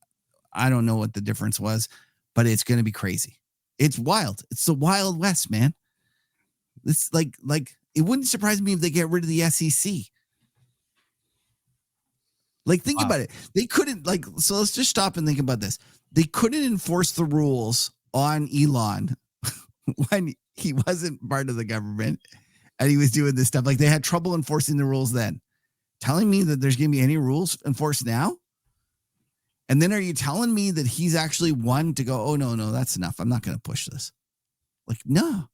I don't know what the difference was, but it's going to be crazy. It's wild. It's the Wild West, man. It's like it wouldn't surprise me if they get rid of the SEC. Like, think about it. They couldn't so let's just stop and think about this. They couldn't enforce the rules on Elon when he wasn't part of the government and he was doing this stuff. Like, they had trouble enforcing the rules then. Telling me that there's going to be any rules enforced now? And then are you telling me that he's actually one to go, oh, no, that's enough. I'm not going to push this. Like, no.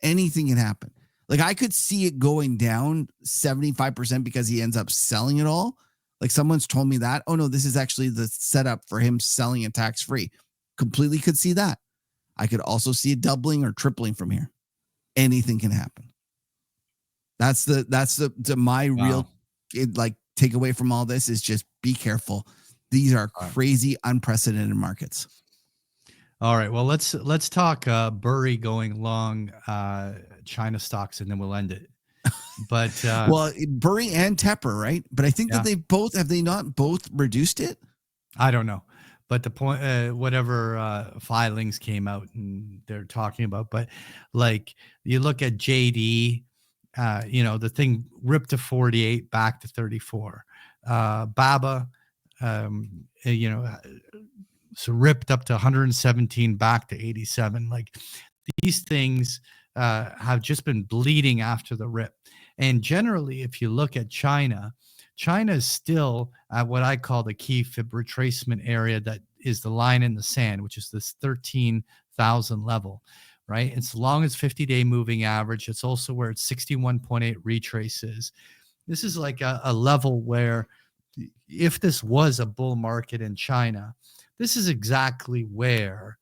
Anything can happen. Like, I could see it going down 75% because he ends up selling it all. Like, someone's told me that. Oh, no, this is actually the setup for him selling it tax-free. Completely could see that. I could also see it doubling or tripling from here. Anything can happen. That's my real takeaway from all this is just be careful. These are crazy, unprecedented markets.
All right. Well, let's talk Burry going long China stocks, and then we'll end it. But
well, Burry and Tepper, right? But I think that they not both reduced it?
I don't know. But the point, whatever filings came out and they're talking about, but like you look at JD, the thing ripped to 48, back to 34. Baba, so ripped up to 117, back to 87. Like, these things have just been bleeding after the rip. And generally, if you look at China is still at what I call the key fib retracement area, that is the line in the sand, which is this 13,000 level, right? It's the longest 50-day moving average. It's also where it's 61.8 retraces. This is like a level where if this was a bull market in China, this is exactly where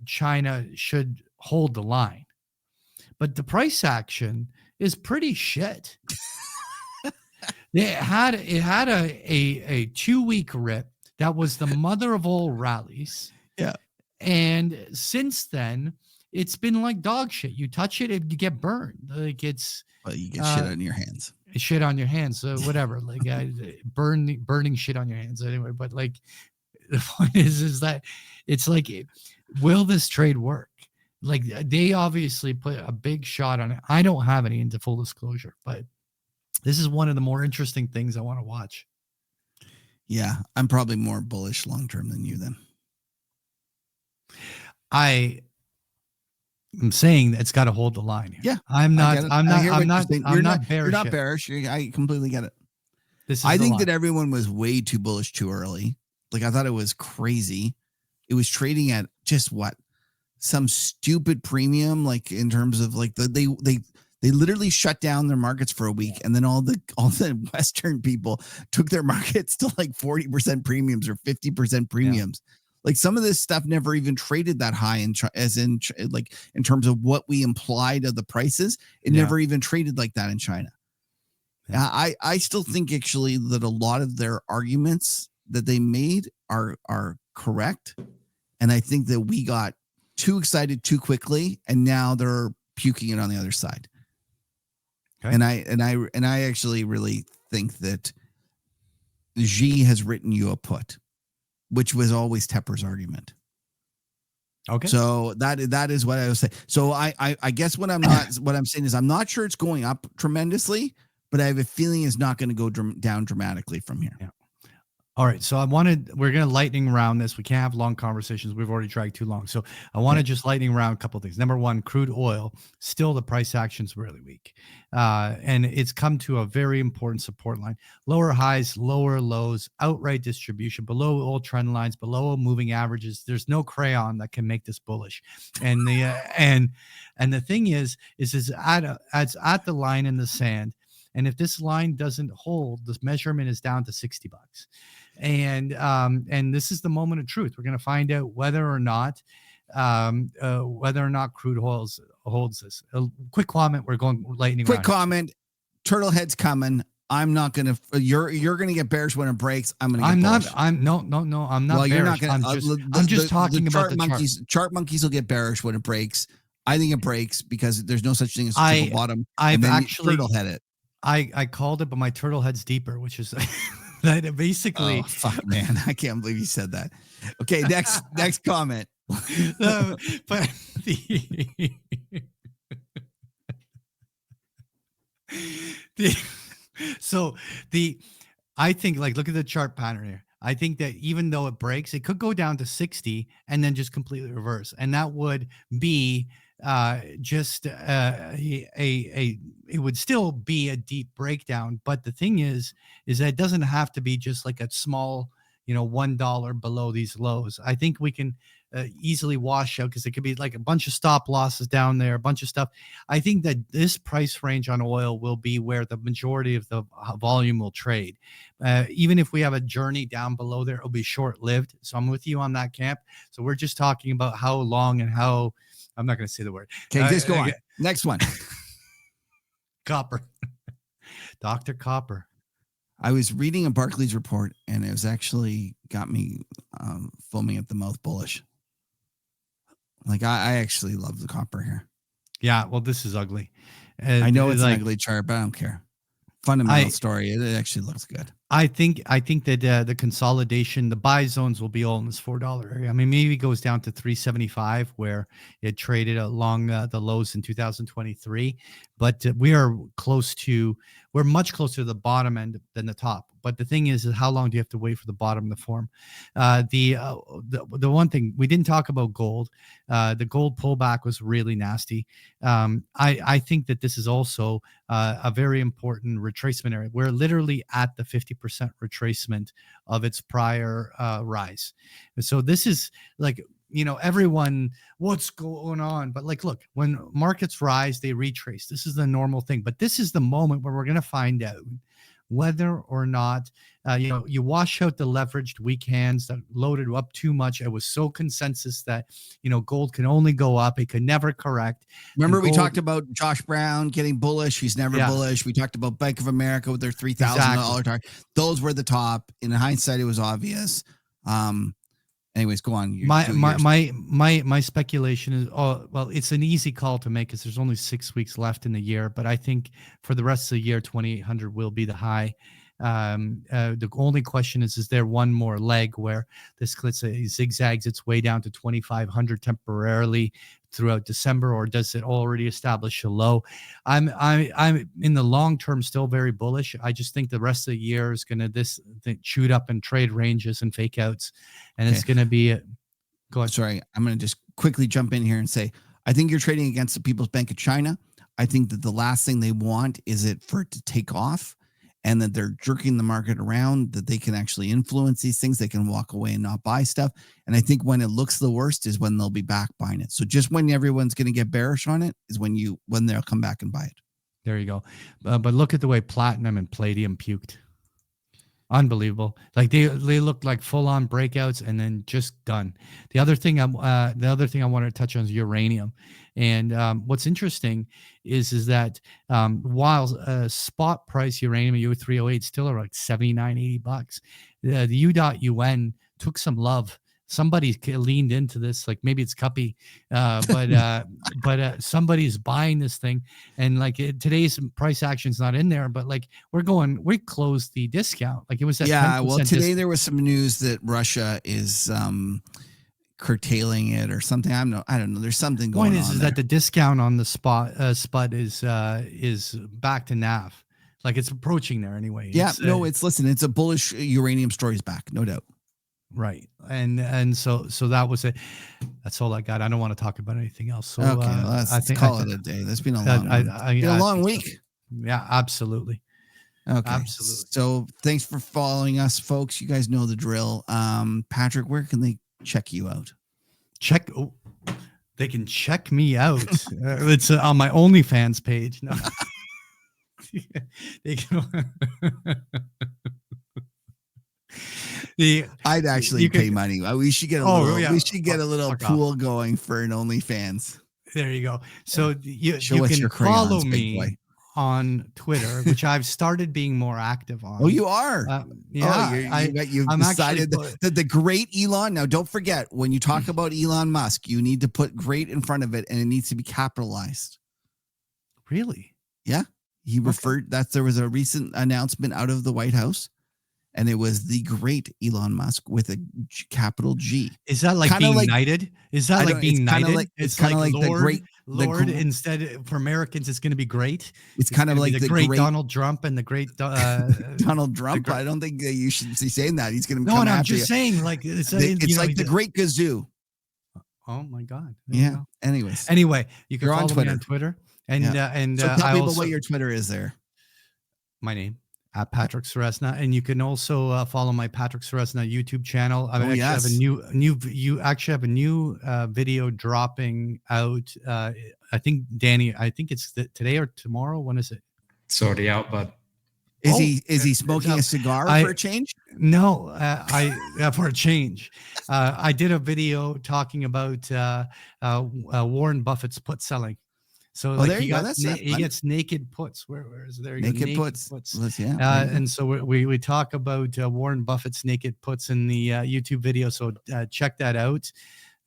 China should hold the line. But the price action is pretty shit. It had a 2-week rip that was the mother of all rallies.
Yeah.
And since then, it's been like dog shit. You touch it and you get burned. Like,
well, you get shit on your hands.
Shit on your hands. So whatever. Like, burning shit on your hands anyway. But like, the point is that it's like, will this trade work? Like, they obviously put a big shot on it. I don't have any, into full disclosure, but this is one of the more interesting things I want to watch.
Yeah, I'm probably more bullish long-term than you then.
I am saying that it's got to hold the line here.
Yeah.
I'm not bearish.
You're not bearish. I completely get it. I think that everyone was way too bullish too early. Like, I thought it was crazy. It was trading at just some stupid premium, like in terms of like they literally shut down their markets for a week, and then all the Western people took their markets to like 40% premiums or 50% premiums. Yeah. Like, some of this stuff never even traded that high in terms of what we implied of the prices. It never even traded like that in China. Yeah. I still think actually that a lot of their arguments that they made are correct. And I think that we got too excited too quickly, and now they're puking it on the other side. Okay. And I actually really think that Xi has written you a put, which was always Tepper's argument.
Okay.
So that is what I was saying. So I guess what I'm saying is I'm not sure it's going up tremendously, but I have a feeling it's not going to go down dramatically from here.
Yeah. All right. So we're going to lightning round this. We can't have long conversations. We've already dragged too long. So I want to just lightning round a couple of things. Number one, crude oil, still the price action's really weak. And it's come to a very important support line. Lower highs, lower lows, outright distribution, below all trend lines, below moving averages. There's no crayon that can make this bullish. And the and the thing is it's at the line in the sand. And if this line doesn't hold, this measurement is down to $60. And this is the moment of truth. We're going to find out whether or not crude holds this. A quick comment. We're going lightning.
Quick comment. Turtle head's coming. I'm not gonna. You're gonna get bearish when it breaks. I'm gonna.
I'm
not.
Bullish. I'm no. I'm not.
Well,
bearish.
you're not gonna.
I'm just talking about the
monkeys. Chart monkeys will get bearish when it breaks. I think it breaks because there's no such thing as a triple bottom.
I've actually
turtle head it.
I called it, but my turtle head's deeper, which is that basically.
Oh, fuck, man, I can't believe you said that. Okay, next comment.
But I think, like, look at the chart pattern here. I think that even though it breaks, it could go down to 60 and then just completely reverse, and that would be it would still be a deep breakdown. But the thing is that it doesn't have to be just like a small, $1 below these lows. I think we can easily wash out, because it could be like a bunch of stop losses down there, a bunch of stuff. I think that this price range on oil will be where the majority of the volume will trade. Even if we have a journey down below there, it'll be short-lived. So I'm with you on that camp. So we're just talking about how long and how. I'm not going to say the word.
Okay, just go on. Next one.
Copper. Dr. Copper.
I was reading a Barclays report, and it was actually got me foaming at the mouth bullish. Like, I actually love the copper here.
Yeah, well, this is ugly.
I know it's like, an ugly chart, but I don't care. Fundamental story. It actually looks good.
I think that the consolidation, the buy zones will be all in this $4 area. I mean, maybe it goes down to 375 where it traded along the lows in 2023, but we're much closer to the bottom end than the top. But the thing is how long do you have to wait for the bottom to form? The one thing we didn't talk about gold. The gold pullback was really nasty. I think that this is also a very important retracement area. We're literally at the 50% retracement of its prior rise. So this is like, everyone, what's going on? But like, look, when markets rise, they retrace. This is the normal thing. But this is the moment where we're going to find out whether or not, you wash out the leveraged weak hands that loaded up too much. It was so consensus that, gold can only go up. It could never correct.
Remember, we talked about Josh Brown getting bullish. He's never bullish. We talked about Bank of America with their $3,000 target. Those were the top. In hindsight, it was obvious. Anyways, go on.
My speculation is, it's an easy call to make because there's only 6 weeks left in the year. But I think for the rest of the year, 2,800 will be the high. The only question is there one more leg where this, let's say, zigzags its way down to 2,500 temporarily throughout December, or does it already establish a low? I'm in the long term still very bullish. I just think the rest of the year is going to shoot up in trade ranges and fake outs, and it's going to be. Go ahead.
Sorry, I'm going to just quickly jump in here and say I think you're trading against the People's Bank of China. I think that the last thing they want is for it to take off, and that they're jerking the market around, that they can actually influence these things. They can walk away and not buy stuff. And I think when it looks the worst is when they'll be back buying it. So just when everyone's going to get bearish on it is when they'll come back and buy it.
There you go. But look at the way platinum and palladium puked. Unbelievable. Like they look like full on breakouts and then just done. The other thing I want to touch on is uranium. And what's interesting is that while spot price uranium U308 still are like $79-$80, the U.UN took some love. Somebody leaned into this, like maybe it's Cuppy, but somebody's buying this thing, and like today's price action's not in there, but like we closed the discount, like it was at 10%
well, today there was some news that Russia is curtailing it or something. I don't know. There's something going
Point
on.
is
there.
that the discount on the spud is back to NAV. Like it's approaching there anyway.
Yeah,
It's,
it's a bullish uranium stories back, no doubt.
right. And so that was it. That's all I got. I don't want to talk about anything else. So
Okay, let's call it a day. That's been a long one. Been a long week.
So. Yeah, absolutely.
Okay.
Absolutely.
So thanks for following us, folks. You guys know the drill. Patrick, where can they check you out?
They can check me out. It's on my OnlyFans page. No. They can.
I'd actually pay money. We should get we should get a little pool going for an OnlyFans.
There you go. So you
can
follow me on Twitter, which I've started being more active on.
Oh, you are? You've decided that the great Elon. Now, don't forget, when you talk about Elon Musk, you need to put great in front of it, and it needs to be capitalized.
Really?
Yeah. He referred that there was a recent announcement out of the White House, and it was the great Elon Musk with a capital G.
Is that like being knighted? Is that like being knighted?
It's kind of like
Lord, instead for Americans, it's going to be great.
It's kind of like
the great Donald Trump and the great
Donald Trump. I don't think you should be saying that. He's going to come
No, I'm
after
just
you.
saying, like it's
like the Great Gazoo.
Oh my God!
Yeah. Anyways,
you can follow me on Twitter, and
so tell people what your Twitter is there.
My name. At Patrick Ceresna, and you can also follow my Patrick Ceresna YouTube channel. I have a you actually have a new video dropping out. I think Danny, it's today or tomorrow. When is it?
It's already out, bud.
Is he smoking a cigar for a change?
No, for a change. I did a video talking about Warren Buffett's put selling. So he gets naked puts. Where is there?
Naked puts.
And so we talk about Warren Buffett's naked puts in the YouTube video. So check that out.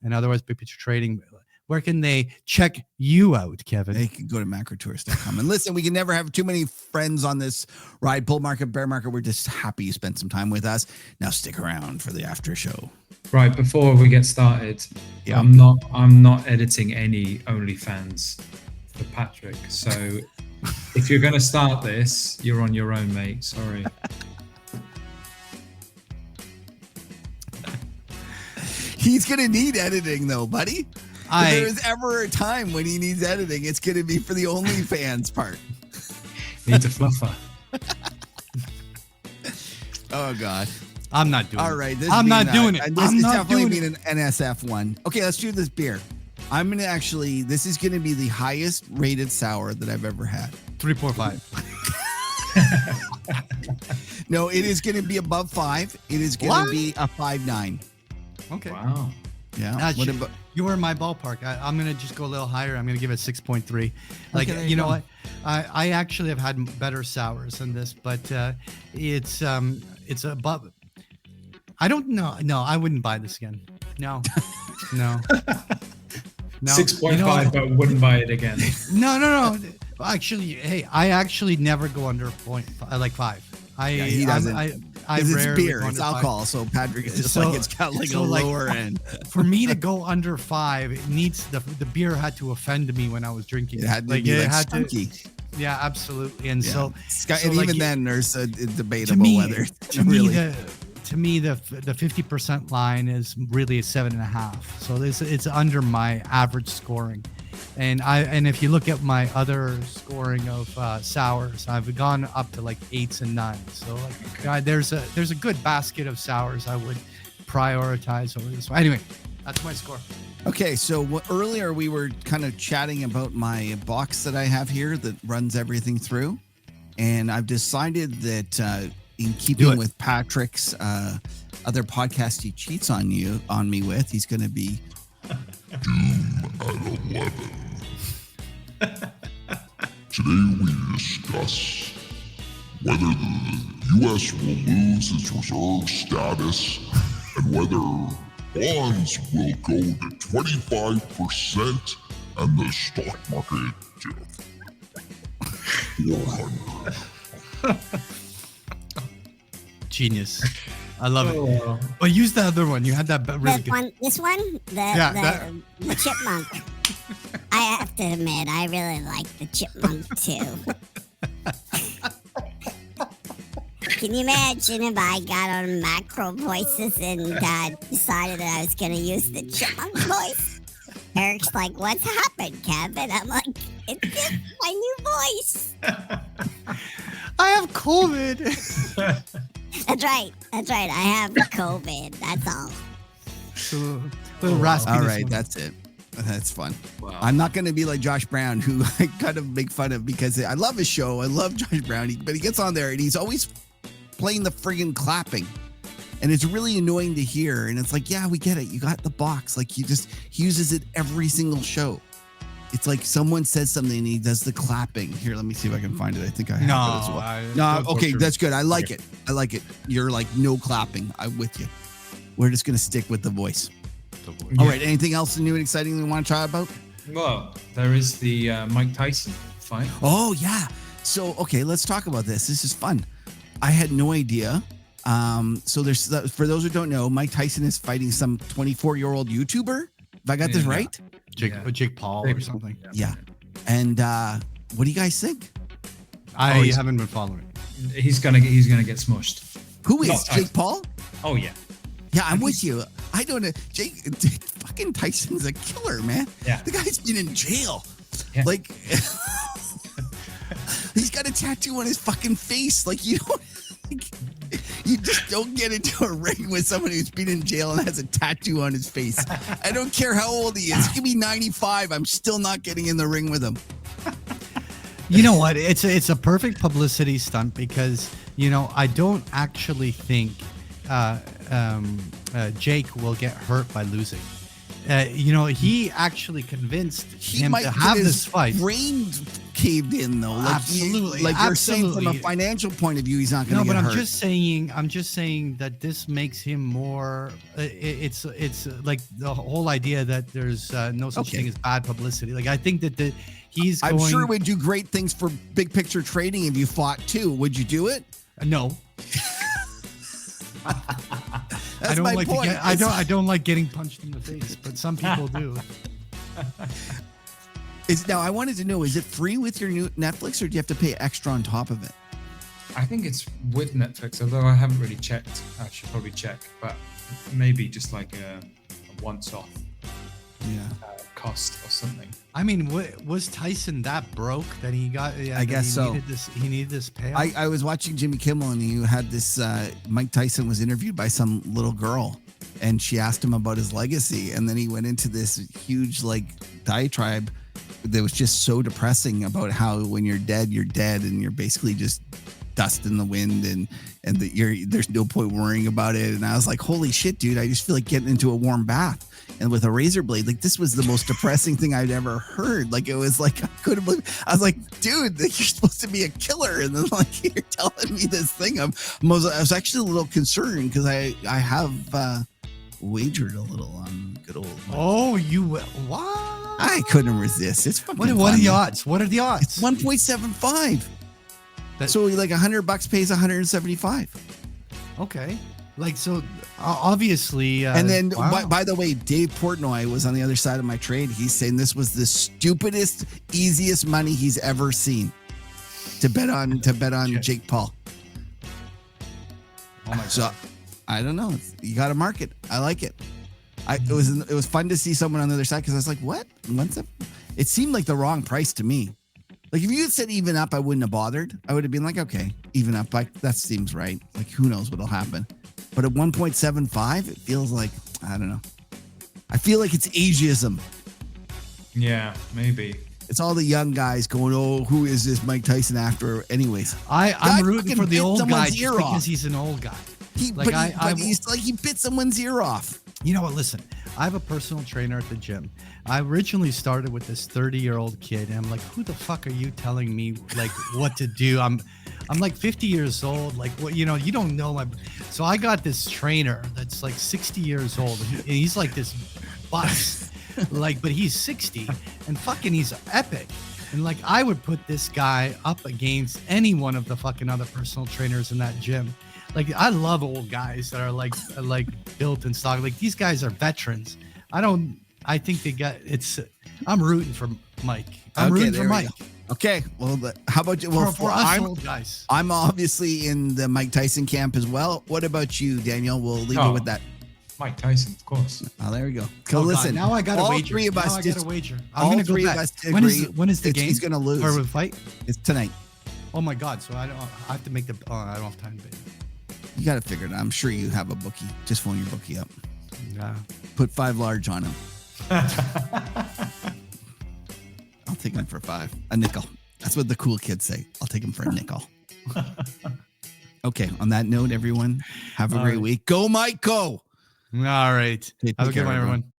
And otherwise, big picture trading. Where can they check you out, Kevin?
They can go to macrotourist.com. And listen, we can never have too many friends on this ride, bull market, bear market. We're just happy you spent some time with us. Now stick around for the after show.
Right, before we get started, I'm not editing any OnlyFans for Patrick. So if you're going to start this, you're on your own, mate. Sorry.
He's going to need editing though, buddy. If there is ever a time when he needs editing, it's going to be for the OnlyFans part.
Needs a fluffer.
Oh, God.
I'm not doing it.
All right.
I'm not doing it.
This is definitely been an NSF one. Okay, let's do this beer. I'm going to this is going to be the highest rated sour that I've ever had.
3.5.
No, it is going to be above 5. It is going to be a 5.9.
Okay.
Wow.
Yeah.
You were in my ballpark. I'm going to just go a little higher. I'm going to give it 6.3. Like,
okay,
you know what? I actually have had better sours than this, but it's above. I don't know. No, I wouldn't buy this again. No.
6.5, but wouldn't buy it again.
No. Actually, hey, I actually never go under 5.
He doesn't. It's beer, it's alcohol. 5. So Patrick is just it's got like a lower end.
For me to go under 5, it needs the beer had to offend me when I was drinking.
It had to be skunky.
Yeah, absolutely. And so
and even then, there's a debatable whether
to me the 50% line is really a 7.5. So it's under my average scoring. And if you look at my other scoring of sours, I've gone up to like 8s and 9s. So there's a good basket of sours I would prioritize over this one. Anyway, that's my score.
Okay, so earlier we were kind of chatting about my box that I have here that runs everything through, and I've decided that in keeping with Patrick's other podcast he cheats on me with, he's going to be
Doom at 11. Today we discuss whether the U.S. will lose its reserve status and whether bonds will go to 25% and the stock market to 400.
Genius. I love it.
Oh.
But use the other one. You had that really good.
This one, the chipmunk. I have to admit, I really like the chipmunk too. Can you imagine if I got on Macro Voices and decided that I was going to use the chipmunk voice? Eric's like, what's happened, Kevin? I'm like, it's my new voice.
I have COVID.
That's right. I have COVID. That's all.
So, little raspy.
All right, that's it. That's fun.
Wow.
I'm not going to be like Josh Brown, who I kind of make fun of because I love his show. I love Josh Brown, but he gets on there and he's always playing the friggin' clapping. And it's really annoying to hear. And it's like, yeah, we get it. You got the box. Like he uses it every single show. It's like someone says something and he does the clapping. Here, let me see if I can find it. I think I have it as well. No, okay, that's good. I like it. You're like, no clapping. I'm with you. We're just going to stick with the voice. All right. Anything else new and exciting we want to chat about?
Well, there is the Mike Tyson fight.
Oh, yeah. So, okay, let's talk about this. This is fun. I had no idea. So there's, for those who don't know, Mike Tyson is fighting some 24-year-old YouTuber. If I got this right?
Jake Paul or something.
Yeah. And what do you guys think?
I haven't been following.
He's gonna get smushed.
Who is
Not Tyson.
Jake Paul?
Oh yeah.
Yeah, I'm with you. I don't know. Jake fucking Tyson's a killer, man.
Yeah.
The guy's been in jail.
Yeah.
Like, he's got a tattoo on his fucking face. Like, you don't, you just don't get into a ring with someone who's been in jail and has a tattoo on his face. I don't care how old he is. He could be 95. I'm still not getting in the ring with him.
You know what? It's a perfect publicity stunt because, you know, I don't actually think Jake will get hurt by losing. You know, he actually convinced him to have this fight.
Brain caved in though. Like,
absolutely.
You're saying from a financial point of view, he's not going to get hurt.
No, but I'm just saying that this makes him more. It's like the whole idea that there's no such thing as bad publicity. Like I think that he's.
I'm sure it would do great things for big picture trading if you fought too. Would you do it?
No.
That's
I don't
my
like
point.
I don't like getting punched in the face, but some people do.
Now I wanted to know: is it free with your new Netflix, or do you have to pay extra on top of it?
I think it's with Netflix, although I haven't really checked. I should probably check, but maybe just like a once-off cost or something.
I mean, was Tyson that broke that he got?
I guess so.
He needed this payoff.
I was watching Jimmy Kimmel and he had this. Mike Tyson was interviewed by some little girl, and she asked him about his legacy, and then he went into this huge diatribe that was just so depressing about how when you're dead, and you're basically just dust in the wind, and that there's no point worrying about it. And I was like, holy shit, dude! I just feel like getting into a warm bath. And with a razor blade, like this was the most depressing thing I'd ever heard. Like it was like I couldn't believe. I was like, dude, you're supposed to be a killer, and then like you're telling me this thing. I was actually a little concerned because I have wagered a little on good old.
Oh, you what?
I couldn't resist. It's fucking.
What are the odds? What are the odds?
It's 1.75. So like $100 pays 175.
Okay. Like, so obviously.
And then, by the way, Dave Portnoy was on the other side of my trade. He's saying this was the stupidest, easiest money he's ever seen to bet on Jake Paul.
Oh my God.
So I don't know. You got to market. I like it. It was fun to see someone on the other side because I was like, what? It seemed like the wrong price to me. Like if you had said even up, I wouldn't have bothered. I would have been like, okay, even up. That seems right. Like who knows what'll happen. But at 1.75, it feels like, I don't know. I feel like it's ageism.
Yeah, maybe.
It's all the young guys going, oh, who is this Mike Tyson after? Anyways.
I'm rooting for the old guy just because he's an old guy.
He bit someone's ear off.
You know what? Listen, I have a personal trainer at the gym. I originally started with this 30-year-old kid, and I'm like, who the fuck are you telling me like what to do? I'm like 50 years old. Like, what, you know, you don't know so I got this trainer that's like 60 years old. And he's like this bus, but he's 60 and fucking he's epic. And like, I would put this guy up against any one of the fucking other personal trainers in that gym. Like I love old guys that are like built and stock. Like these guys are veterans. I think they got it's. I'm rooting for Mike. I'm rooting for Mike.
Okay. Well, how about you? Well,
for us old guys.
I'm obviously in the Mike Tyson camp as well. What about you, Daniel? We'll leave you with that.
Mike Tyson, of course.
Oh, there we go. So listen,
now I got
all
a wager.
three of us
now I got a wager. I'm
all
gonna go
three of
bet.
us agree.
When is the game?
He's gonna lose.
Or the fight?
It's tonight.
Oh my God! So I have to make the. Oh, I don't have time to bet.
You got to figure it out. I'm sure you have a bookie. Just phone your bookie up.
Yeah.
Put 5 large on him. I'll take him for 5. A nickel. That's what the cool kids say. I'll take him for a nickel. Okay. On that note, everyone, have a great week. Go, Mike. Go.
All right.
Okay,
Have a good one, everyone.